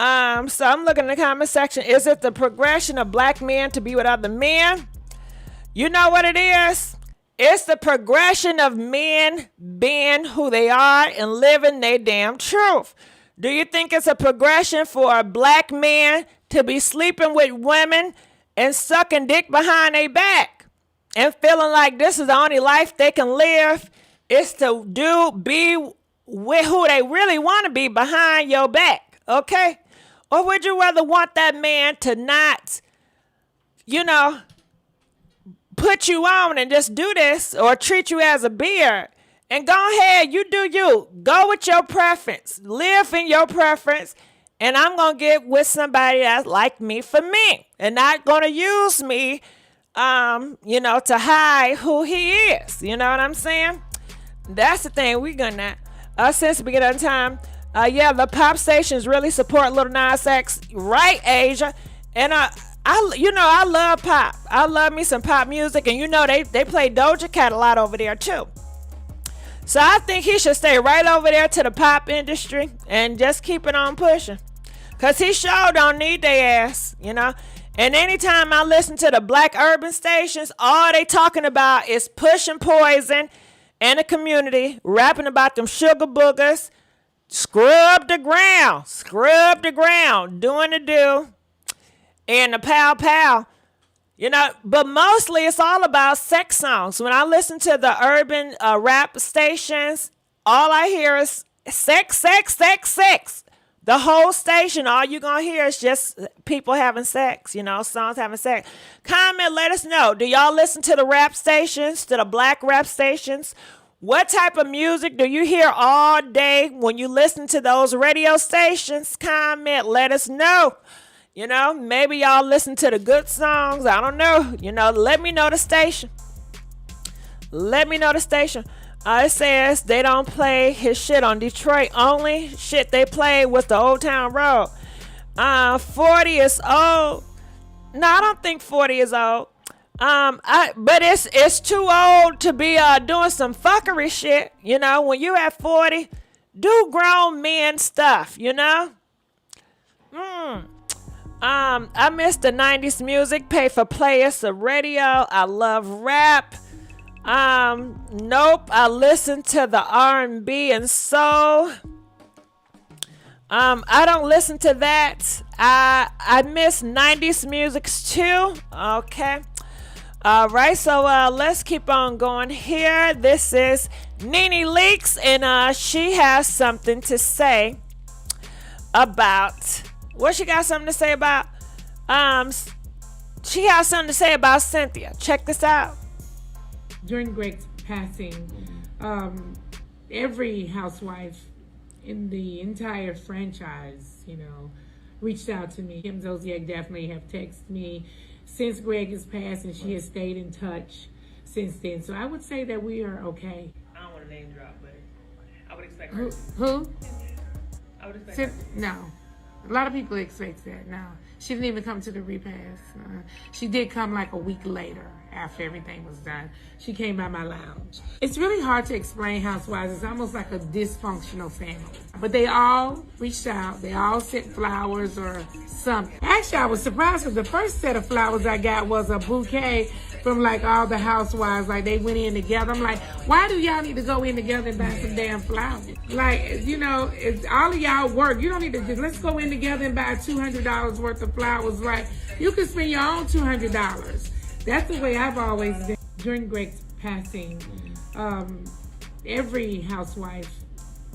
So I'm looking in the comment section. Is it the progression of black men to be with other men? You know what it is? It's the progression of men being who they are and living their damn truth. Do you think it's a progression for a black man to be sleeping with women and sucking dick behind their back and feeling like this is the only life they can live? It's to be with who they really want to be behind your back, okay? Or would you rather want that man to not, you know, put you on and just do this or treat you as a beard? And go ahead, you do you. Go with your preference. Live in your preference. And I'm going to get with somebody that's like me for me. And not going to use me, you know, to hide who he is. You know what I'm saying? That's the thing. We're going to, since the beginning of time, yeah, the pop stations really support Lil Nas X, right, Asia? And I love pop. I love me some pop music, and you know they play Doja Cat a lot over there too. So I think he should stay right over there to the pop industry and just keep it on pushing, cause he sure don't need their ass, you know. And anytime I listen to the black urban stations, all they talking about is pushing poison in the community, rapping about them sugar boogers. Scrub the ground, doing the do, and the pow pow, you know. But mostly it's all about sex songs. When I listen to the urban rap stations, all I hear is sex, sex, sex, sex. The whole station, all you're gonna hear is just people having sex, you know, songs having sex. Comment, let us know. Do y'all listen to the rap stations, to the black rap stations? What type of music do you hear all day when you listen to those radio stations? Comment, let us know. You know, maybe y'all listen to the good songs. I don't know. You know, let me know the station. Let me know the station. It says they don't play his shit on Detroit only. Shit they play with the Old Town Road. 40 is old. No, I don't think 40 is old. But it's too old to be doing some fuckery shit. You know, when you at 40, do grown men stuff, you know? I miss the 90s music, pay for players of radio. I love rap. Nope, I listen to the R&B and soul. I don't listen to that. I miss 90s music too. Okay. All right, so let's keep on going here. This is Nene Leakes, and she has something to say about, what she got something to say about? She has something to say about Cynthia. Check this out. During Greg's passing, every housewife in the entire franchise, reached out to me. Kim Zolciak definitely have texted me since Greg has passed, and she has stayed in touch since then. So I would say that we are okay. I don't want to name drop, but I would expect her. Who? I would expect her. No. A lot of people expect that. No. She didn't even come to the repass. She did come like a week later after everything was done. She came by my lounge. It's really hard to explain Housewives. It's almost like a dysfunctional family. But they all reached out. They all sent flowers or something. Actually, I was surprised because the first set of flowers I got was a bouquet from like all the housewives. Like they went in together. I'm like, why do y'all need to go in together and buy some damn flowers? Like, it's all of y'all work. You don't need to just, let's go in together and buy $200 worth of flowers. Like, you can spend your own $200. That's the way I've always been. During Greg's passing, every housewife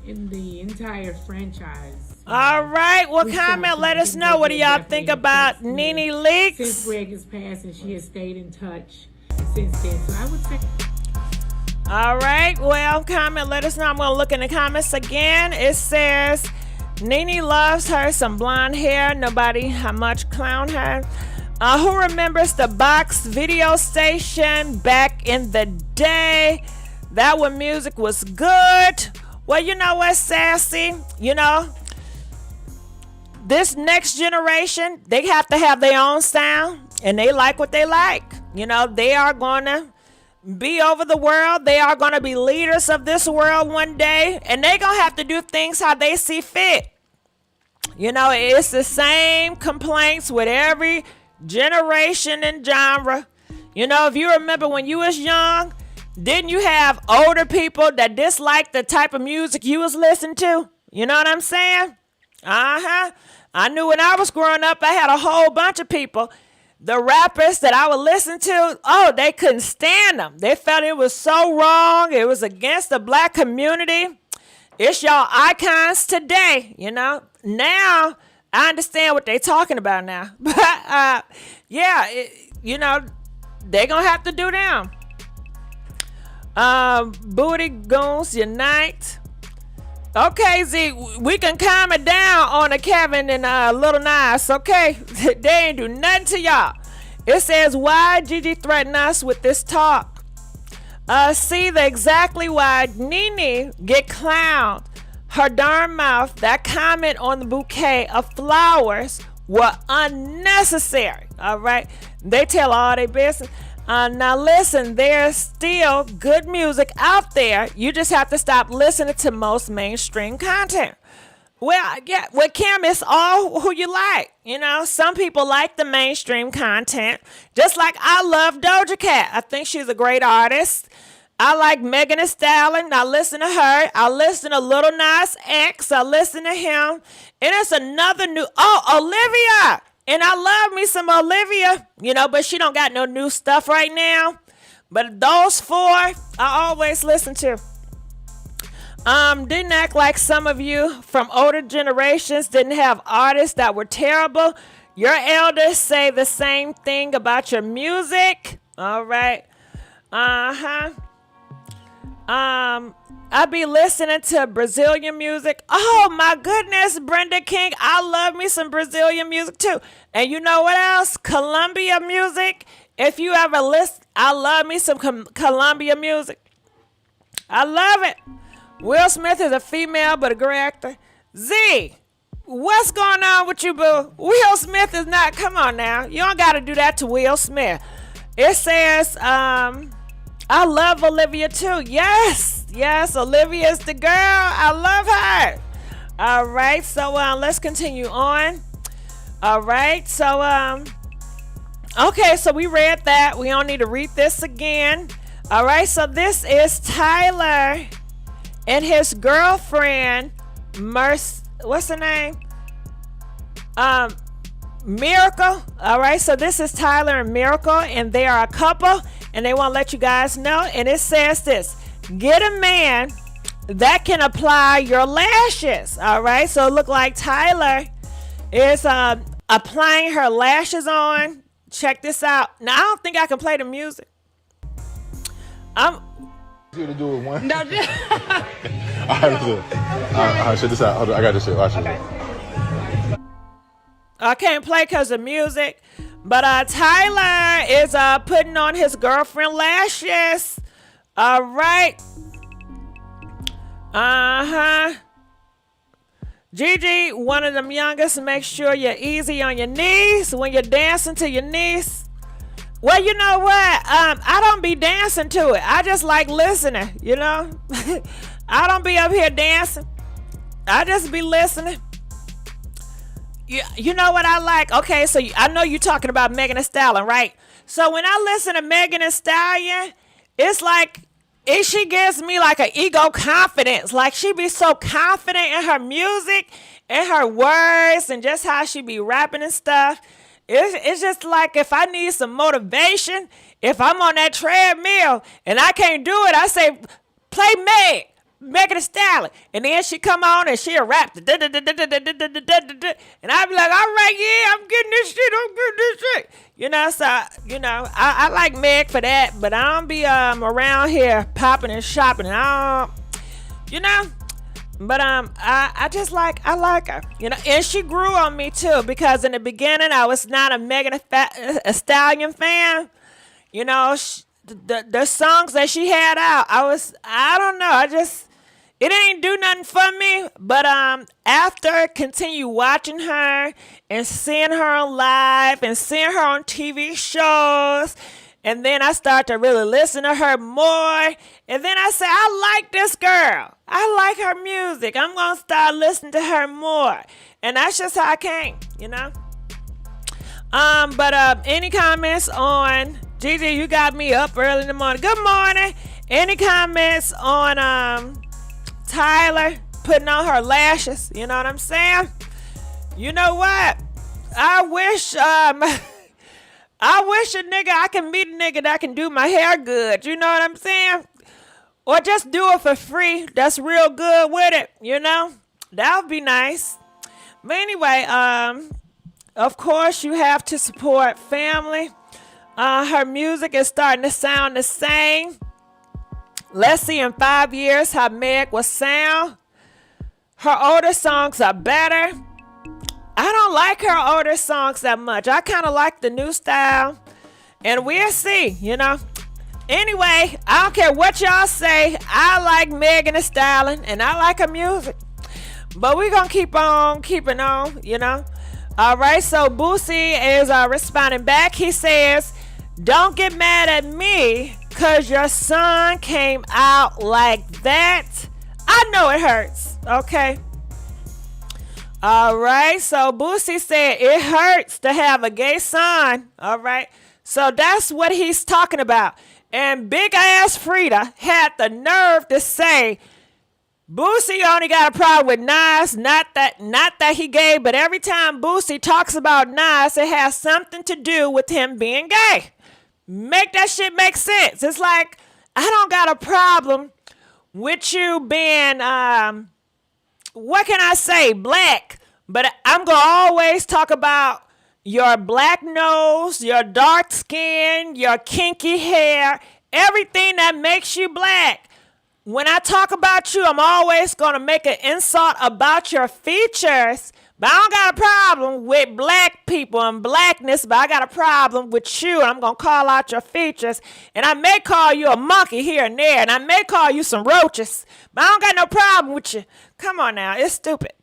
in the entire franchise. All right, well, comment, let us know. What do y'all think about Nene leaks? Since Greg has passed, and she has stayed in touch since then. So I would say. All right, well, comment, let us know. I'm going to look in the comments again. It says, Nene loves her some blonde hair. Nobody how much clown her. Who remembers the box video station back in the day? That when music was good. Well, you know what, Sassy? This next generation, they have to have their own sound, and they like what they like. They are going to be over the world. They are going to be leaders of this world one day, and they're going to have to do things how they see fit. It's the same complaints with every generation and genre. If you remember when you was young, didn't you have older people that disliked the type of music you was listening to? You know what I'm saying? I knew when I was growing up, I had a whole bunch of people, the rappers that I would listen to, they couldn't stand them. They felt it was so wrong. It was against the black community. It's y'all icons today, Now, I understand what they're talking about now. But, they're going to have to do them. Booty Goons Unite. Okay, Z, we can calm it down on the Kevin and Little Nas, okay? They ain't do nothing to y'all. It says, why Gigi threaten us with this talk? See exactly why Nene get clowned. Her darn mouth, that comment on the bouquet of flowers were unnecessary, all right? They tell all their business. Now listen, there's still good music out there. You just have to stop listening to most mainstream content. Well, yeah, with Kim, it's all who you like. Some people like the mainstream content. Just like I love Doja Cat. I think she's a great artist. I like Megan Thee Stallion. I listen to her. I listen to Little Nas X. I listen to him. And it's another new, Olivia. And I love me some Olivia, but she don't got no new stuff right now. But those four, I always listen to. Didn't act like some of you from older generations didn't have artists that were terrible. Your elders say the same thing about your music. All right. I be listening to Brazilian music. Oh my goodness, Brenda King. I love me some Brazilian music too. And you know what else? Colombia music. If you ever listen, I love me some Colombia music. I love it. Will Smith is a female but a great actor. Z, what's going on with you, boo? Will Smith is not, come on now. You don't got to do that to Will Smith. It says, I love Olivia too. Yes, Olivia's the girl. I love her. All right, so let's continue on. All right, so okay, so we read that. We don't need to read this again. All right, so this is Tyler and his girlfriend, what's her name? Miracle. All right, so this is Tyler and Miracle, and they are a couple, and they want to let you guys know. And it says this: get a man that can apply your lashes. All right, so it look like Tyler is applying her lashes on. Check this out. Now I don't think I can play the music. To do it one. No, All right, good. All right, check this out. Hold on, I got this shit. Watch it. I can't play because of music, but Tyler is putting on his girlfriend lashes. All right. Gigi, one of them youngest, make sure you're easy on your knees when you're dancing to your niece. Well, you know what? I don't be dancing to it. I just like listening, you know? I don't be up here dancing. I just be listening. You know what I like? Okay, so I know you're talking about Megan Thee Stallion, right? So when I listen to Megan Thee Stallion, it's like she gives me like an ego confidence. Like she be so confident in her music and her words and just how she be rapping and stuff. It's just like if I need some motivation, if I'm on that treadmill and I can't do it, I say, play Megan Thee Stallion. And then she come on and she'll rap. And I be like, all right, yeah, I'm getting this shit. You know, so, you know, I like Meg for that, but I don't be around here popping and shopping. I don't, you know. But I like her, you know, and she grew on me too, because in the beginning I was not a Megan Thee Stallion fan. You know, the songs that she had out, I don't know, it ain't do nothing for me. But after continue watching her and seeing her on live and seeing her on TV shows, and then I start to really listen to her more. And then I say, I like this girl. I like her music. I'm going to start listening to her more. And that's just how I came, you know. But any comments on, Gigi, you got me up early in the morning. Good morning. Any comments on Tyler putting on her lashes? You know what I'm saying? You know what? I wish I can meet a nigga that can do my hair good. You know what I'm saying? Or just do it for free. That's real good with it, you know? That would be nice. But anyway, of course, you have to support family. Her music is starting to sound the same. Let's see in 5 years how Meg will sound. Her older songs are better. I don't like her older songs that much. I kind of like the new style. And we'll see, you know. Anyway, I don't care what y'all say. I like Megan Thee Stallion and I like her music. But we're going to keep on keeping on, you know. All right, so Boosie is responding back. He says, don't get mad at me because your son came out like that. I know it hurts, okay? All right, so Boosie said it hurts to have a gay son. All right, so that's what he's talking about. And big ass Freedia had the nerve to say Boosie only got a problem with Nas, not that he gay, but every time Boosie talks about Nas, it has something to do with him being gay. Make that shit make sense. It's like, I don't got a problem with you being, what can I say, black, but I'm going to always talk about your black nose, your dark skin, your kinky hair, everything that makes you black. When I talk about you, I'm always going to make an insult about your features, but I don't got a problem with black people and blackness, but I got a problem with you, and I'm going to call out your features, and I may call you a monkey here and there, and I may call you some roaches, but I don't got no problem with you. Come on now, it's stupid.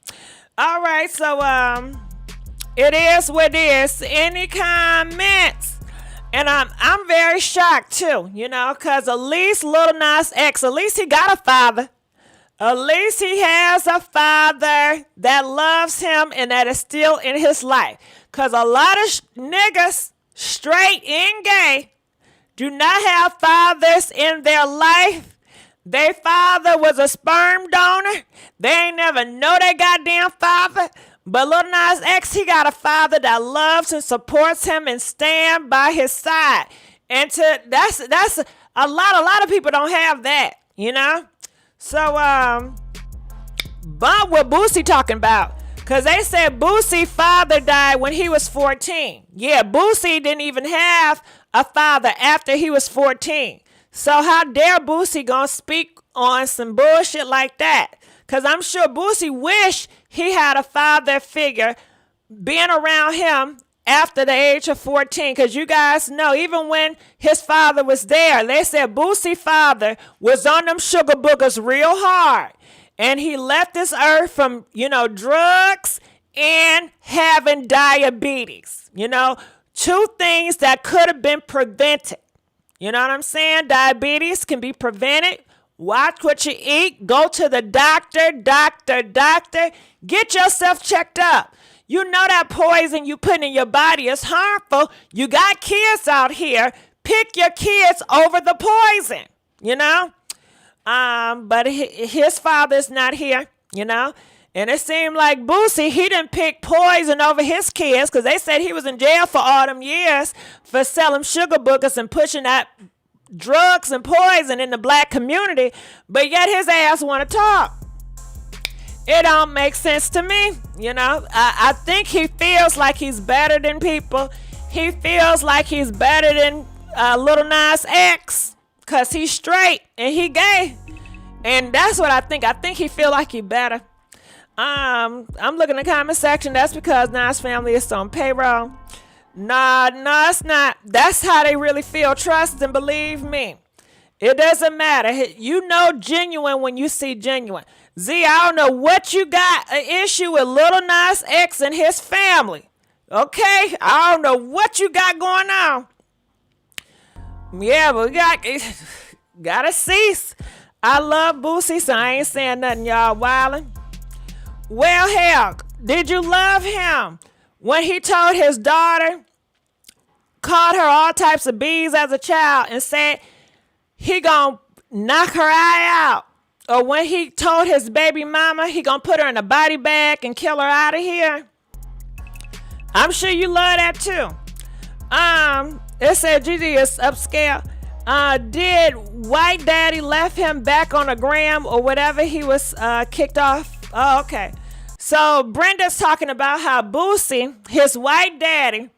All right, so, it is what it is. Any comments? And I'm very shocked too, you know, because at least Lil Nas X, at least he got a father. At least he has a father that loves him and that is still in his life. Because a lot of niggas, straight and gay, do not have fathers in their life. Their father was a sperm donor. They ain't never know their goddamn father. But Lil Nas X, he got a father that loves and supports him and stand by his side. And that's a lot of people don't have that, you know? So, but what Boosie talking about? Because they said Boosie's father died when he was 14. Yeah, Boosie didn't even have a father after he was 14. So how dare Boosie gonna speak on some bullshit like that? Because I'm sure Boosie wish he had a father figure being around him after the age of 14. Because you guys know, even when his father was there, they said Boosie's father was on them sugar boogers real hard. And he left this earth from, drugs and having diabetes. Two things that could have been prevented. You know what I'm saying? Diabetes can be prevented. Watch what you eat. Go to the doctor. Get yourself checked up. You know that poison you put in your body is harmful. You got kids out here. Pick your kids over the poison, But his father's not here, And it seemed like Boosie, he didn't pick poison over his kids because they said he was in jail for all them years for selling sugar boogers and pushing that drugs and poison in the black community. But yet his ass want to talk. It don't make sense to me, I think he feels like he's better than people. He feels like he's better than Lil Nas X because he's straight and he gay. And that's what I think. I think he feel like he better. I'm looking in the comment section. That's because Nas family is on payroll. No, it's not. That's how they really feel. Trust and believe me. It doesn't matter. You know genuine when you see genuine. Z, I don't know what you got an issue with Lil Nas X and his family. Okay? I don't know what you got going on. Yeah, but we gotta cease. I love Boosie, so I ain't saying nothing, y'all wildin'. Well, hell, did you love him when he told his daughter, called her all types of bees as a child and said he gonna knock her eye out? Or when he told his baby mama he gonna put her in a body bag and kill her out of here? I'm sure you love that too. It said Gigi is upscale. Did White Daddy left him back on the gram or whatever he was kicked off? Oh, okay. So Brenda's talking about how Boosie, his white daddy,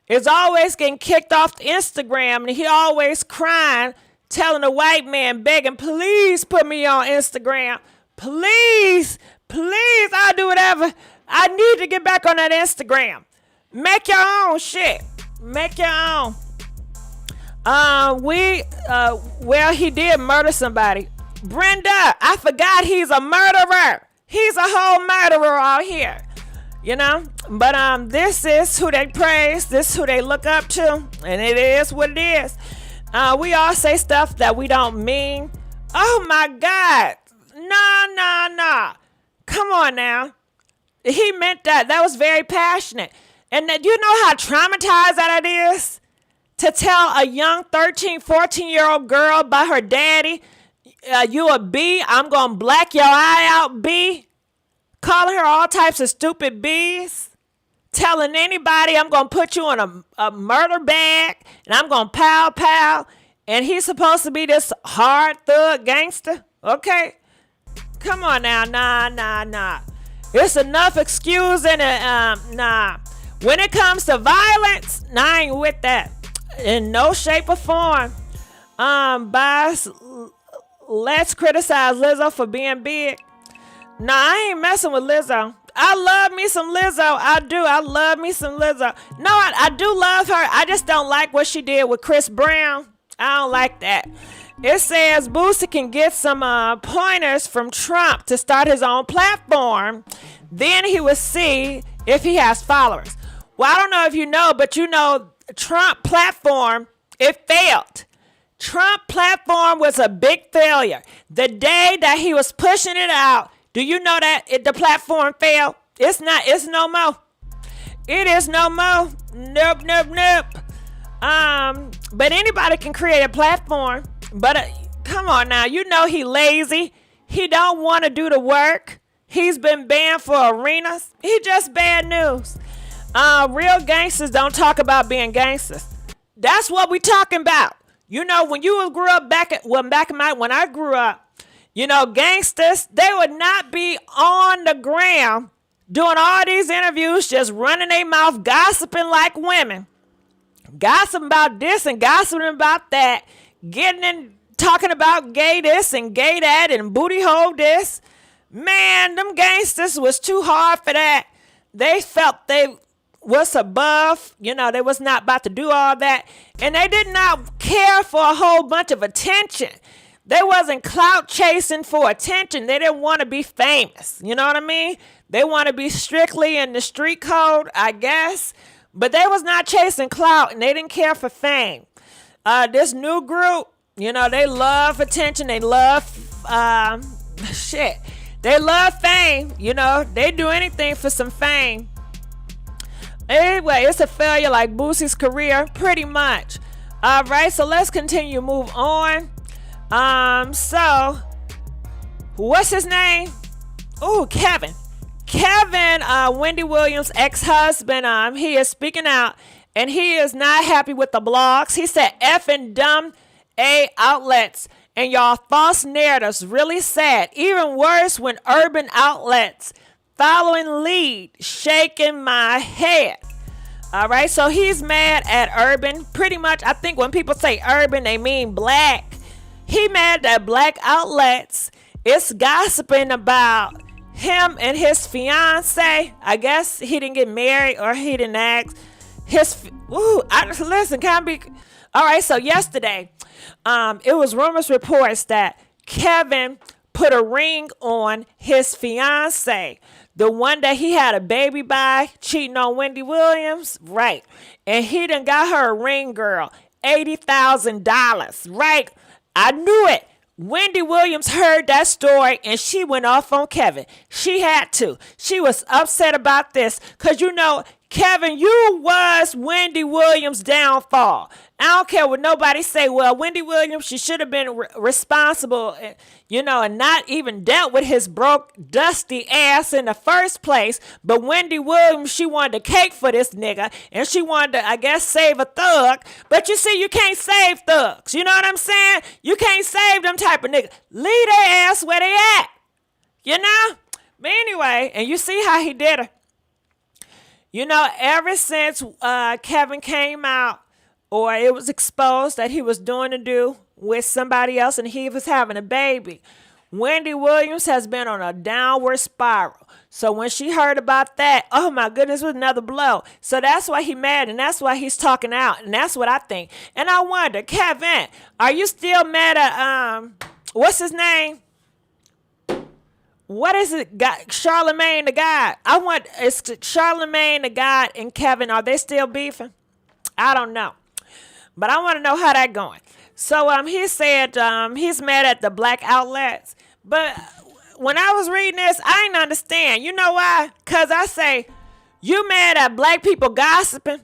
is always getting kicked off the Instagram and he always crying, telling the white man, begging, please put me on Instagram. Please, I'll do whatever. I need to get back on that Instagram. Make your own shit. Make your own. Well, he did murder somebody. Brenda, I forgot he's a murderer. He's a whole murderer out here. But this is who they praise. This is who they look up to. And it is what it is. We all say stuff that we don't mean. Oh my God. No. Come on now. He meant that. That was very passionate. And that, you know how traumatized that is? To tell a young 13, 14-year-old girl about her daddy, you a B, I'm going to black your eye out, B. Calling her all types of stupid B's. Telling anybody I'm going to put you in a murder bag and I'm going to pow. And he's supposed to be this hard thug gangster. Okay? Come on now. Nah. It's enough excusing. Nah. When it comes to violence, I ain't with that. In no shape or form. Boss, let's criticize Lizzo for being big. Nah, I ain't messing with Lizzo. I love me some Lizzo. I do. I love me some Lizzo. No, I do love her. I just don't like what she did with Chris Brown. I don't like that. It says Boosie can get some pointers from Trump to start his own platform. Then he will see if he has followers. Well, I don't know if you know, but Trump platform, it failed. Trump platform was a big failure. The day that he was pushing it out, do you know that the platform failed? It's no more. It is no more. Nope. But anybody can create a platform. But come on now, he lazy. He don't want to do the work. He's been banned for arenas. He just bad news. Real gangsters don't talk about being gangsters. That's what we talking about. When you grew up when I grew up, gangsters, they would not be on the ground doing all these interviews, just running their mouth, gossiping like women. Gossiping about this and gossiping about that. getting in, talking about gay this and gay that and booty hole this. Man, them gangsters was too hard for that. They felt they was above, they was not about to do all that. And they did not care for a whole bunch of attention. They wasn't clout chasing for attention. They didn't want to be famous. You know what I mean? They want to be strictly in the street code, I guess. But they was not chasing clout, and they didn't care for fame. This new group, they love attention. They love shit. They love fame. They do anything for some fame. Anyway, it's a failure like Boosie's career, pretty much. All right, so let's continue, move on. So what's his name? Oh, Kevin, Wendy Williams' ex-husband, he is speaking out, and he is not happy with the blogs. He said, effing dumb A outlets and y'all false narratives really sad. Even worse when urban outlets following lead, shaking my head. All right, so he's mad at urban. Pretty much, I think when people say urban, they mean black. He mad that black outlets is gossiping about him and his fiance. I guess he didn't get married or he didn't ask. Listen, can I be... All right, so yesterday, it was rumors, reports that Kevin put a ring on his fiance, the one that he had a baby by, cheating on Wendy Williams, right? And he done got her a ring, girl, $80,000, right? I knew it. Wendy Williams heard that story and she went off on Kevin. She had to. She was upset about this because, Kevin, you was Wendy Williams' downfall. I don't care what nobody say. Well, Wendy Williams, she should have been responsible, and not even dealt with his broke, dusty ass in the first place. But Wendy Williams, she wanted the cake for this nigga, and she wanted to, I guess, save a thug. But you see, you can't save thugs. You know what I'm saying? You can't save them type of niggas. Leave their ass where they at. But anyway, and you see how he did her. Ever since Kevin came out, or it was exposed that he was doing a do with somebody else and he was having a baby, Wendy Williams has been on a downward spiral. So when she heard about that, oh my goodness, it was another blow. So that's why he mad, and that's why he's talking out, and that's what I think. And I wonder, Kevin, are you still mad at what's his name? What is it? Charlemagne the God. Is Charlemagne the God and Kevin, are they still beefing? I don't know. But I want to know how that going. So he said he's mad at the black outlets. But when I was reading this, I didn't understand. You know why? Because I say, you mad at black people gossiping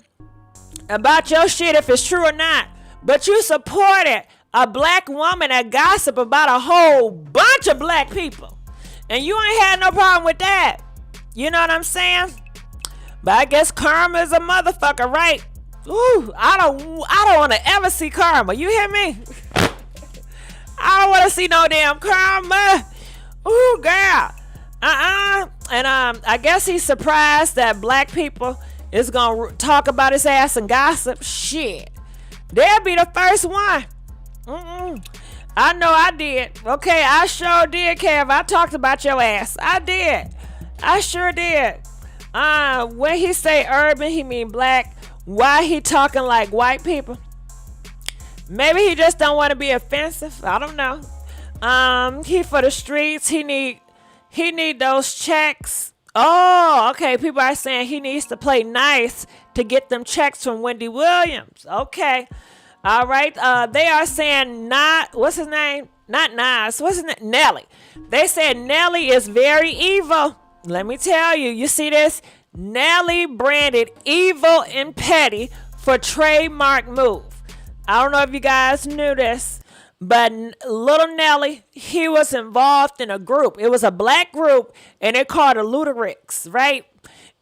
about your shit if it's true or not. But you supported a black woman that gossip about a whole bunch of black people. And you ain't had no problem with that. You know what I'm saying? But I guess karma is a motherfucker, right? Ooh, I don't want to ever see karma. You hear me? I don't want to see no damn karma. Ooh, girl. And I guess he's surprised that black people is going to talk about his ass and gossip. Shit. They'll be the first one. I know I did. Okay, I sure did, Kev. I talked about your ass. I did. I sure did. When he say urban, he mean black. Why he talking like white people? Maybe he just don't want to be offensive. I don't know. He for the streets. He need those checks. Oh, okay. People are saying he needs to play nice to get them checks from Wendy Williams. Okay. All right. They are saying what's his name? Not Nas. What's his name? Nelly. They said Nelly is very evil. Let me tell you. You see this? Nelly branded evil and petty for trademark move. I don't know if you guys knew this, but little Nelly, he was involved in a group. It was a black group, and they called it Ludacris, right?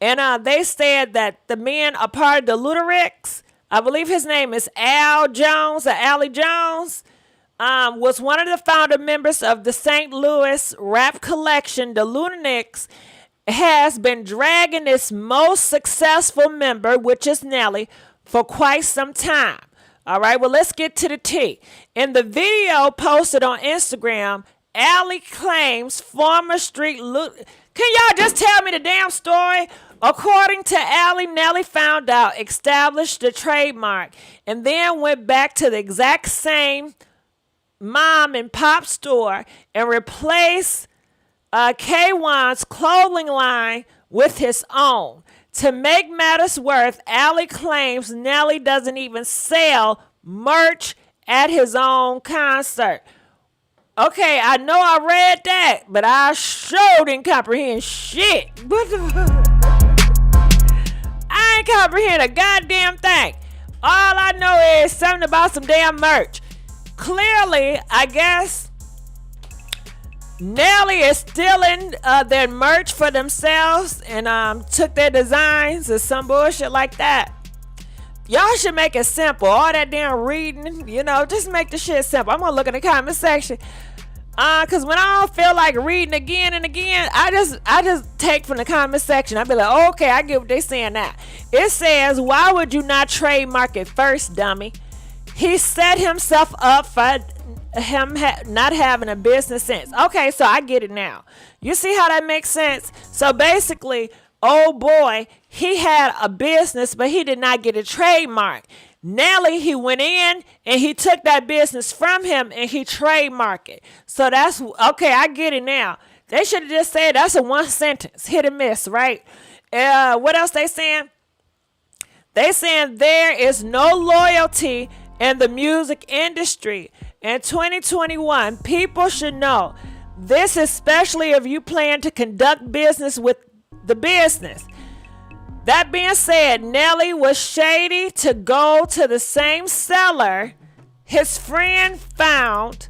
And they said that the men a part of the Ludacris, I believe his name is Al Jones or Allie Jones, was one of the founder members of the St. Louis rap collection, the Ludacris, has been dragging its most successful member, which is Nelly, for quite some time. All right, well, let's get to the tea. In the video posted on Instagram, Allie claims former street look. Can y'all just tell me the damn story? According to Allie, Nelly found out, established the trademark, and then went back to the exact same mom and pop store and replaced K1's clothing line with his own. To make matters worse, Allie claims Nelly doesn't even sell merch at his own concert. Okay, I know I read that, but I sure didn't comprehend shit. What the fuck? I ain't comprehend a goddamn thing. All I know is something about some damn merch. Clearly, I guess Nelly is stealing their merch for themselves and took their designs or some bullshit like that. Y'all should make it simple. All that damn reading, just make the shit simple. I'm gonna look in the comment section. Cause when I don't feel like reading again and again, I just take from the comment section. I be like, okay, I get what they saying now. It says, why would you not trademark it first, dummy? He set himself up for him not having a business sense. Okay, so I get it now. You see how that makes sense? So basically, oh boy, he had a business, but he did not get a trademark. Nelly, he went in and he took that business from him and he trademarked it. So that's okay. I get it now. They should have just said that's a one sentence, hit and miss, right? What else they saying? They saying there is no loyalty in the music industry. In 2021, people should know this, especially if you plan to conduct business with the business. That being said, Nelly was shady to go to the same seller his friend found.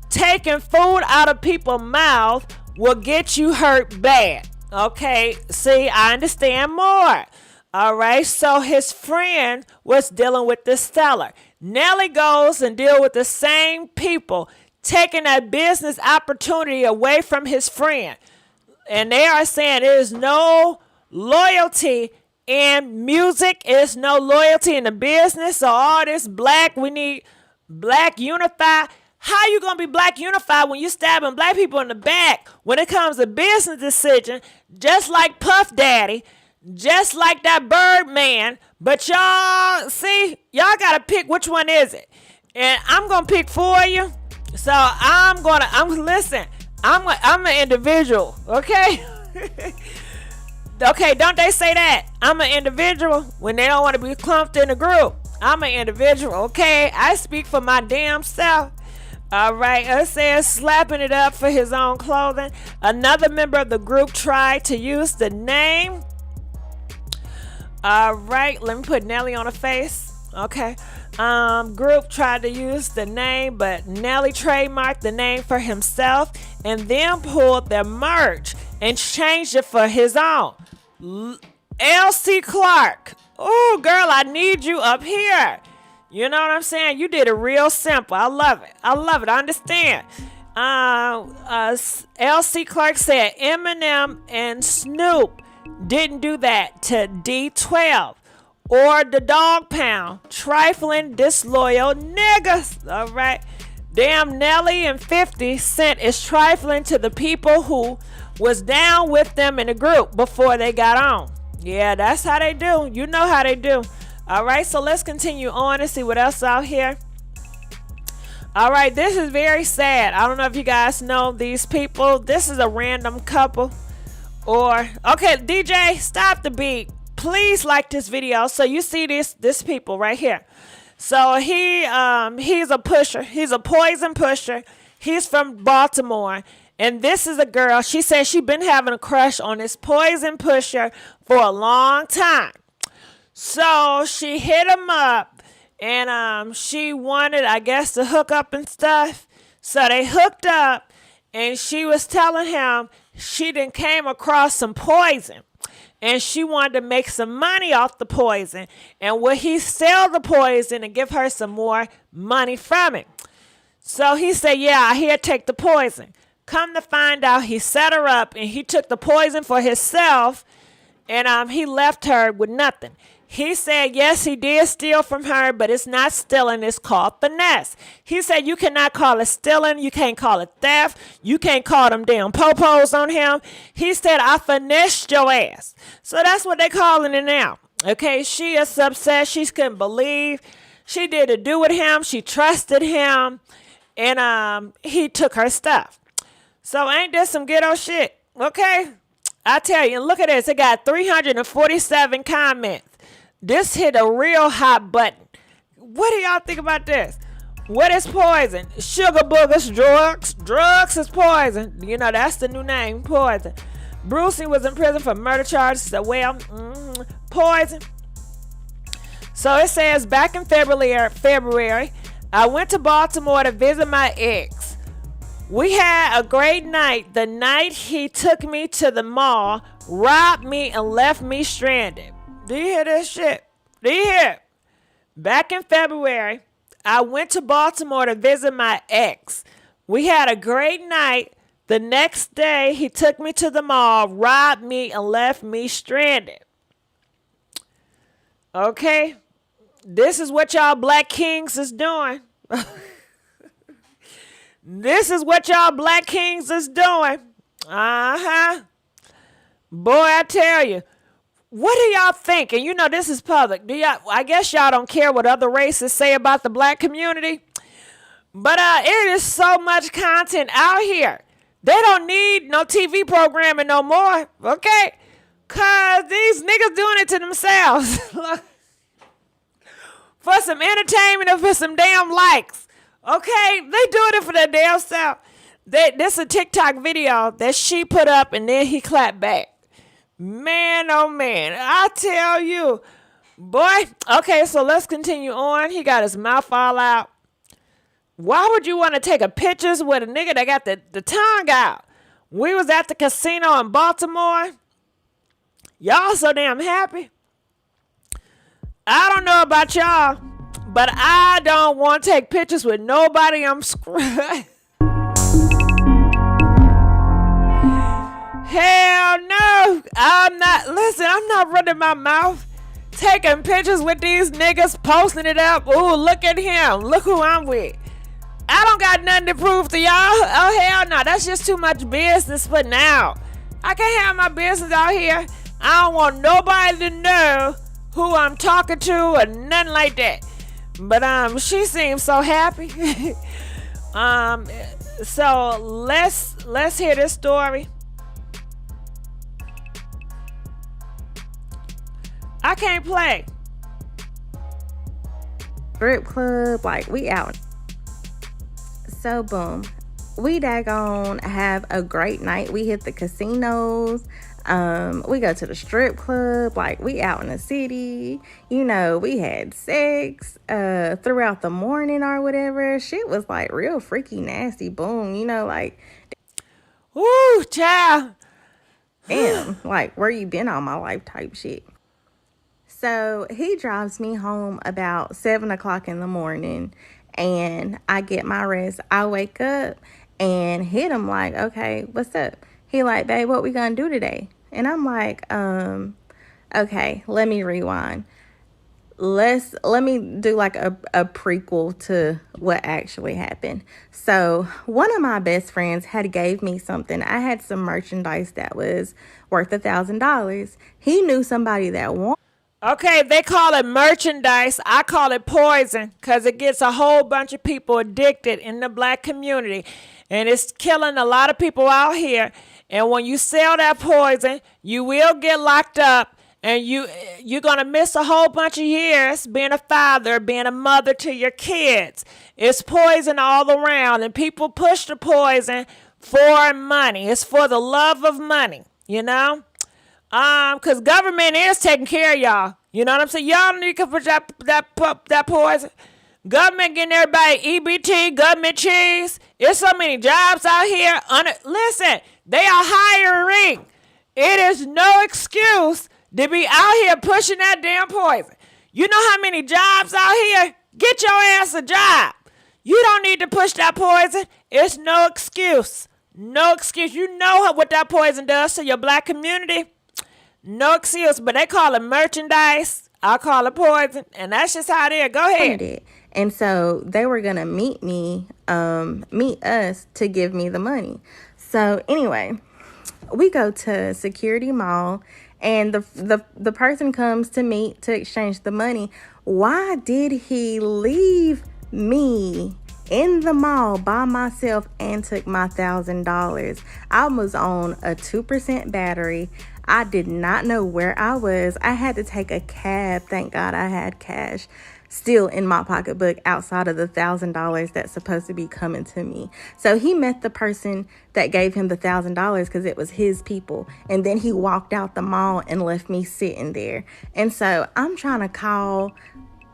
Taking food out of people's mouth will get you hurt bad. Okay, see, I understand more. All right, so his friend was dealing with this seller. Nelly goes and deal with the same people, taking that business opportunity away from his friend. And they are saying there is no loyalty in music. There's no loyalty in the business. So all this black, we need black unified. How you going to be black unified when you stabbing black people in the back when it comes to business decision, just like Puff Daddy, just like that Birdman? But y'all, see, y'all got to pick which one is it. And I'm going to pick for you. So listen, I'm an individual, okay? Okay, don't they say that? I'm an individual when they don't want to be clumped in a group. I'm an individual, okay? I speak for my damn self. All right, it says slapping it up for his own clothing. Another member of the group tried to use the name. All right, let me put Nelly on the face. Okay. Group tried to use the name, but Nelly trademarked the name for himself and then pulled their merch and changed it for his own. LC Clark. Oh, girl, I need you up here. You know what I'm saying? You did it real simple. I love it. I understand. LC Clark said Eminem and Snoop didn't do that to D12 or the Dog Pound. Trifling, disloyal niggas. All right. Damn, Nelly and 50 Cent is trifling to the people who was down with them in the group before they got on. Yeah, that's how they do. You know how they do. All right, so let's continue on and see what else out here. All right, this is very sad. I don't know if you guys know these people. This is a random couple. Okay, DJ, stop the beat. Please like this video so you see this people right here. So he's a pusher. He's a poison pusher. He's from Baltimore. And this is a girl. She says she's been having a crush on this poison pusher for a long time. So she hit him up and she wanted, I guess, to hook up and stuff. So they hooked up and she was telling him she done came across some poison and she wanted to make some money off the poison. And would he sell the poison and give her some more money from it? So he said, yeah, he'll take the poison. Come to find out, he set her up and he took the poison for himself and he left her with nothing. He said, yes, he did steal from her, but it's not stealing. It's called finesse. He said you cannot call it stealing. You can't call it theft. You can't call them damn popos on him. He said, I finessed your ass. So that's what they calling it now. Okay, she is upset. She couldn't believe she did to do with him. She trusted him, and he took her stuff. So ain't this some ghetto shit? Okay, I tell you, and look at this. It got 347 comments. This hit a real hot button. What do y'all think about this? What is poison? Sugar boogers, drugs. Drugs is poison. You know, that's the new name, poison. Boosie was in prison for murder charges. So, well, poison. So it says, back in February, I went to Baltimore to visit my ex. We had a great night. The night he took me to the mall, robbed me, and left me stranded. Do you hear this shit? Do you hear it? Back in February, I went to Baltimore to visit my ex. We had a great night. The next day, he took me to the mall, robbed me, and left me stranded. Okay? This is what y'all black kings is doing. This is what y'all black kings is doing. Uh-huh. Boy, I tell you. What do y'all think? And you know this is public. I guess y'all don't care what other races say about the black community. But it is so much content out here. They don't need no TV programming no more. Okay? Cause these niggas doing it to themselves. For some entertainment and for some damn likes. Okay? They doing it for their damn self. This is a TikTok video that she put up and then he clapped back. Man, oh man, I tell you, boy. Okay, so let's continue on. He got his mouth all out. Why would you want to take a pictures with a nigga that got the tongue out? We was at the casino in Baltimore. Y'all so damn happy. I don't know about y'all, but I don't want to take pictures with nobody I'm screwed. Hell no, I'm not running my mouth, taking pictures with these niggas, posting it up. Ooh, look at him. Look who I'm with. I don't got nothing to prove to y'all. Oh, hell no, that's just too much business for now. I can't have my business out here. I don't want nobody to know who I'm talking to or nothing like that. But she seems so happy. So let's hear this story. I can't play. Strip club, like we out. So boom, we daggone have a great night. We hit the casinos. We go to the strip club, like we out in the city. You know, we had sex throughout the morning or whatever. Shit was like real freaky, nasty. Boom, you know, like. Woo, child. Damn, like where you been all my life type shit. So he drives me home about 7 o'clock in the morning and I get my rest. I wake up and hit him like, okay, what's up? He like, babe, what we gonna do today? And I'm like, okay, let me rewind. Let me do like a prequel to what actually happened. So one of my best friends had gave me something. I had some merchandise that was worth $1,000. He knew somebody that wanted. Okay, they call it merchandise. I call it poison because it gets a whole bunch of people addicted in the black community. And it's killing a lot of people out here. And when you sell that poison, you will get locked up. And you're going to miss a whole bunch of years being a father, being a mother to your kids. It's poison all around. And people push the poison for money. It's for the love of money, you know? Because government is taking care of y'all. You know what I'm saying? Y'all need to push that poison. Government getting everybody EBT, government cheese. There's so many jobs out here. Listen, they are hiring. It is no excuse to be out here pushing that damn poison. You know how many jobs out here? Get your ass a job. You don't need to push that poison. It's no excuse. No excuse. You know what that poison does to your black community. No excuse, but they call it merchandise. I'll call it poison, and that's just how it is. Go ahead. It. And so they were gonna meet us to give me the money. So anyway, we go to Security Mall, and the person comes to meet to exchange the money. Why did he leave me in the mall by myself and took my $1,000? I was on a 2% battery. I did not know where I was. I had to take a cab. Thank God I had cash still in my pocketbook outside of the $1,000 that's supposed to be coming to me. So he met the person that gave him the $1,000 because it was his people. And then he walked out the mall and left me sitting there. And so I'm trying to call.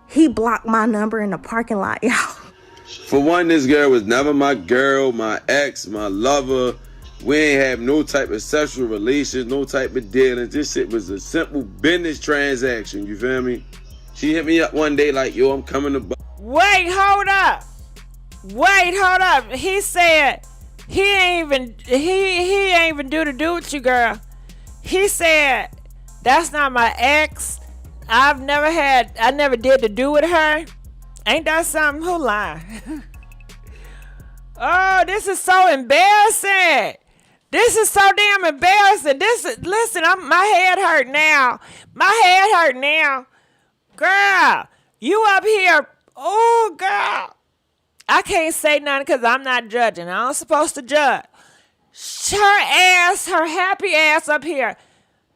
He blocked my number in the parking lot, y'all. For one, this girl was never my girl, my ex, my lover. We ain't have no type of sexual relations, no type of dealings. This shit was a simple business transaction, you feel me? She hit me up one day like, yo, I'm coming to... Wait, hold up. He said he ain't even do with you, girl. He said, that's not my ex. I never did to do with her. Ain't that something? Who lying? Oh, this is so embarrassing. This is so damn embarrassing. Listen, my head hurt now. Girl, you up here. Oh, girl. I can't say nothing because I'm not judging. I'm supposed to judge. Her happy ass up here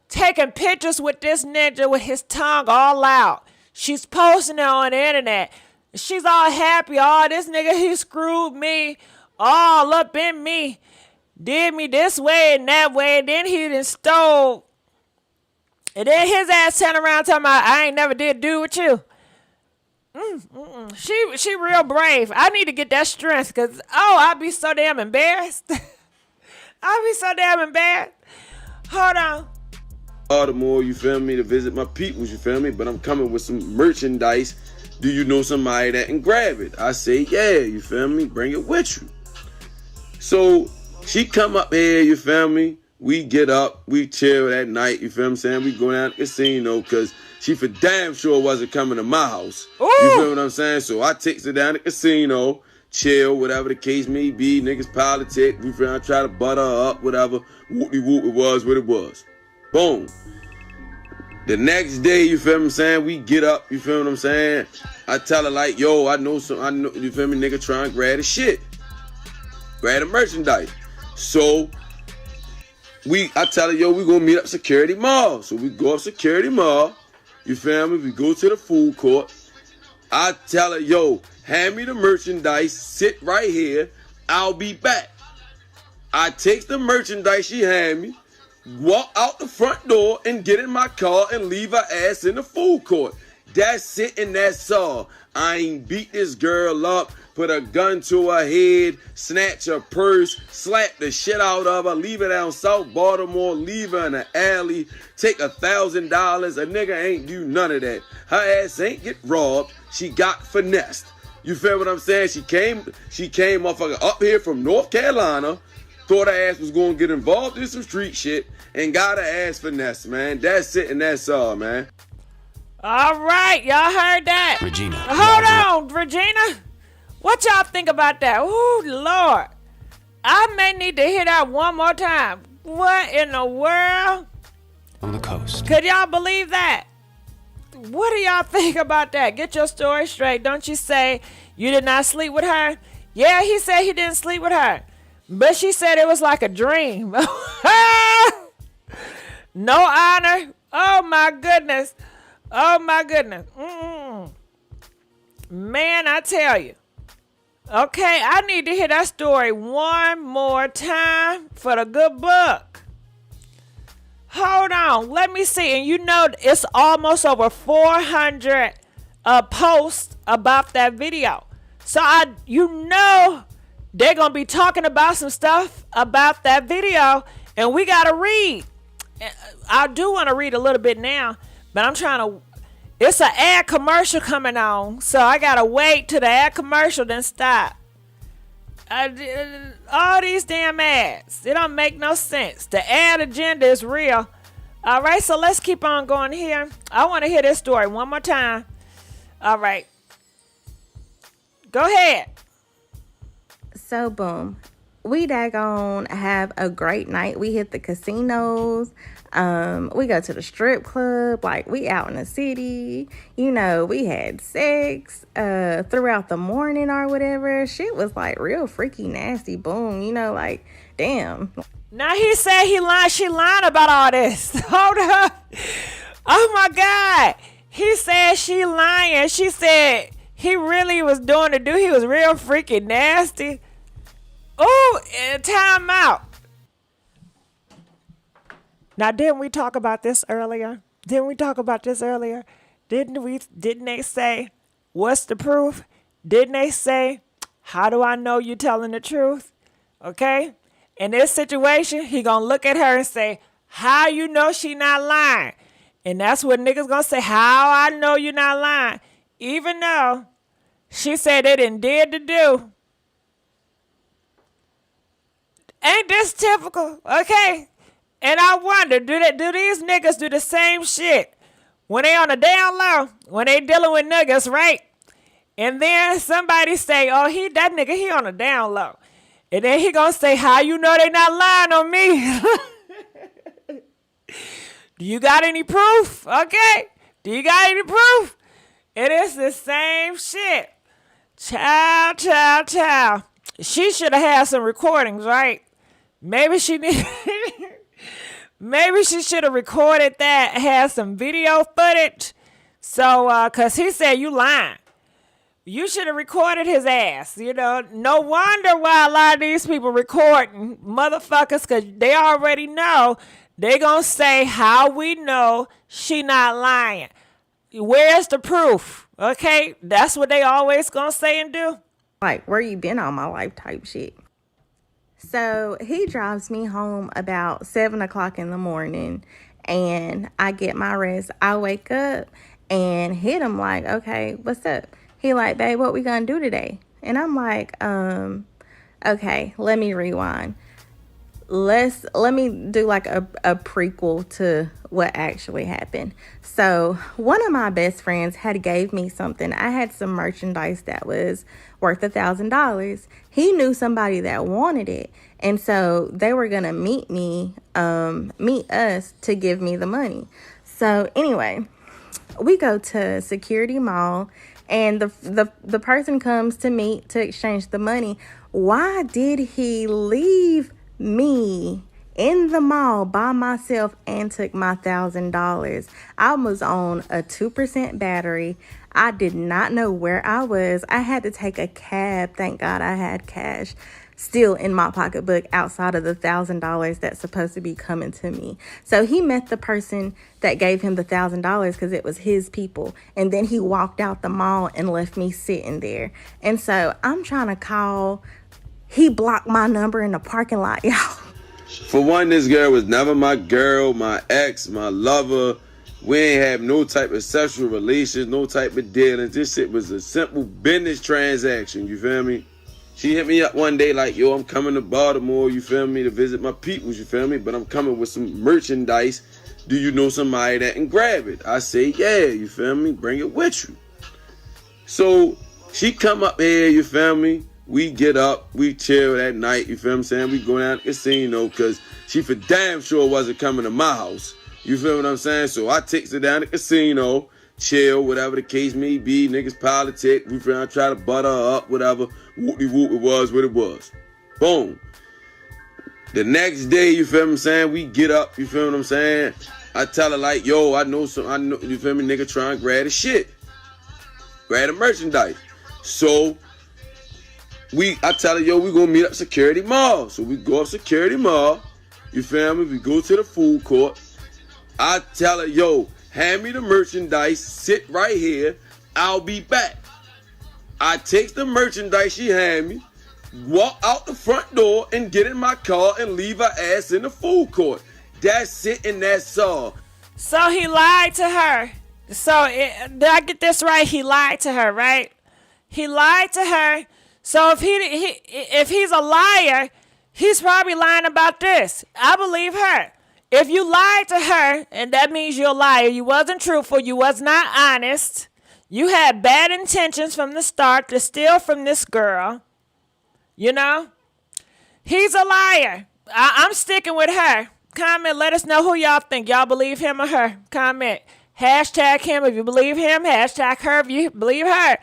taking pictures with this ninja with his tongue all out. She's posting it on the internet. She's all happy. Oh, this nigga, he screwed me all up in me. Did me this way and that way. And then he done stole. And then his ass turned around talking about, I ain't never did do with you. She real brave. I need to get that strength because, I'll be so damn embarrassed. Hold on. Baltimore, you feel me, to visit my peoples, you feel me? But I'm coming with some merchandise. Do you know somebody that can grab it? I say, yeah, you feel me? Bring it with you. So she come up here, you feel me? We get up, we chill that night, you feel what I'm saying? We go down to the casino because she for damn sure wasn't coming to my house. Ooh. You feel what I'm saying? So I takes her down to the casino, chill, whatever the case may be. Niggas politic, we feel I try to butter her up, whatever. Whoop-de-whoop, it was what it was. Boom. The next day, you feel what I'm saying? We get up, you feel what I'm saying? I tell her like, yo, I know, you feel me, nigga, try and grab the shit. Grab the merchandise. So, I tell her, yo, we gonna meet up Security Mall. So we go up Security Mall, you feel me? We go to the food court. I tell her, yo, hand me the merchandise, sit right here, I'll be back. I take the merchandise she hand me, walk out the front door and get in my car and leave her ass in the food court. That's it and that's all. I ain't beat this girl up, put a gun to her head, snatch her purse, slap the shit out of her, leave her down South Baltimore, leave her in the alley, take $1,000. A nigga ain't do none of that. Her ass ain't get robbed. She got finessed. You feel what I'm saying? She came motherfucker up here from North Carolina, thought her ass was gonna get involved in some street shit, and got her ass finessed, man. That's it and that's all, man. All right, y'all heard that. Regina. Hold on, Regina. What y'all think about that? Ooh, Lord. I may need to hear that one more time. What in the world? On the coast. Could y'all believe that? What do y'all think about that? Get your story straight. Don't you say you did not sleep with her? Yeah, he said he didn't sleep with her. But she said it was like a dream. No honor. Oh, my goodness. Man, I tell you. Okay, I need to hear that story one more time for the good book. Hold on, let me see. And you know it's almost over 400 posts about that video. So they're going to be talking about some stuff about that video. And we got to read. I do want to read a little bit now. But I'm trying to... It's an ad commercial coming on. So I got to wait till the ad commercial then stop. All these damn ads. It don't make no sense. The ad agenda is real. All right, so let's keep on going here. I want to hear this story one more time. All right. Go ahead. So, boom. We daggone have a great night. We hit the casinos. We go to the strip club. Like, we out in the city. You know, we had sex throughout the morning or whatever. Shit was, like, real freaky, nasty. Boom. You know, like, damn. Now he said he lied. She lied about all this. Hold up. Oh, my God. He said she lying. She said he really was doing the do. He was real freaky, nasty. Oh, time out. Now, didn't we talk about this earlier? Didn't they say, what's the proof? Didn't they say, how do I know you telling the truth? Okay? In this situation, he gonna look at her and say, how you know she not lying? And that's what niggas gonna say, how I know you not lying? Even though she said they didn't did to do. Ain't this typical? Okay? And I wonder, do these niggas do the same shit when they on the down low, when they dealing with niggas, right? And then somebody say, oh, that nigga, he on the down low. And then he gonna say, how you know they not lying on me? Do you got any proof? Okay? Do you got any proof? It is the same shit. Child. She should have had some recordings, right? Maybe she should have recorded that, had some video footage. So, cause he said you lying. You should have recorded his ass. You know, no wonder why a lot of these people recording motherfuckers, cause they already know they gonna say how we know she not lying. Where's the proof? Okay, that's what they always gonna say and do. Like, where you been all my life type shit. So he drives me home about 7 o'clock in the morning and I get my rest. I wake up and hit him like, okay, what's up? He like, babe, what we gonna do today? And I'm like, okay, let me rewind. Let me do like a prequel to what actually happened. So one of my best friends had gave me something. I had some merchandise that was worth $1,000. He knew somebody that wanted it. And so they were going to meet us to give me the money. So anyway, we go to Security Mall and the person comes to exchange the money. Why did he leave me in the mall by myself and took my $1,000? I was on a 2% battery. I did not know where I was. I had to take a cab. Thank God I had cash still in my pocketbook outside of the $1,000 that's supposed to be coming to me. So he met the person that gave him the $1,000 because it was his people. And then he walked out the mall and left me sitting there. And so I'm trying to call. He blocked my number in the parking lot, y'all. For one, this girl was never my girl, my ex, my lover. We ain't have no type of sexual relations, no type of dealings. This shit was a simple business transaction, you feel me? She hit me up one day like, yo, I'm coming to Baltimore, you feel me, to visit my peoples, you feel me? But I'm coming with some merchandise. Do you know somebody that can grab it? I say, yeah, you feel me? Bring it with you. So she come up here, you feel me? We get up, we chill that night, you feel what I'm saying? We go down to the casino because she for damn sure wasn't coming to my house. You feel what I'm saying? So I takes her down to the casino, chill, whatever the case may be. Niggas politic, we try to butter her up, whatever. Whoop-de-whoop, it was what it was. Boom. The next day, you feel what I'm saying? We get up, you feel what I'm saying? I tell her like, yo, I know, you feel me, nigga trying to grab the shit. Grab the merchandise. So I tell her, yo, we gonna meet up Security Mall. So we go up Security Mall. You feel me? We go to the food court. I tell her, yo, hand me the merchandise. Sit right here. I'll be back. I take the merchandise she hand me, walk out the front door and get in my car and leave her ass in the food court. That's it and that's all. So he lied to her. So did I get this right? He lied to her, right? He lied to her. So if he's a liar, he's probably lying about this. I believe her. If you lied to her, and that means you're a liar, you wasn't truthful, you was not honest, you had bad intentions from the start to steal from this girl, you know, he's a liar. I'm sticking with her. Comment, let us know who y'all think. Y'all believe him or her? Comment. Hashtag him if you believe him. Hashtag her if you believe her.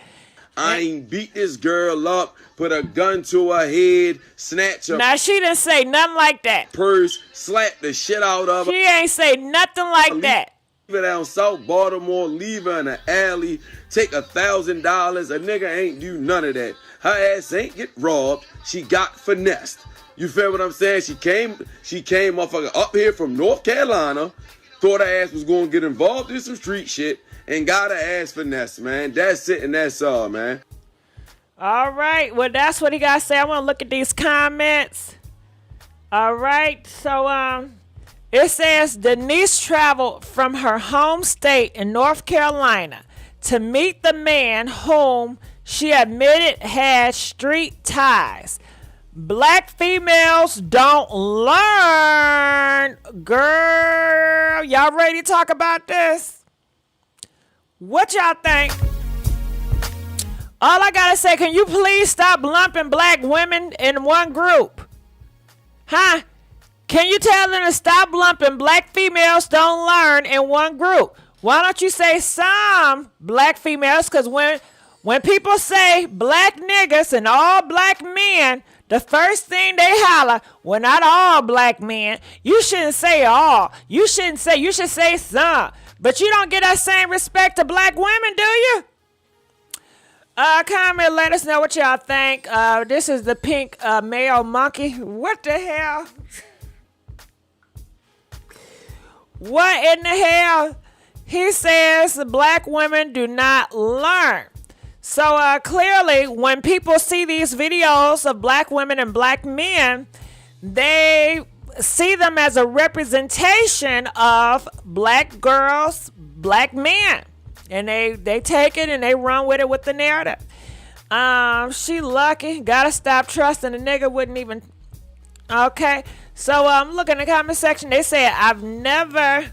I ain't beat this girl up, put a gun to her head, snatch her Now, she didn't say nothing like that. purse, slap the shit out of her. She ain't say nothing like that. Leave her down South Baltimore, leave her in the alley, take $1,000. A nigga ain't do none of that. Her ass ain't get robbed. She got finessed. You feel what I'm saying? She came motherfucker up here from North Carolina, thought her ass was gonna get involved in some street shit, and got her ass finessed, man. That's it and that's all, man. All right. Well, that's what he got to say. I want to look at these comments. All right. So, it says Denise traveled from her home state in North Carolina to meet the man whom she admitted had street ties. Black females don't learn. Girl, y'all ready to talk about this? What y'all think? All I gotta say, can you please stop lumping black women in one group? Huh? Can you tell them to stop lumping black females don't learn in one group? Why don't you say some black females? Because when people say black niggas and all black men, the first thing they holler, well, not all black men. You shouldn't say all. You should say some. But you don't get that same respect to black women, do you? Comment, let us know what y'all think. This is the pink male monkey. What the hell? What in the hell? He says black women do not learn. So clearly, when people see these videos of black women and black men, they see them as a representation of black girls, black men. And they take it and they run with it with the narrative. She lucky. Gotta stop trusting the nigga wouldn't even. Okay. So look in the comment section. They say, I've never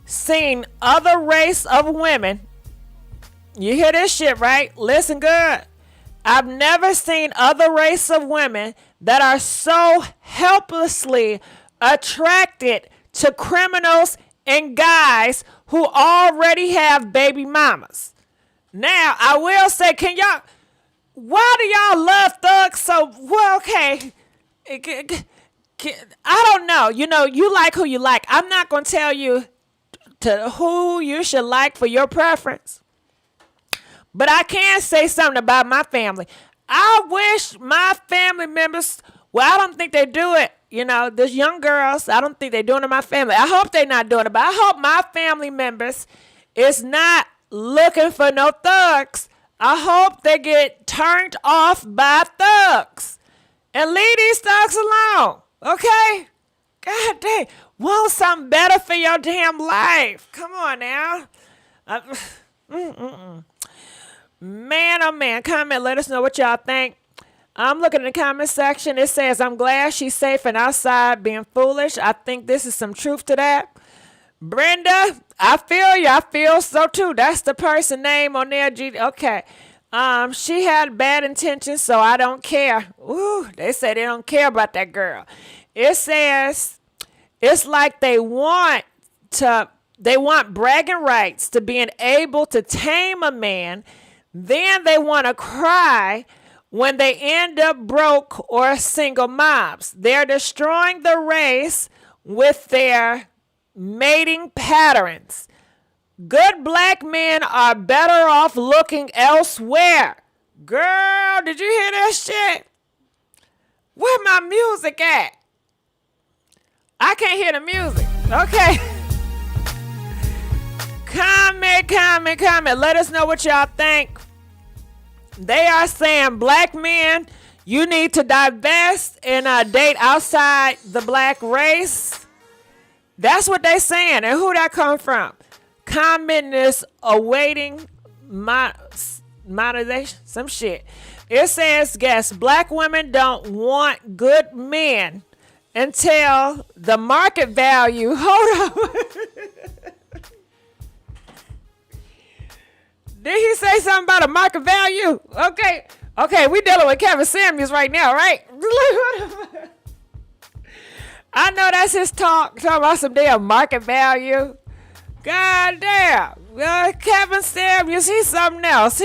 seen other race of women. You hear this shit, right? Listen good. I've never seen other race of women that are so helplessly attracted to criminals and guys who already have baby mamas. Now, I will say, why do y'all love thugs so, well, okay, I don't know. You know, you like who you like. I'm not going to tell you to who you should like for your preference. But I can say something about my family. I wish my family members, well, I don't think they do it. You know, there's young girls, I don't think they're doing it in my family. I hope they're not doing it, but I hope my family members is not looking for no thugs. I hope they get turned off by thugs. And leave these thugs alone, okay? God dang. Want something better for your damn life. Come on now. Man, oh man, comment, let us know what y'all think. I'm looking in the comment section. It says, I'm glad she's safe and outside being foolish. I think this is some truth to that. Brenda, I feel you. I feel so too. That's the person name on there. Okay. She had bad intentions, so I don't care. Ooh, they say they don't care about that girl. It says, it's like they want bragging rights to being able to tame a man. Then they want to cry when they end up broke or single moms. They're destroying the race with their mating patterns. Good black men are better off looking elsewhere. Girl, did you hear that shit? Where my music at? I can't hear the music. Okay. Comment. Let us know what y'all think. They are saying, black men, you need to divest and date outside the black race. That's what they saying. And who that come from? Comment is awaiting monetization, some shit. It says, guess black women don't want good men. until the market value. Hold on. Did he say something about a market value? Okay, we dealing with Kevin Samuels right now, right? I know that's his talking about some damn market value. God damn. Kevin Samuels, he's something else.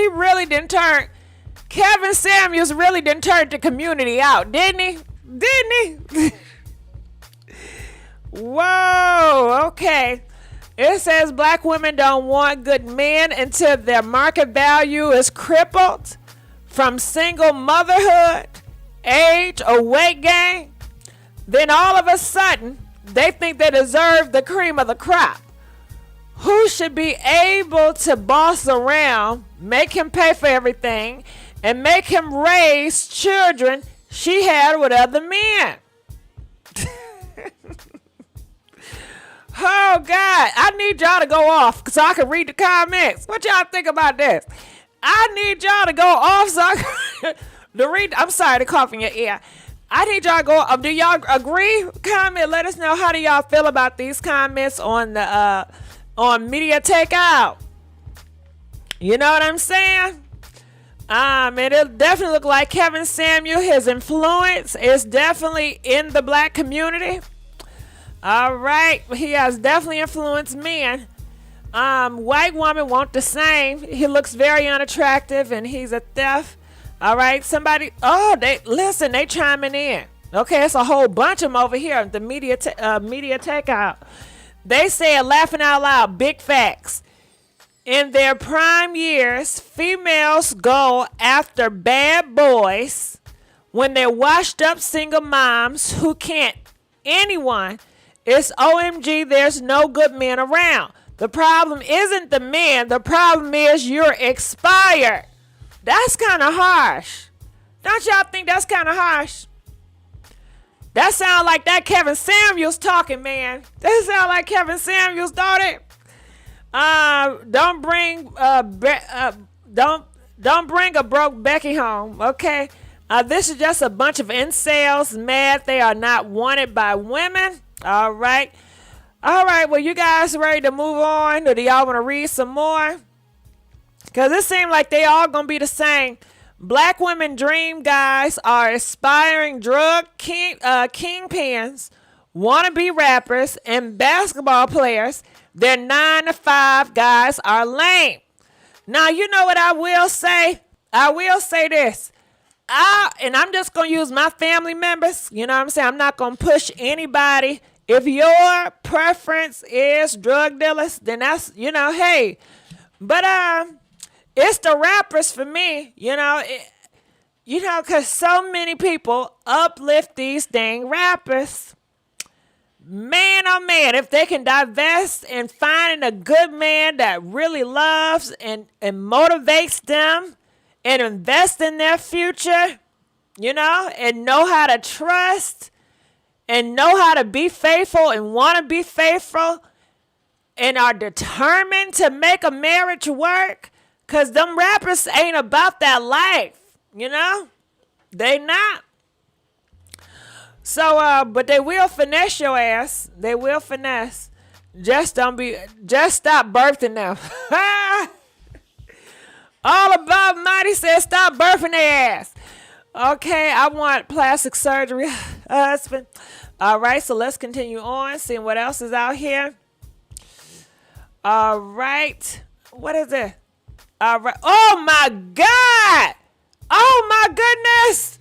Kevin Samuels really didn't turn the community out, didn't he? Whoa, okay. It says black women don't want good men until their market value is crippled from single motherhood, age, or weight gain. Then all of a sudden, they think they deserve the cream of the crop. Who should be able to boss around, make him pay for everything, and make him raise children she had with other men. Oh, God. I need y'all to go off so I can read the comments. What y'all think about this? I need y'all to go off so I can read. I'm sorry to cough in your ear. I need y'all to go off. Do y'all agree? Comment. Let us know, how do y'all feel about these comments on the on Media Takeout? You know what I'm saying? It definitely look like Kevin Samuel, his influence is definitely in the black community. All right, he has definitely influenced men. White woman want the same. He looks very unattractive and he's a theft. All right, they chiming in. Okay, it's a whole bunch of them over here. The media takeout. They said, laughing out loud, big facts. In their prime years, females go after bad boys when they're washed up single moms who can't anyone. It's OMG, there's no good men around. The problem isn't the men. The problem is you're expired. That's kind of harsh. Don't y'all think that's kind of harsh? That sound like that Kevin Samuels talking, man. That sound like Kevin Samuels, don't it? Don't bring a broke Becky home, okay? This is just a bunch of incels mad they are not wanted by women. All right. Well, you guys ready to move on, or do y'all want to read some more? Because it seems like they all gonna be the same. Black women dream guys are aspiring drug kingpins, wannabe rappers, and basketball players. Their 9-to-5 guys are lame. Now, you know what I will say? I will say this. And I'm just going to use my family members. You know what I'm saying? I'm not going to push anybody. If your preference is drug dealers, then that's, hey. But it's the rappers for me, because so many people uplift these dang rappers. Man, oh man, if they can divest in finding a good man that really loves and motivates them and invest in their future, and know how to trust and know how to be faithful and want to be faithful and are determined to make a marriage work, because them rappers ain't about that life, They not. So, but they will finesse your ass. They will finesse. Just stop birthing them. All About Mighty says stop birthing their ass. Okay, I want plastic surgery husband. All right, so let's continue on, seeing what else is out here. All right. What is it? All right. Oh, my God. Oh, my goodness.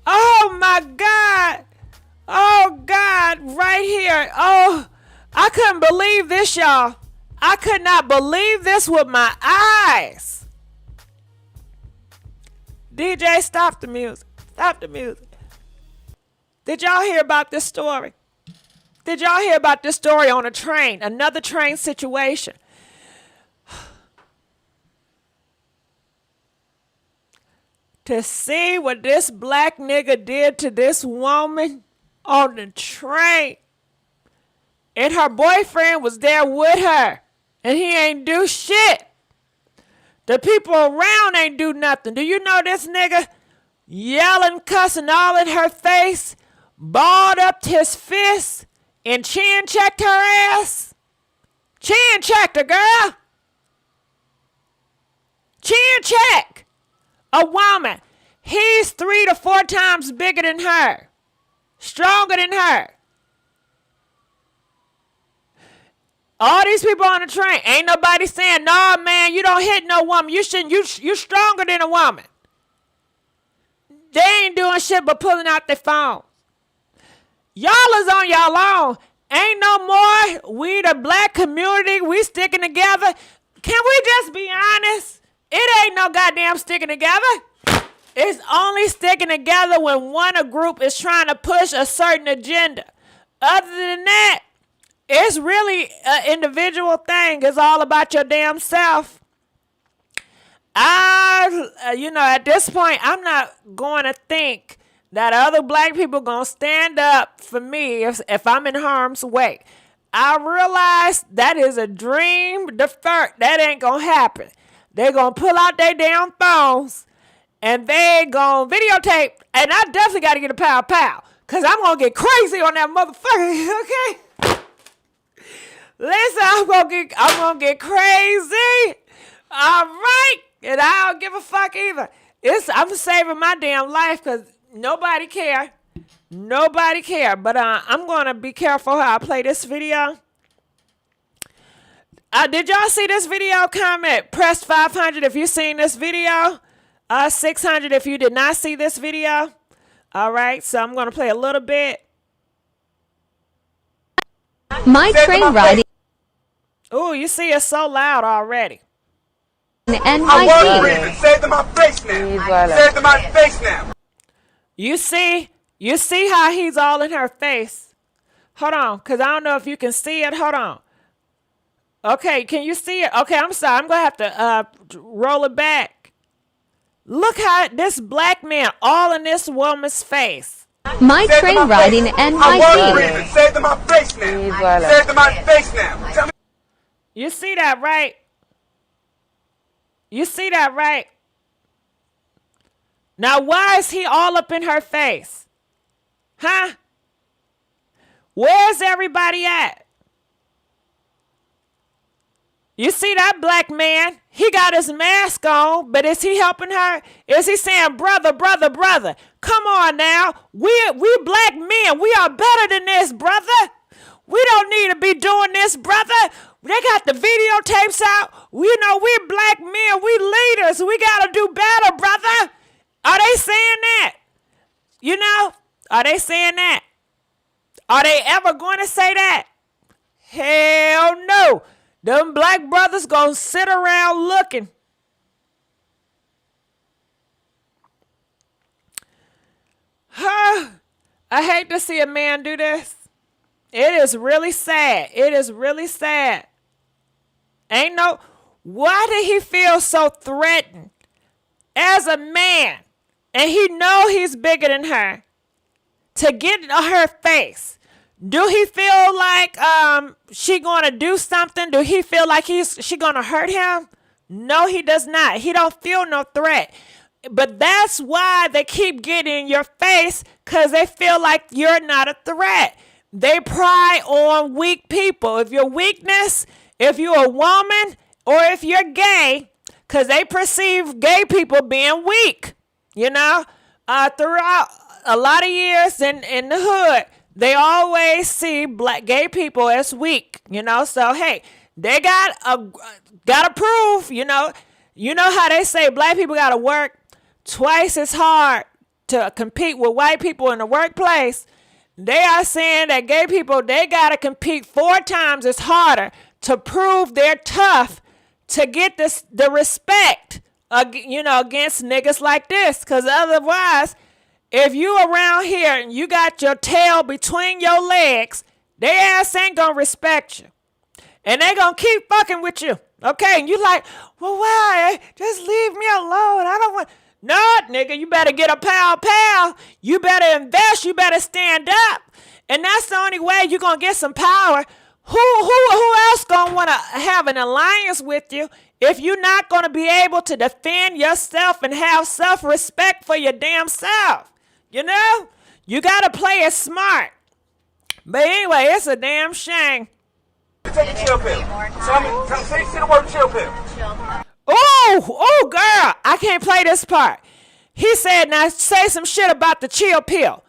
Oh, my God. Oh, God, right here. Oh, I couldn't believe this, y'all. I could not believe this with my eyes. DJ, stop the music. Stop the music. Did y'all hear about this story? Did y'all hear about this story on a train? Another train situation. To see what this black nigga did to this woman on the train. And her boyfriend was there with her. And he ain't do shit. The people around ain't do nothing. Do you know this nigga yelling, cussing all in her face? balled up his fist and chin checked her ass. Chin checked her, girl. Chin check a woman. He's 3 to 4 times bigger than her, stronger than her. All these people on the train, ain't nobody saying, "No, man, you don't hit no woman. You shouldn't. You stronger than a woman." They ain't doing shit but pulling out their phones. Y'all is on y'all own. Ain't no more. We the black community. We sticking together. Can we just be honest? It ain't no goddamn sticking together. It's only sticking together when one group is trying to push a certain agenda. Other than that, it's really an individual thing. It's all about your damn self. At this point, I'm not going to think that other black people going to stand up for me if I'm in harm's way. I realize that is a dream deferred. That ain't going to happen. They're going to pull out their damn phones and they going to videotape. And I definitely got to get a pow pow because I'm going to get crazy on that motherfucker, okay? Listen, I'm gonna get crazy. All right. And I don't give a fuck either. I'm saving my damn life because nobody care. Nobody care. But I'm gonna be careful how I play this video. Did y'all see this video? Comment. Press 500 if you seen this video. 600 if you did not see this video. All right. So I'm gonna play a little bit. My train riding. Oh, you see it's so loud already. NYC. Say it to my face now. Say it to my face now. You see how he's all in her face. Hold on, because I don't know if you can see it. Hold on. Okay, can you see it? Okay, I'm sorry. I'm going to have to roll it back. Look how this black man all in this woman's face. My train riding NYC. Say it to my face now. Say it to my face now. Tell me. You see that, right? You see that, right? Now, why is he all up in her face? Huh? Where's everybody at? You see that black man? He got his mask on, but is he helping her? Is he saying, brother, brother, brother? Come on now. We black men. We are better than this, brother. We don't need to be doing this, brother. They got the videotapes out. We're black men. We leaders. We got to do better, brother. Are they saying that? Are they saying that? Are they ever going to say that? Hell no. Them black brothers going to sit around looking. I hate to see a man do this. It is really sad. It is really sad. Why did he feel so threatened as a man? And he know he's bigger than her to get in her face. Do he feel like she gonna do something? Do he feel like she gonna hurt him? No, he does not. He don't feel no threat. But that's why they keep getting in your face, because they feel like you're not a threat. They pry on weak people. If your weakness, if you're a woman, or if you're gay, because they perceive gay people being weak. Throughout a lot of years in the hood, they always see gay people as weak. So hey, they gotta prove. You know how they say black people gotta work twice as hard to compete with white people in the workplace. They are saying that gay people, they got to compete 4 times as harder to prove they're tough to get the respect, against niggas like this. Because otherwise, if you around here and you got your tail between your legs, their ass ain't going to respect you. And they going to keep fucking with you. Okay? And you like, well, why? Just leave me alone. I don't want... No, nigga, you better get a pal. You better invest. You better stand up. And that's the only way you're going to get some power. Who else going to want to have an alliance with you if you're not going to be able to defend yourself and have self-respect for your damn self? You gotta play it smart. But anyway, it's a damn shame. Take a chill pill. Say the word chill pill. Oh, girl, I can't play this part. He said, now say some shit about the chill pill.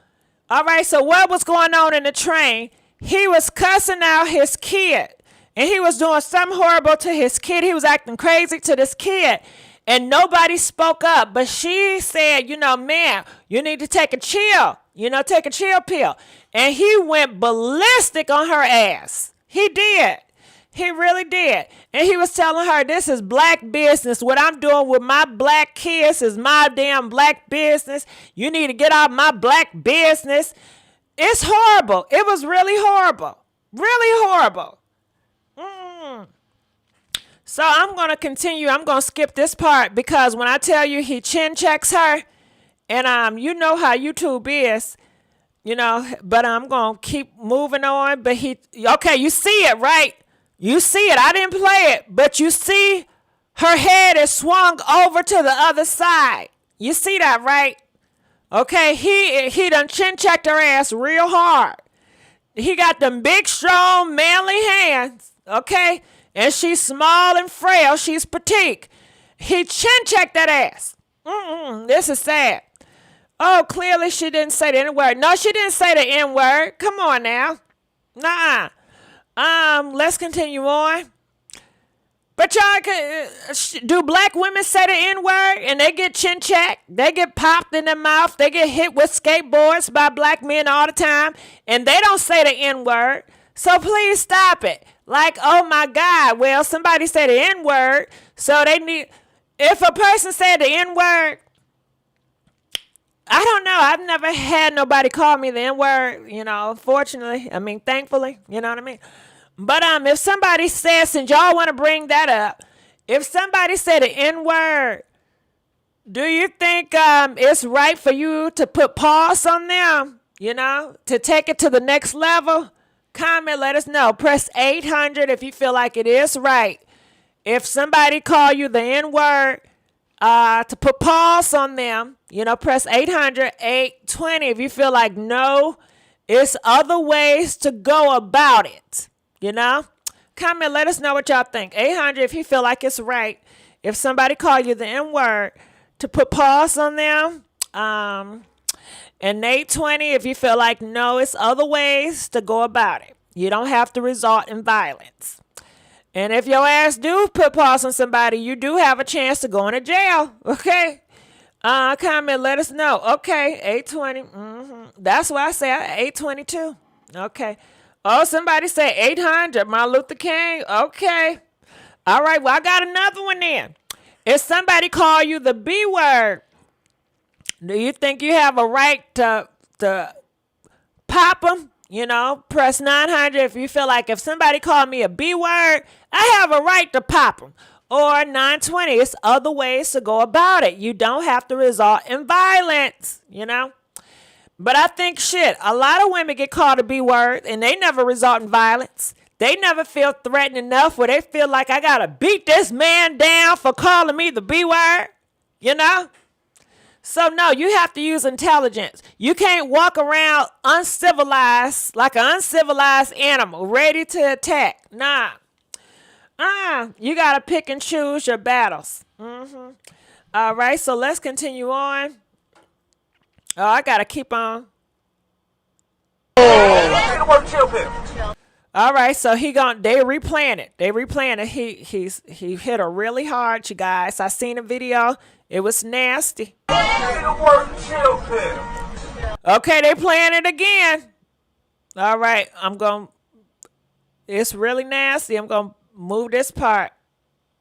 All right, so what was going on in the train? He was cussing out his kid, and he was doing something horrible to his kid. He was acting crazy to this kid, and nobody spoke up. But she said, man, you need to take a chill, take a chill pill. And he went ballistic on her ass. He did. He really did. And he was telling her, this is black business. What I'm doing with my black kids is my damn black business. You need to get out of my black business. It's horrible. It was really horrible. Really horrible. So I'm going to continue. I'm going to skip this part because when I tell you he chin checks her, and you know how YouTube is, but I'm going to keep moving on. But okay, you see it, right? You see it. I didn't play it, but you see her head is swung over to the other side. You see that, right? Okay, he done chin checked her ass real hard. He got them big, strong, manly hands, okay? And she's small and frail. She's petite. He chin checked that ass. This is sad. Oh, clearly she didn't say the N-word. No, she didn't say the N-word. Come on now. Nuh-uh. Let's continue on. But y'all, do black women say the N-word and they get chin checked? They get popped in the mouth. They get hit with skateboards by black men all the time. And they don't say the N-word. So please stop it. Like, oh my God, well, somebody said the N-word. So they need, if a person said the N-word, I don't know. I've never had nobody call me the N-word, fortunately. Thankfully, you know what I mean? But if somebody says, since y'all want to bring that up, if somebody said the N-word, do you think it's right for you to put pause on them, to take it to the next level? Comment, let us know. Press 800 if you feel like it is right. If somebody call you the N-word, to put pause on them, press 800-820 if you feel like no, it's other ways to go about it. Comment, let us know what y'all think. 800 if you feel like it's right. If somebody call you the N-word, to put pause on them. And 820 if you feel like no, it's other ways to go about it. You don't have to resort in violence. And if your ass do put pause on somebody, you do have a chance to go into jail. Okay? Comment, let us know. Okay, 820. That's why I say 822. Okay. Oh, somebody say 800, Martin Luther King. Okay. All right, well, I got another one then. If somebody call you the B word, do you think you have a right to pop them? Press 900 if you feel like if somebody called me a B word, I have a right to pop them. Or 920, it's other ways to go about it. You don't have to resort in violence, But I think a lot of women get called a B word and they never resort in violence. They never feel threatened enough where they feel like I got to beat this man down for calling me the B word, So no, you have to use intelligence. You can't walk around uncivilized, like an uncivilized animal, ready to attack. Nah. You got to pick and choose your battles. All right, so let's continue on. Oh, I got to keep on. All right, so they replaying it. They replaying it. He hit her really hard, you guys. I seen a video. It was nasty. Okay, they playing it again. All right, it's really nasty. I'm going to move this part.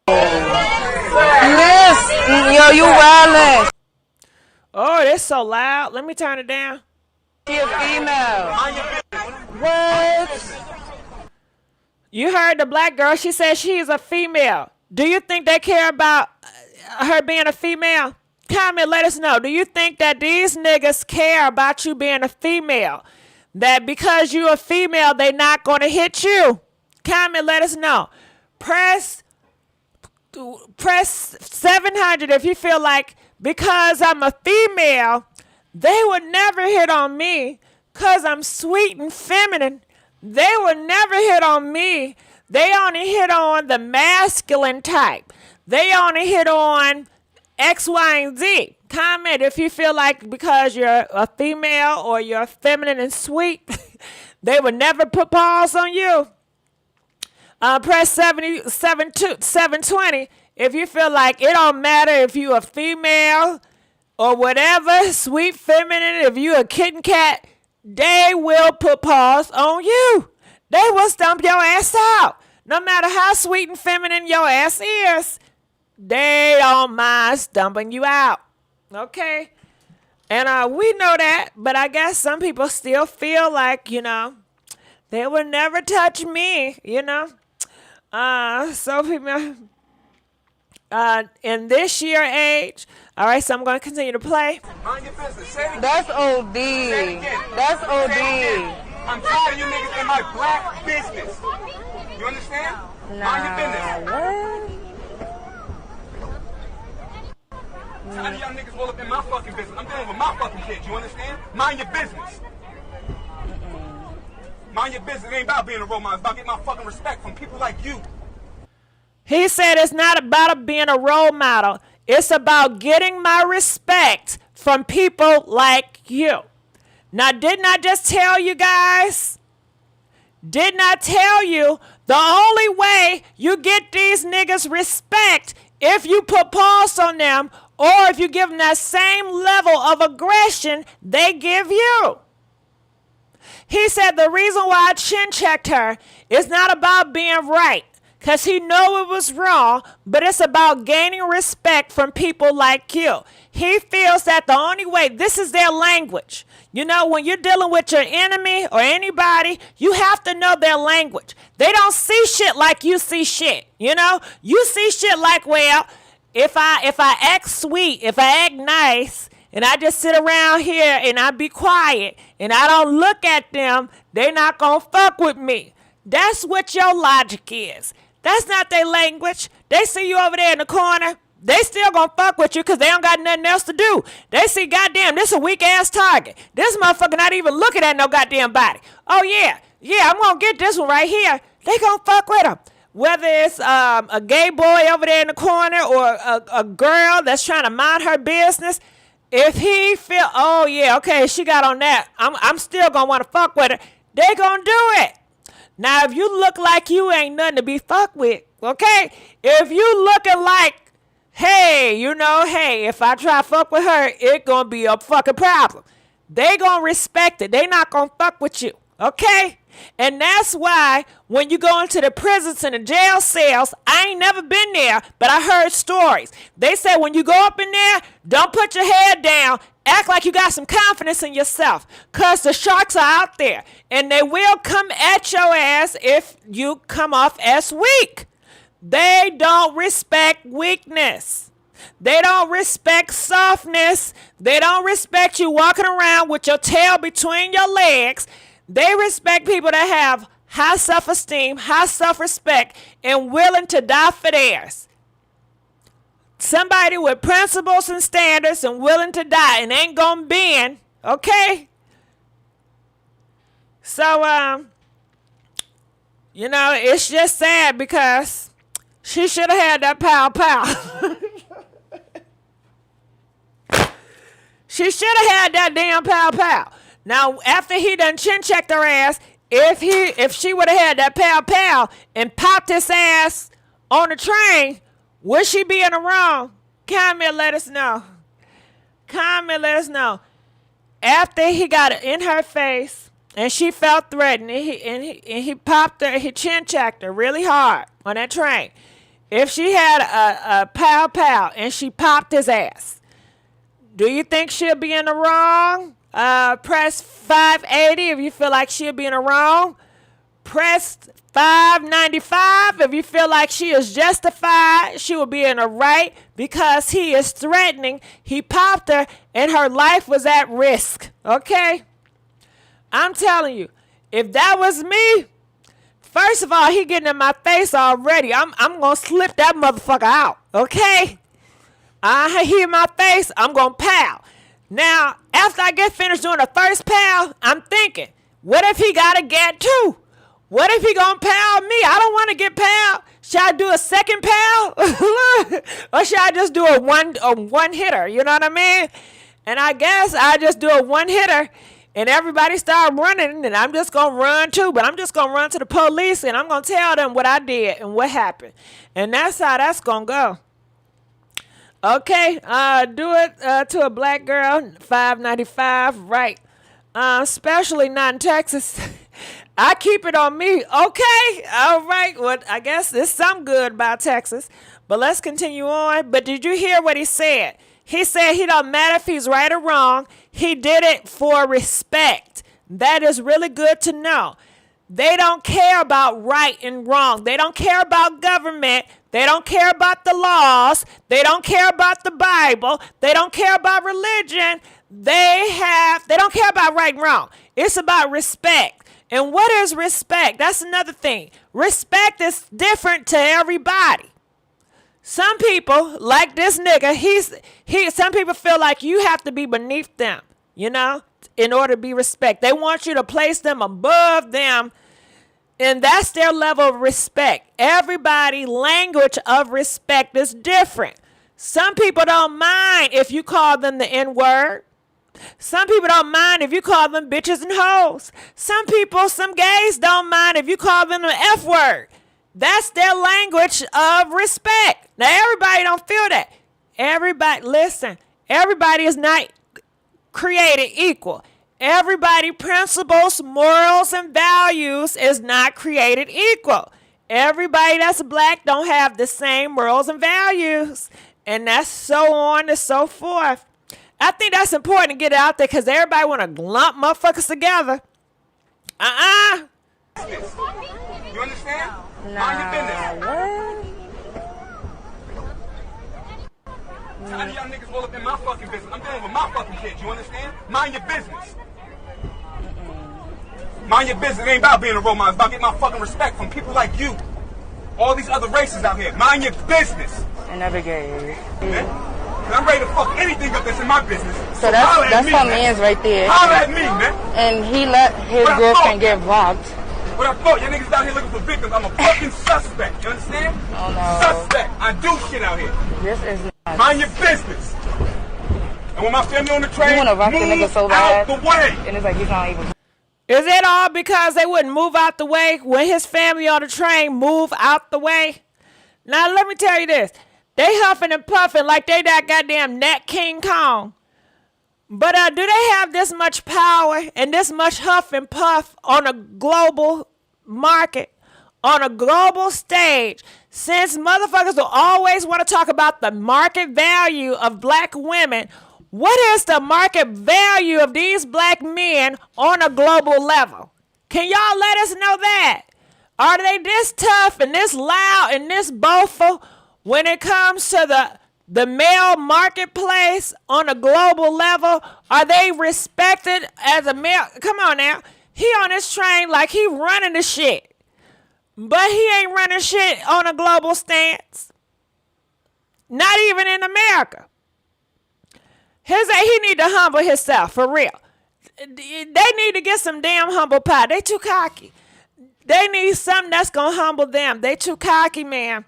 Yes, you wildin'. Oh, it's so loud. Let me turn it down. She a female. What? You heard the black girl. She said she's a female. Do you think they care about her being a female? Comment, let us know. Do you think that these niggas care about you being a female? That because you a female, they not going to hit you? Comment, let us know. Press 700 if you feel like because I'm a female They would never hit on me because I'm sweet and feminine. They would never hit on me. They only hit on the masculine type. They only hit on X, Y, and Z. Comment if you feel like because you're a female or you're feminine and sweet, they would never put pause on you. Press 720 if you feel like it don't matter if you a female or whatever, sweet feminine, if you a kitten cat, they will put pause on you. They will stump your ass out. No matter how sweet and feminine your ass is, they don't mind stumping you out. Okay? And we know that, but I guess some people still feel like, they would never touch me, So people, in this year age, all right, so I'm going to continue to play. Mind your business. That's OD. That's OD. I'm tired of you niggas in my black business. You understand? Mind your business. Tired of y'all niggas all up in my fucking business. I'm dealing with my fucking kids. You understand? Mind your business. Mind your business. It ain't about being a role model. It's about getting my fucking respect from people like you. He said it's not about being a role model. It's about getting my respect from people like you. Now, didn't I just tell you guys? Didn't I tell you the only way you get these niggas respect if you put pause on them or if you give them that same level of aggression they give you? He said the reason why I chin checked her is not about being right, because he knew it was wrong, but it's about gaining respect from people like you. He feels that the only way, this is their language. When you're dealing with your enemy or anybody, you have to know their language. They don't see shit like you see shit. You see shit like, well, if I act sweet, if I act nice, and I just sit around here and I be quiet and I don't look at them, they not gonna fuck with me. That's what your logic is. That's not their language. They see you over there in the corner, they still gonna fuck with you because they don't got nothing else to do. They see, goddamn, this a weak ass target. This motherfucker not even looking at no goddamn body. Oh yeah, I'm gonna get this one right here. They gonna fuck with him. Whether it's a gay boy over there in the corner or a girl that's trying to mind her business, if he feel, oh yeah, okay, she got on that, I'm still gonna want to fuck with her, they gonna do it. Now, if you look like you ain't nothing to be fucked with, okay? If you looking like, hey, if I try to fuck with her, it gonna be a fucking problem. They gonna respect it. They not gonna fuck with you, okay? And that's why when you go into the prisons and the jail cells, I ain't never been there, but I heard stories. They say when you go up in there, don't put your head down. Act like you got some confidence in yourself, because the sharks are out there, and they will come at your ass if you come off as weak. They don't respect weakness. They don't respect softness. They don't respect you walking around with your tail between your legs. They respect people that have high self-esteem, high self-respect, and willing to die for theirs. Somebody with principles and standards and willing to die and ain't gonna bend, okay? So, it's just sad because she should have had that pow. She should have had that damn pow. Now, after he done chin checked her ass, if she would have had that pow and popped his ass on the train, would she be in the wrong? Comment, let us know. After he got it in her face and she felt threatened, and he popped her, he chin checked her really hard on that train. If she had a pow and she popped his ass, do you think she'll be in the wrong? Press 580 if you feel like she'll be in the wrong. Press 595 if you feel like she is justified. She will be in the right because he is threatening. He popped her and her life was at risk. Okay? I'm telling you, if that was me, first of all, he getting in my face already. I'm going to slip that motherfucker out. Okay? He in my face, I'm going to pow. Now, after I get finished doing the first pal, I'm thinking, what if he got to get two? What if he gonna pal me? I don't want to get pal. Should I do a second pal? Or should I just do a one hitter? You know what I mean? And I guess I just do a one hitter and everybody start running and I'm just going to run too. But I'm just going to run to the police and I'm going to tell them what I did and what happened. And that's how that's going to go. Okay, do it to a black girl, $5.95, right. Especially not in Texas. I keep it on me. Okay, all right. Well, I guess there's some good about Texas. But let's continue on. But did you hear what he said? He said he don't matter if he's right or wrong. He did it for respect. That is really good to know. They don't care about right and wrong. They don't care about government. They don't care about the laws. They don't care about the Bible. They don't care about religion. They don't care about right and wrong. It's about respect. And what is respect? That's another thing. Respect is different to everybody. Some people, like this nigga, some people feel like you have to be beneath them, you know, in order to be respect. They want you to place them above them, and that's their level of respect. Everybody's language of respect is different. Some people don't mind if you call them the N-word. Some people don't mind if you call them bitches and hoes. Some gays don't mind if you call them the F word. That's their language of respect. Now, everybody don't feel that. Everybody is not created equal. Everybody principles, morals, and values is not created equal. Everybody that's black don't have the same morals and values. And that's so on and so forth. I think that's important to get it out there because everybody want to lump motherfuckers together. You understand? Nah, Mind your business. what? Tired of y'all niggas all up in my fucking business. I'm dealing with my fucking kids. You understand? Mind your business. Mind your business. It ain't about being a role model. It's about getting my fucking respect from people like you. All these other races out here. Mind your business. I never gave. Man. I'm ready to fuck anything up that's in my business. So that's my man's right there. Holler at me, man. And he let his girlfriend get robbed. What I thought, y'all niggas out here looking for victims. I'm a fucking suspect. You understand? Oh no. Suspect. I do shit out here. This is not. Mind your business. And when my family on the train, you want to rock the nigga so bad. Out the way. And it's like he's not even. Is it all because they wouldn't move out the way when his family on the train move out the way? Now let me tell you this. They huffing and puffing like they that goddamn Nat King Kong. But do they have this much power and this much huff and puff on a global market, on a global stage? Since motherfuckers will always want to talk about the market value of black women, what is the market value of these black men on a global level? Can y'all let us know that? Are they this tough and this loud and this boastful when it comes to the male marketplace on a global level? Are they respected as a male? Come on now. He on this train like he running the shit. But he ain't running shit on a global stance. Not even in America. He need to humble himself, for real. They need to get some damn humble pie. They too cocky. They need something that's going to humble them. They too cocky, man.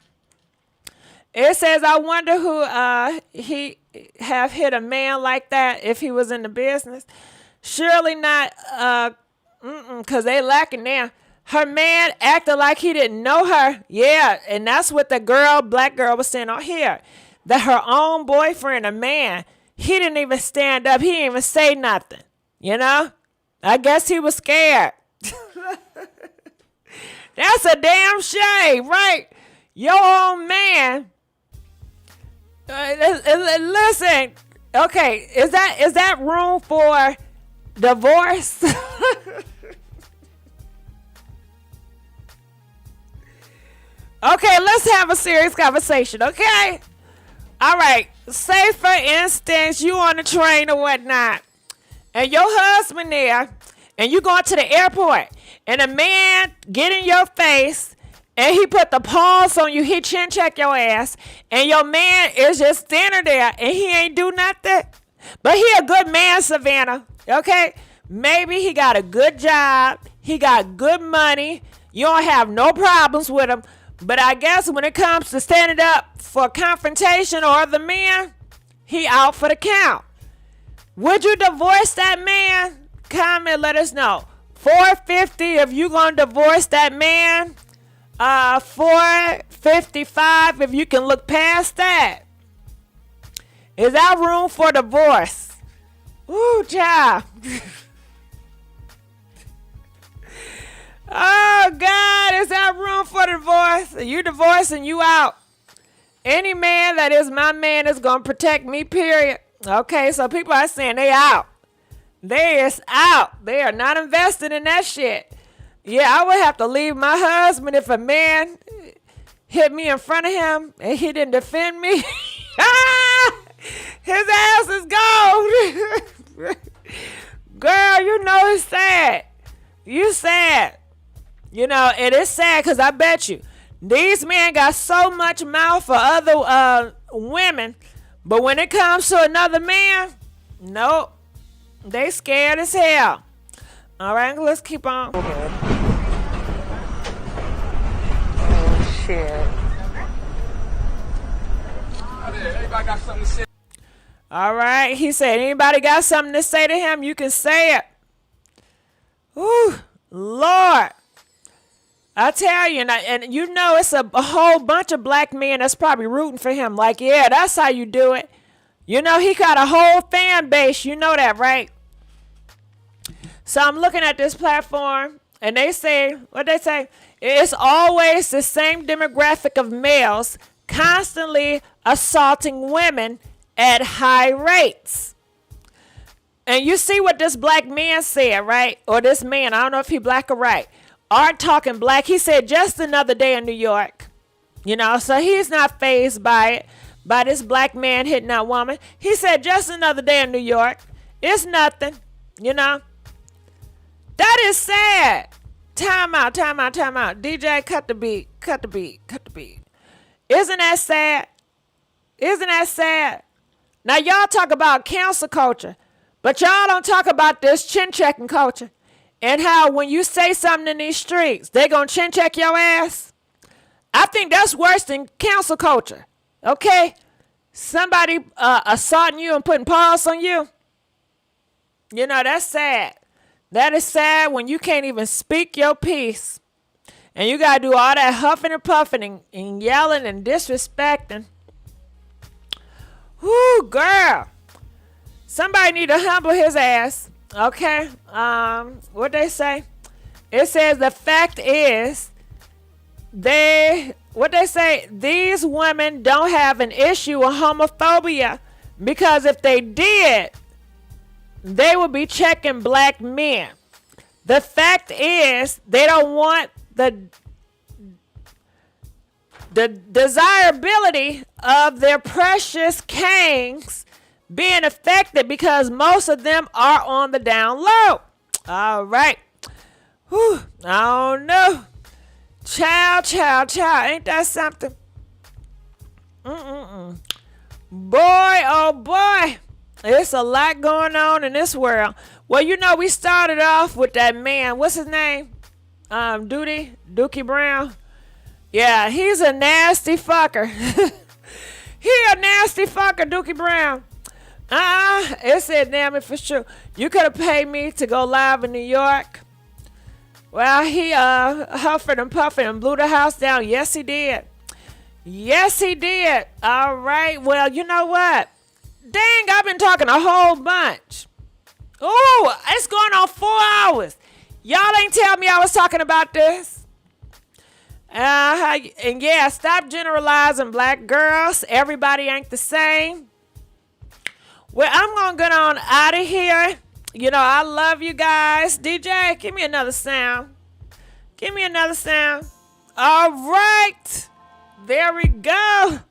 It says, I wonder who he have hit a man like that if he was in the business. Surely not, because they lacking now. Her man acted like he didn't know her. Yeah, and that's what the black girl was saying on here. That her own boyfriend, a man, he didn't even stand up. He didn't even say nothing, you know? I guess he was scared. That's a damn shame, right? Your own man. Listen, okay, is that room for divorce? Okay, let's have a serious conversation, okay? All right, say for instance, you on the train or whatnot, and your husband there, and you going to the airport, and a man get in your face, and he put the paws on you, he chin check your ass, and your man is just standing there, and he ain't do nothing. But he a good man, Savannah. Okay? Maybe he got a good job. He got good money. You don't have no problems with him. But I guess when it comes to standing up for confrontation or other men, he out for the count. Would you divorce that man? Comment, let us know. 450 if you gonna divorce that man. 455 if you can look past that. Is that room for divorce? Ooh, child. Oh, God, is that room for divorce? You divorcing, you out. Any man that is my man is going to protect me, period. Okay, so people are saying they out. They is out. They are not invested in that shit. Yeah, I would have to leave my husband if a man hit me in front of him and he didn't defend me. His ass is gone. Girl, you know it's sad. You sad. You know, it is sad because I bet you these men got so much mouth for other women, but when it comes to another man, nope. They scared as hell. All right, let's keep on. Oh, shit. Everybody got something to say. All right, he said, anybody got something to say to him, you can say it. Ooh, Lord. I tell you, and you know it's a whole bunch of black men that's probably rooting for him. Like, yeah, that's how you do it. You know, he got a whole fan base. You know that, right? So I'm looking at this platform, and they say, what they say? It's always the same demographic of males constantly assaulting women at high rates. And you see what this black man said, right? Or this man, I don't know if he black or white. Art Talking Black, he said just another day in New York. You know, so he's not fazed by it, by this black man hitting that woman. He said just another day in New York. It's nothing, you know. That is sad. Time out. DJ, cut the beat. Isn't that sad? Isn't that sad? Now, y'all talk about cancel culture, but y'all don't talk about this chin-checking culture. And how when you say something in these streets, they gonna chin check your ass. I think that's worse than cancel culture. Okay? Somebody assaulting you and putting paws on you. You know, that's sad. That is sad when you can't even speak your piece. And you gotta do all that huffing and puffing and yelling and disrespecting. Whoo, girl. Somebody need to humble his ass. Okay, what they say? It says the fact is, these women don't have an issue with homophobia because if they did, they would be checking black men. The fact is, they don't want the desirability of their precious kings being affected because most of them are on the down low. All right. Whew, I don't know. Child. Ain't that something? Boy, oh boy. It's a lot going on in this world. Well, you know, we started off with that man. What's his name? Dookie Brown. Yeah, he's a nasty fucker. He a nasty fucker, Dookie Brown. It said, damn, if it's true. You could have paid me to go live in New York. Well, he huffed and puffed and blew the house down. Yes, he did. All right. Well, you know what? Dang, I've been talking a whole bunch. Ooh, it's going on 4 hours. Y'all ain't tell me I was talking about this. And yeah, stop generalizing black girls. Everybody ain't the same. Well, I'm going to get on out of here. You know, I love you guys. DJ, give me another sound. All right. There we go.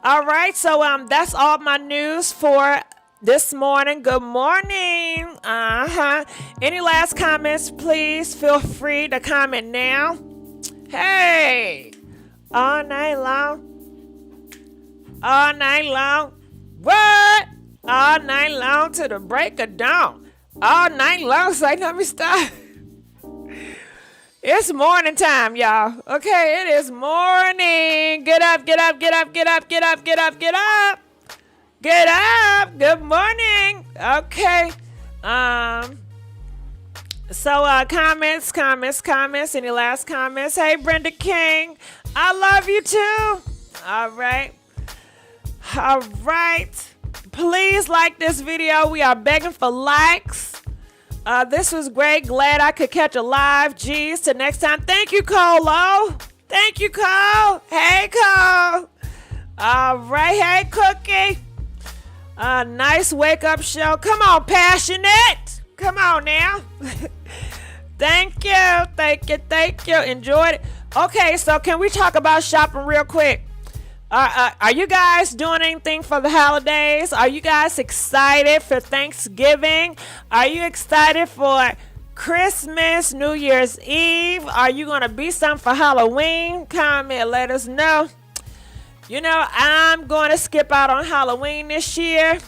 All right. So, that's all my news for this morning. Good morning. Any last comments, please feel free to comment now. Hey. All night long. What? All night long to the break of dawn. All night long, so let me stop. It's morning time, y'all. Okay, it is morning. Get up, get up, get up, get up, get up, get up, get up. Get up. Good morning. Okay. So comments. Any last comments? Hey, Brenda King. I love you too. All right. Please like this video. We are begging for likes. This was great. Glad I could catch a live. Geez, till next time. Thank you, Colo. Thank you, Cole. Hey, Cole. All right. Hey, Cookie. Nice wake-up show. Come on, Passionate. Come on now. Thank you. Enjoyed it. Okay, so can we talk about shopping real quick? Are you guys doing anything for the holidays? Are you guys excited for Thanksgiving? Are you excited for Christmas, New Year's Eve? Are you going to be something for Halloween? Comment, let us know. You know, I'm going to skip out on Halloween this year.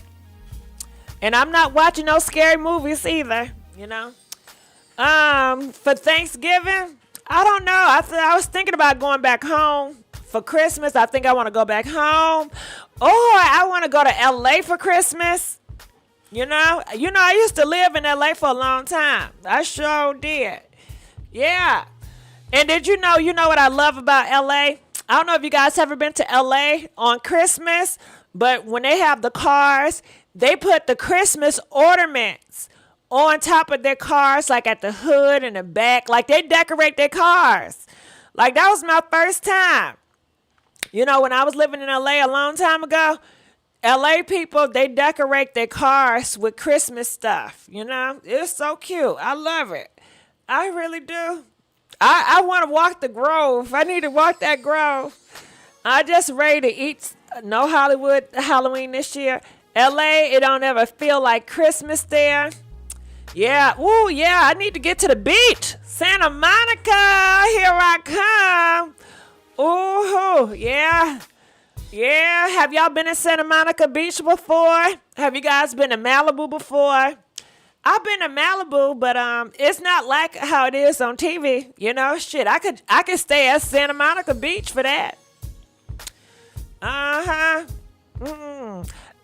And I'm not watching no scary movies either, you know. For Thanksgiving, I don't know. I was thinking about going back home. For Christmas, I think I want to go back home. Or I want to go to LA for Christmas. You know, I used to live in LA for a long time. I sure did. Yeah. And did you know what I love about LA? I don't know if you guys ever been to LA on Christmas, but when they have the cars, they put the Christmas ornaments on top of their cars, like at the hood and the back. Like they decorate their cars. Like that was my first time. You know, when I was living in LA a long time ago, LA people, they decorate their cars with Christmas stuff. You know, it's so cute. I love it. I really do. I want to walk the Grove. I need to walk that Grove. I just ready to eat no Hollywood Halloween this year. LA, it don't ever feel like Christmas there. Yeah. Ooh, yeah. I need to get to the beach. Santa Monica, here I come. Ooh, yeah. Yeah. Have y'all been in Santa Monica Beach before? Have you guys been to Malibu before? I've been to Malibu, but it's not like how it is on TV. You know, shit. I could stay at Santa Monica Beach for that. I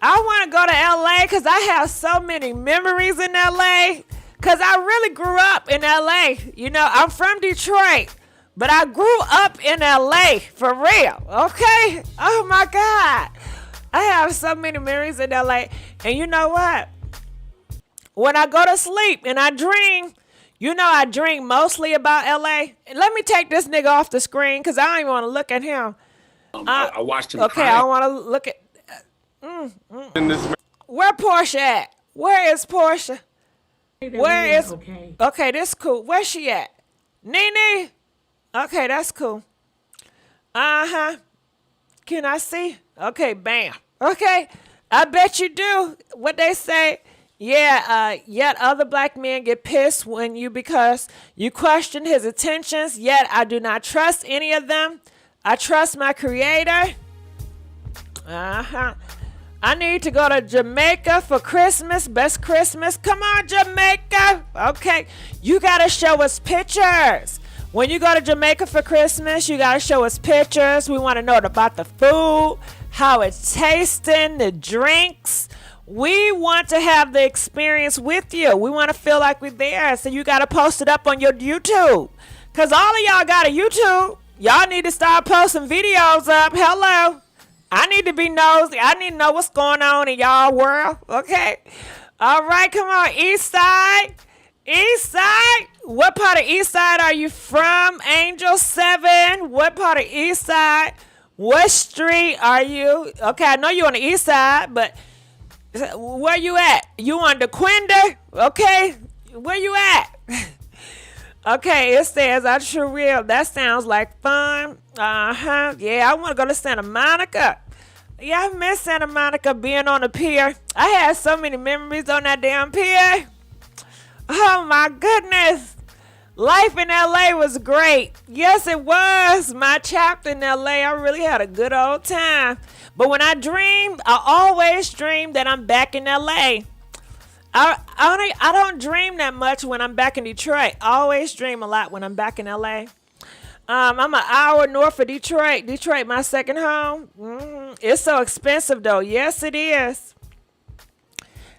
want to go to LA because I have so many memories in LA. Because I really grew up in LA. You know, I'm from Detroit. But I grew up in LA, for real, okay? Oh, my God. I have so many memories in LA. And you know what? When I go to sleep and I dream, you know I dream mostly about LA. And let me take this nigga off the screen because I don't even want to look at him. I watched him Okay, cry. I don't want to look at... Where Porsha at? Where is Porsha? Where is... Okay, this cool. Where's she at? Nene? Okay, that's cool. Uh-huh. Can I see? Okay, bam. Okay, I bet you do. What they say, yeah, yet other black men get pissed when because you question his intentions, yet I do not trust any of them. I trust my creator. Uh-huh. I need to go to Jamaica for Christmas. Best Christmas. Come on, Jamaica. Okay, you got to show us pictures. When you go to Jamaica for Christmas, you got to show us pictures. We want to know about the food, how it's tasting, the drinks. We want to have the experience with you. We want to feel like we're there. So you got to post it up on your YouTube. Because all of y'all got a YouTube. Y'all need to start posting videos up. Hello. I need to be nosy. I need to know what's going on in y'all world. Okay. All right. Come on. East Side. East Side? What part of East Side are you from? Angel 7. What part of East Side? What street are you? Okay, I know you're on the East Side, but where you at? You on DeQuinder? Okay, where you at? Okay, it says I sure will. That sounds like fun. Uh-huh. Yeah, I want to go to Santa Monica. Yeah, I miss Santa Monica being on the pier. I had so many memories on that damn pier. Oh, my goodness. Life in LA was great. Yes, it was. My chapter in LA, I really had a good old time. But when I dream, I always dream that I'm back in LA. I don't dream that much when I'm back in Detroit. I always dream a lot when I'm back in LA. I'm an hour north of Detroit. Detroit, my second home. It's so expensive, though. Yes, it is.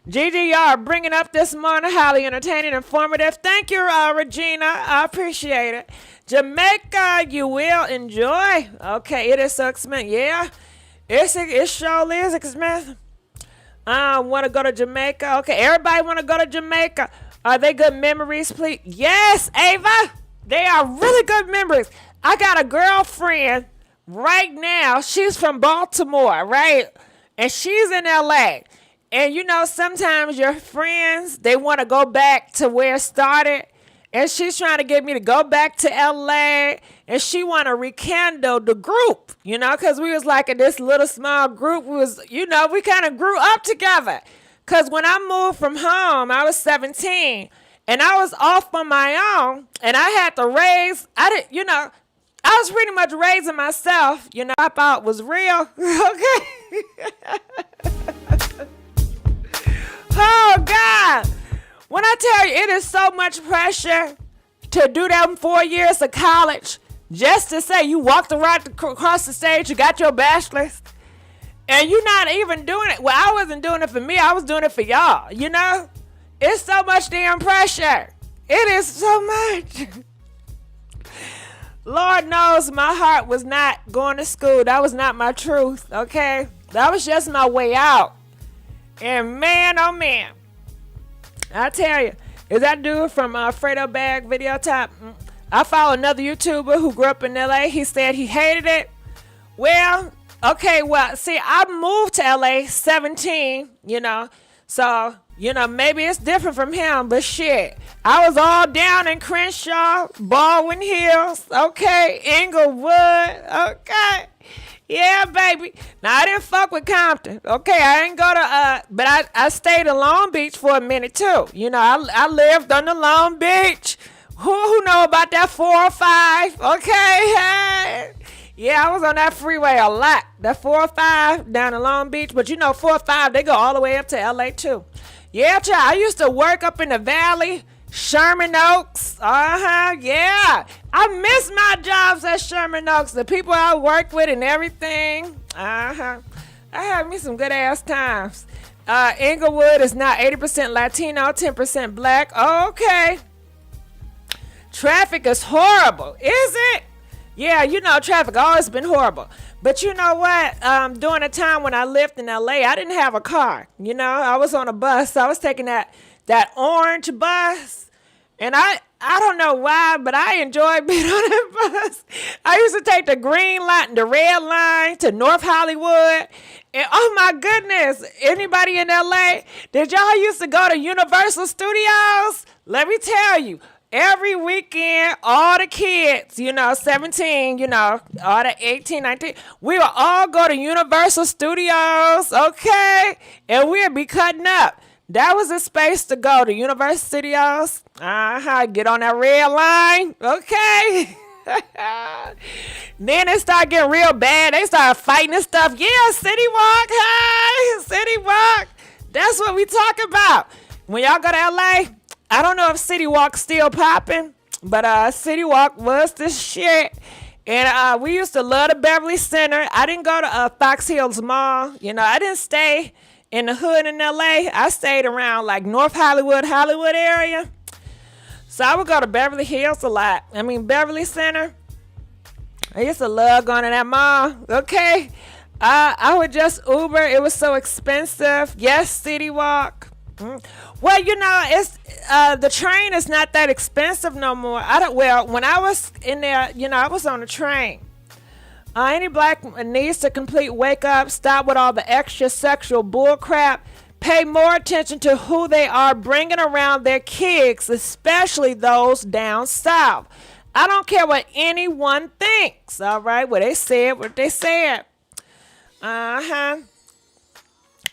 GGR bringing up this morning, highly entertaining, informative. Thank you, Regina. I appreciate it. Jamaica, you will enjoy. Okay, it is so expensive. Yeah, it surely is expensive. I want to go to Jamaica. Okay, everybody want to go to Jamaica. Are they good memories, please? Yes, Ava. They are really good memories. I got a girlfriend right now. She's from Baltimore, right? And she's in LA. And you know, sometimes your friends, they want to go back to where it started. And she's trying to get me to go back to LA. And she want to rekindle the group, you know, because we was like in this little small group. We was, you know, we kind of grew up together. Because when I moved from home, I was 17. And I was off on my own. And I had to raise, I was pretty much raising myself. You know, I thought was real. Okay. Oh, God. When I tell you, it is so much pressure to do them 4 years of college just to say you walked right across the stage, you got your bachelor's, and you're not even doing it. Well, I wasn't doing it for me. I was doing it for y'all, you know? It's so much damn pressure. It is so much. Lord knows my heart was not going to school. That was not my truth, okay? That was just my way out. And man, oh man, I tell you, is that dude from Fredo Bag Video Top? I follow another YouTuber who grew up in LA. He said he hated it. Well, okay, well, see, I moved to LA 17, you know, so, you know, maybe it's different from him, but shit, I was all down in Crenshaw, Baldwin Hills, okay, Inglewood, okay. Yeah, baby. Now, I didn't fuck with Compton. Okay, I ain't go to, but I stayed in Long Beach for a minute, too. You know, I lived on the Long Beach. Who know about that 405? Okay, hey. Yeah, I was on that freeway a lot. That 405 down in Long Beach. But, you know, 405, they go all the way up to L.A., too. Yeah, child, I used to work up in the valley. Sherman Oaks, yeah. I miss my jobs at Sherman Oaks. The people I worked with and everything, I had me some good ass times. Inglewood is now 80% Latino, 10% black. Okay. Traffic is horrible, is it? Yeah, you know, traffic always been horrible. But you know what? During the time when I lived in LA, I didn't have a car. You know, I was on a bus. I was taking that orange bus. And I don't know why, but I enjoyed being on that bus. I used to take the green line, the red line to North Hollywood. And oh my goodness, anybody in LA, did y'all used to go to Universal Studios? Let me tell you, every weekend, all the kids, you know, 17, you know, all the 18, 19, we would all go to Universal Studios, okay? And we'd be cutting up. That was a space to go to Universal Studios. Get on that red line. Okay. Then it started getting real bad. They started fighting and stuff. Yeah, City Walk. Hey, City Walk. That's what we talk about. When y'all go to LA, I don't know if City Walk's still popping, but City Walk was the shit. And we used to love the Beverly Center. I didn't go to Fox Hills Mall. You know, I didn't stay in the hood in LA. I stayed around like North Hollywood area. So I would go to Beverly Hills a lot. I mean, Beverly Center. I used to love going to that mall. Okay. I would just Uber. It was so expensive. Yes, City Walk. Well, you know, it's the train is not that expensive no more. When I was in there, you know, I was on the train. Any black needs to complete wake up, stop with all the extra sexual bull crap, pay more attention to who they are bringing around their kids, especially those down south. I don't care what anyone thinks, all right? What they said.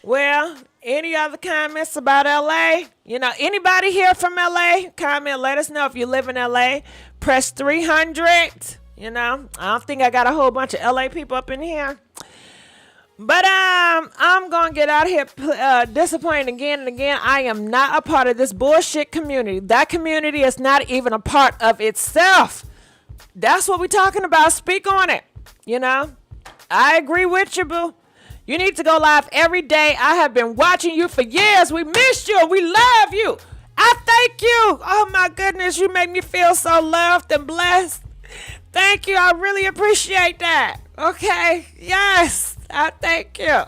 Well, Any other comments about LA? You know, anybody here from LA? Comment, let us know if you live in LA. Press 300. You know, I don't think I got a whole bunch of LA people up in here. But I'm going to get out of here disappointed again and again. I am not a part of this bullshit community. That community is not even a part of itself. That's what we're talking about. Speak on it. You know, I agree with you, boo. You need to go live every day. I have been watching you for years. We missed you. We love you. I thank you. Oh, my goodness. You make me feel so loved and blessed. Thank you. I really appreciate that. Okay. Yes. I thank you.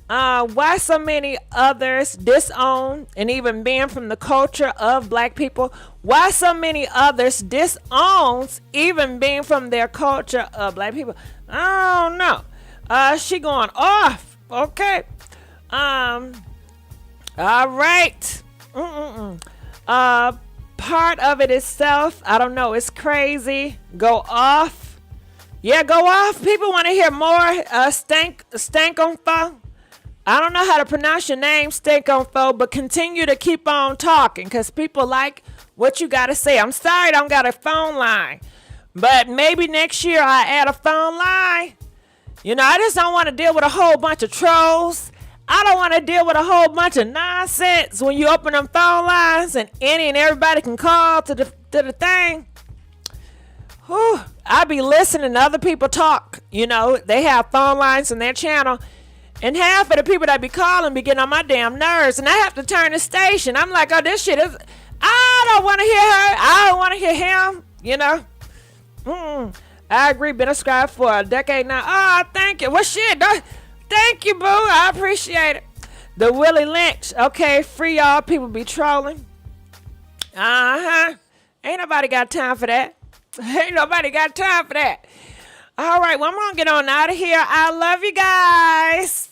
Why so many others disown and even ban from the culture of black people? Why so many others disowns even being from their culture of black people? I don't know. She going off. Okay. All right. Part of it itself, I don't know. It's crazy. Go off. Yeah, go off. People want to hear more. Stank on phone. I don't know how to pronounce your name, Stank on phone, but continue to keep on talking because people like what you got to say. I'm sorry I don't got a phone line, but maybe next year I add a phone line. You know, I just don't want to deal with a whole bunch of trolls. I don't want to deal with a whole bunch of nonsense when you open them phone lines and any and everybody can call to the thing. Whew. I be listening to other people talk. You know, they have phone lines in their channel. And half of the people that be calling be getting on my damn nerves. And I have to turn the station. I'm like, oh, this shit is... I don't want to hear her. I don't want to hear him. You know? I agree. Been a scribe for a decade now. Oh, thank you. Well, shit. Thank you, boo. I appreciate it. The Willie Lynch. Okay, free y'all. People be trolling. Ain't nobody got time for that. Ain't nobody got time for that. All right, well, I'm going to get on out of here. I love you guys.